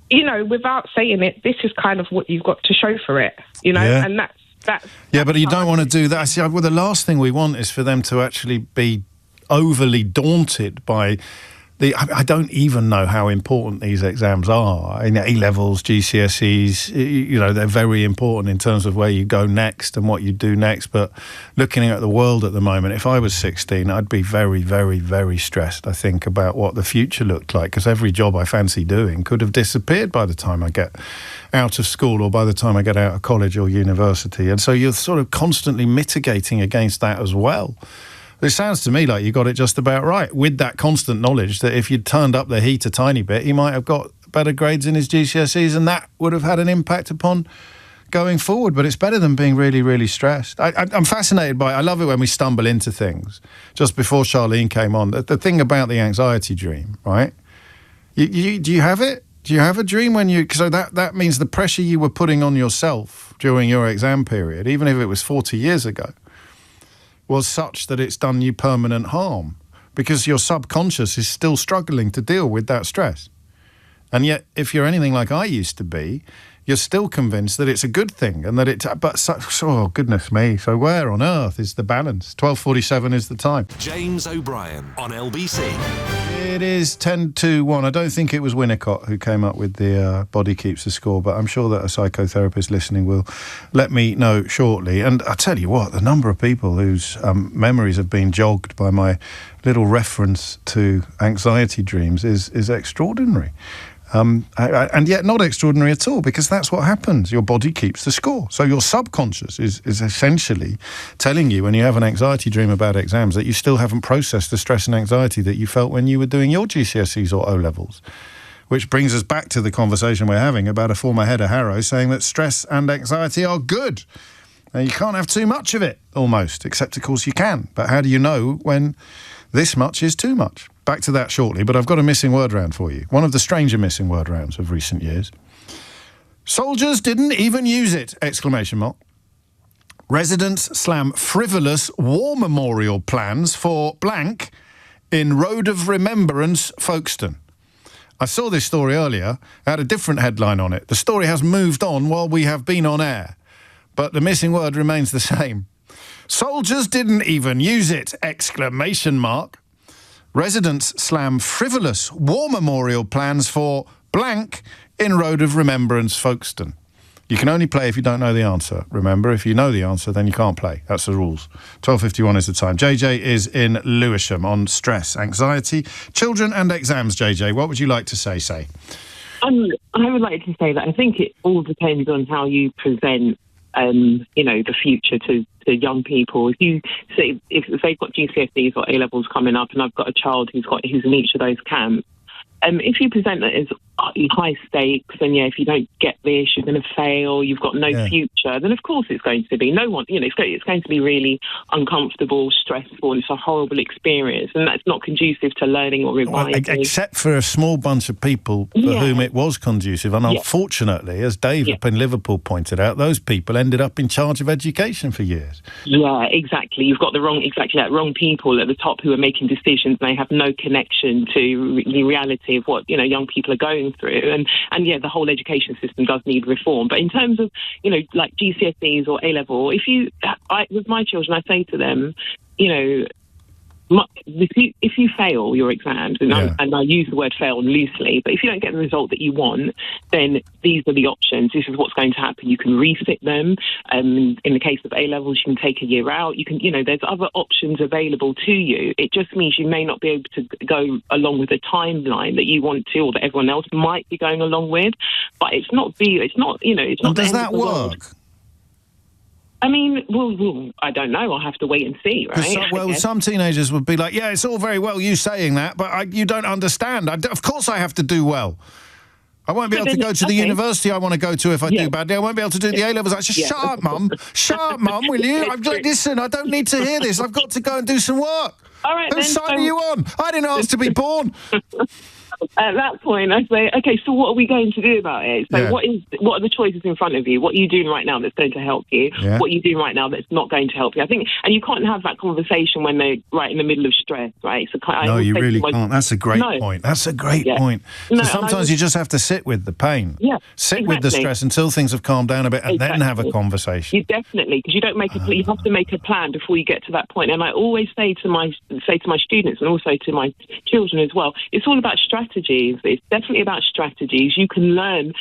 you know, without saying it, this is kind of what you've got to show for it, you know. And that's but you don't want to do that. See, well, the last thing we want is for them to actually be overly daunted by I don't even know how important these exams are. A-levels, GCSEs, you know, they're very important in terms of where you go next and what you do next. But looking at the world at the moment, if I was 16, I'd be very, very, very stressed, I think, about what the future looked like, because every job I fancy doing could have disappeared by the time I get out of school or by the time I get out of college or university. And so you're sort of constantly mitigating against that as well. It sounds to me like you got it just about right, with that constant knowledge that if you'd turned up the heat a tiny bit, he might have got better grades in his GCSEs, and that would have had an impact upon going forward. But it's better than being really, really stressed. I'm fascinated by it. I love it when we stumble into things. Just before Charlene came on, the thing about the anxiety dream, right? Do you have it? Do you have a dream when you... So that means the pressure you were putting on yourself during your exam period, even if it was 40 years ago, was such that it's done you permanent harm, because your subconscious is still struggling to deal with that stress. And yet, if you're anything like I used to be, you're still convinced that it's a good thing, and that it... But, oh, goodness me. So where on earth is the balance? 12:47 is the time. James O'Brien on LBC. It is 10 to 1. I don't think it was Winnicott who came up with the body keeps the score, but I'm sure that a psychotherapist listening will let me know shortly. And I tell you what, the number of people whose memories have been jogged by my little reference to anxiety dreams is extraordinary. And yet not extraordinary at all, because that's what happens. Your body keeps the score. So your subconscious is essentially telling you, when you have an anxiety dream about exams, that you still haven't processed the stress and anxiety that you felt when you were doing your GCSEs or O-levels. Which brings us back to the conversation we're having about a former head of Harrow saying that stress and anxiety are good. Now, you can't have too much of it, almost, except, of course, you can. But how do you know when this much is too much? Back to that shortly, but I've got a missing word round for you. One of the stranger missing word rounds of recent years. Soldiers didn't even use it! ! Residents slam frivolous war memorial plans for blank in Road of Remembrance, Folkestone. I saw this story earlier. It had a different headline on it. The story has moved on while we have been on air, but the missing word remains the same. Soldiers didn't even use it! ! Residents slam frivolous war memorial plans for blank in Road of Remembrance, Folkestone. You can only play if you don't know the answer. Remember, if you know the answer, then you can't play. That's the rules. 12:51 is the time. JJ is in Lewisham on stress, anxiety, children and exams. JJ, what would you like to say? I would like to say that I think it all depends on how you present the future to young people. If you say if they've got GCSEs or A-levels coming up, and I've got a child who's in each of those camps, if you present it as high stakes, and if you don't get this, you're going to fail, you've got no future, then of course it's going to be it's going to be really uncomfortable, stressful, and it's a horrible experience, and that's not conducive to learning or revising. Well, except for a small bunch of people for whom it was conducive, and unfortunately, as Dave up in Liverpool pointed out, those people ended up in charge of education for years. Yeah, exactly. You've got the wrong people at the top who are making decisions, and they have no connection to the reality of what young people are going through, and the whole education system does need reform. But in terms of like GCSEs or A-level, with my children, I say to them, if you fail your exams, and I use the word fail loosely, but if you don't get the result that you want, then these are the options. This is what's going to happen. You can resit them. In the case of A-levels, you can take a year out. You can, there's other options available to you. It just means you may not be able to go along with the timeline that you want to, or that everyone else might be going along with. But it's not. And does that work? I mean, well, I don't know. I'll have to wait and see, right? Some teenagers would be like, it's all very well you saying that, but you don't understand. Of course I have to do well. I won't be able to go to the university I want to go to if I do badly. I won't be able to do the A-levels. Shut up, Mum. Shut up, Mum, will you? Listen, I don't need to hear this. I've got to go and do some work. All right, Whose side are you on? I didn't ask to be born. At that point, I say, okay, so what are we going to do about it? So what are the choices in front of you? What are you doing right now that's going to help you? Yeah. What are you doing right now that's not going to help you? I think, and you can't have that conversation when they're right in the middle of stress, right? So no, you really can't. That's a great point. That's a great point. So sometimes you just have to sit with the pain. Yeah, sit with the stress until things have calmed down a bit, and then have a conversation. You definitely, because you don't make you have to make a plan before you get to that point. And I always say to my students, and also to my children as well, it's all about strategies. It's definitely about strategies. You can learn,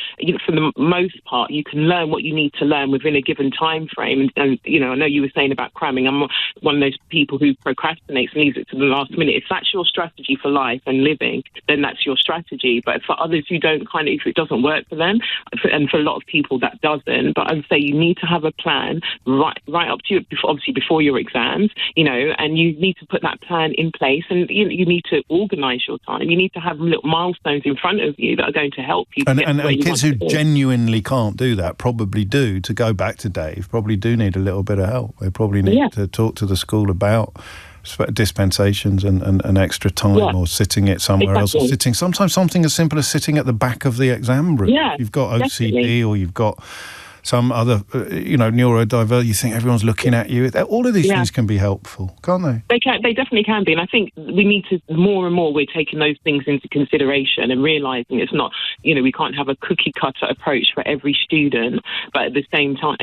for the most part, you can learn what you need to learn within a given time frame. And I know you were saying about cramming. I'm one of those people who procrastinates and leaves it to the last minute. If that's your strategy for life and living, then that's your strategy. But for others who don't if it doesn't work for them, and for a lot of people that doesn't, but I would say you need to have a plan right up to obviously before your exams, and you need to put that plan in place, and you need to organise your time. You need to have little milestones in front of you that are going to help you. And kids who genuinely can't do that probably do, to go back to Dave, probably do need a little bit of help. They probably need to talk to the school about dispensations and extra time, or sitting it somewhere else, or sometimes something as simple as sitting at the back of the exam room. You've got OCD, or you've got some other, neurodiverse, you think everyone's looking at you. All of these things can be helpful, can't they? They definitely can be. And I think we need to, more and more, we're taking those things into consideration and realising it's not, we can't have a cookie-cutter approach for every student, but at the same time,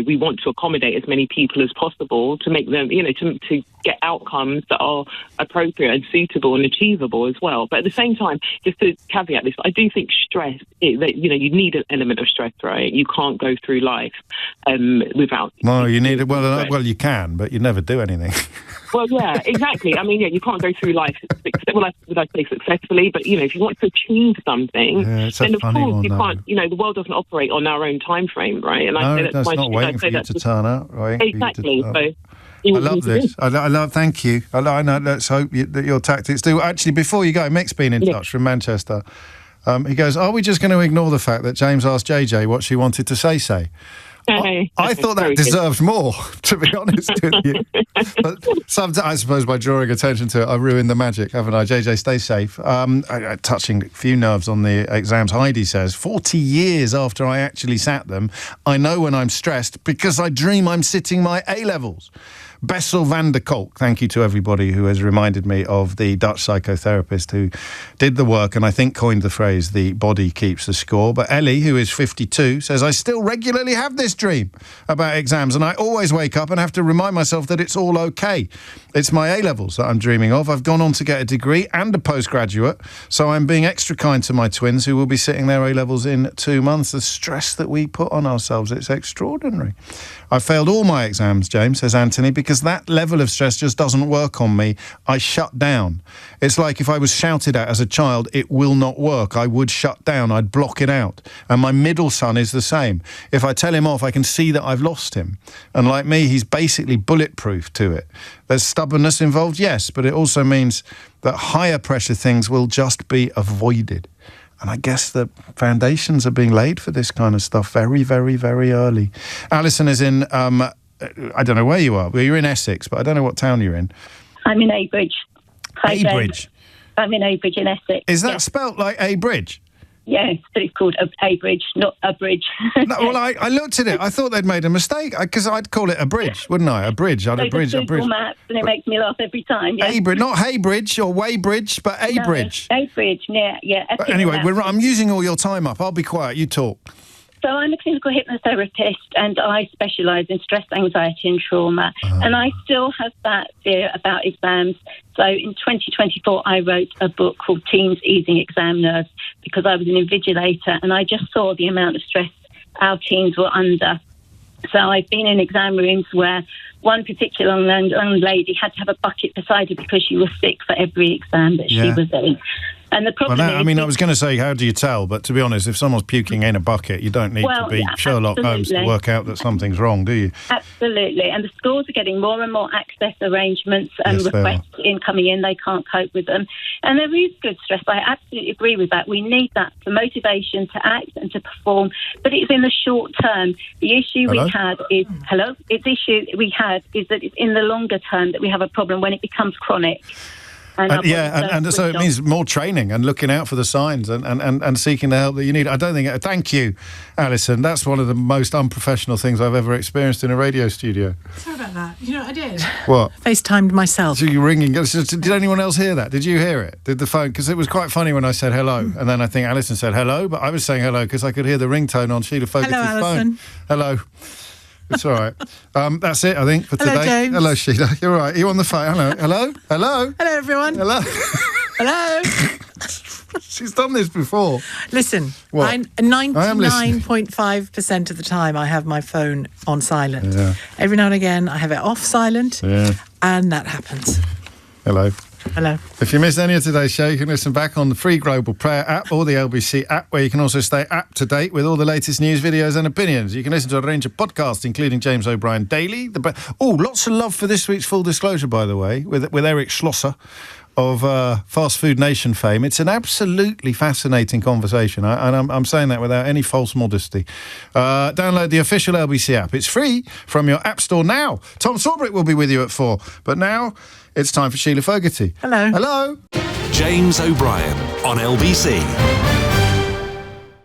we want to accommodate as many people as possible to make them, to get outcomes that are appropriate and suitable and achievable as well. But at the same time, just to caveat this, I do think stress, you need an element of stress, right? You can't go through life without. Well, you need it. Well, you can, but you never do anything. Well, yeah, exactly. I mean, yeah, you can't go through life, would I say successfully, but, if you want to achieve something, then of course you can't, the world doesn't operate on our own time frame, right? And no, I say that's not waiting for you to turn up, right? Exactly. I love this. I love. Thank you. I know. Let's hope that your tactics do. Actually, before you go, Mick's been in touch from Manchester. He goes, "Are we just going to ignore the fact that James asked JJ what she wanted to say?" I thought that deserved more, to be honest with you. But sometimes, I suppose, by drawing attention to it, I ruined the magic, haven't I? JJ, stay safe. Touching a few nerves on the exams. Heidi says, 40 years after I actually sat them, I know when I'm stressed because I dream I'm sitting my A-levels. Bessel van der Kolk, thank you to everybody who has reminded me of the Dutch psychotherapist who did the work and I think coined the phrase, the body keeps the score. But Ellie, who is 52, says, I still regularly have this dream about exams and I always wake up and have to remind myself that it's all okay. It's my A-levels that I'm dreaming of. I've gone on to get a degree and a postgraduate, so I'm being extra kind to my twins who will be sitting their A-levels in 2 months. The stress that we put on ourselves, it's extraordinary. I failed all my exams, James, says Anthony, because that level of stress just doesn't work on me. I shut down. It's like if I was shouted at as a child, it will not work. I would shut down. I'd block it out. And my middle son is the same. If I tell him off, I can see that I've lost him. And like me, he's basically bulletproof to it. There's stubbornness involved, yes, but it also means that higher pressure things will just be avoided. And I guess the foundations are being laid for this kind of stuff very, very, very early. Alison is in, I don't know where you are. Well, you're in Essex, but I don't know what town you're in. I'm in Abridge. Abridge? I'm in Abridge in Essex. Is that spelt like Abridge? Yes, but it's called Abridge, not a bridge. No, well, I looked at it. I thought they'd made a mistake because I'd call it a bridge, wouldn't I? A bridge. I'd a bridge. Maps, and it makes me laugh every time. Yeah. Abridge, not Haybridge or Weybridge, but Abridge. No, Abridge. Yeah. But anyway, I'm using all your time up. I'll be quiet. You talk. So I'm a clinical hypnotherapist and I specialise in stress, anxiety and trauma. And I still have that fear about exams. So in 2024, I wrote a book called Teens Easing Exam Nerves because I was an invigilator and I just saw the amount of stress our teens were under. So I've been in exam rooms where one particular young lady had to have a bucket beside her because she was sick for every exam that she was in. And the problem is... I was going to say, how do you tell? But to be honest, if someone's puking in a bucket, you don't need to be Sherlock Holmes to work out that something's wrong, do you? Absolutely. And the schools are getting more and more access arrangements and requests coming in. They can't cope with them. And there is good stress. I absolutely agree with that. We need that for motivation to act and to perform. But it's in the short term. The issue we had is... Hello? The issue we had is that it's in the longer term that we have a problem when it becomes chronic. And so it means more training and looking out for the signs and seeking the help that you need. I don't think... Thank you, Alison. That's one of the most unprofessional things I've ever experienced in a radio studio. Sorry about that. You know what I did? What? FaceTimed myself. So you're ringing. Did anyone else hear that? Did you hear it? Did the phone... Because it was quite funny when I said hello. And then I think Alison said hello, but I was saying hello because I could hear the ringtone on Sheila Fogarty's phone. Hello. It's all right. That's it, I think, for today. Hello, James. Hello, Sheila. You're all right. Are you on the phone? Hello? Hello, everyone. Hello. Hello. She's done this before. Listen, 99.5% of the time I have my phone on silent. Yeah. Every now and again I have it off silent, and that happens. Hello. Hello. If you missed any of today's show, you can listen back on the free Global Player app or the LBC app, where you can also stay up to date with all the latest news, videos and opinions. You can listen to a range of podcasts, including James O'Brien Daily. Lots of love for this week's Full Disclosure, by the way, with Eric Schlosser of Fast Food Nation fame. It's an absolutely fascinating conversation, and I'm saying that without any false modesty. Download the official LBC app. It's free from your app store now. Tom Sawbrick will be with you at 4. But now... it's time for Sheila Fogarty. Hello. Hello. James O'Brien on LBC.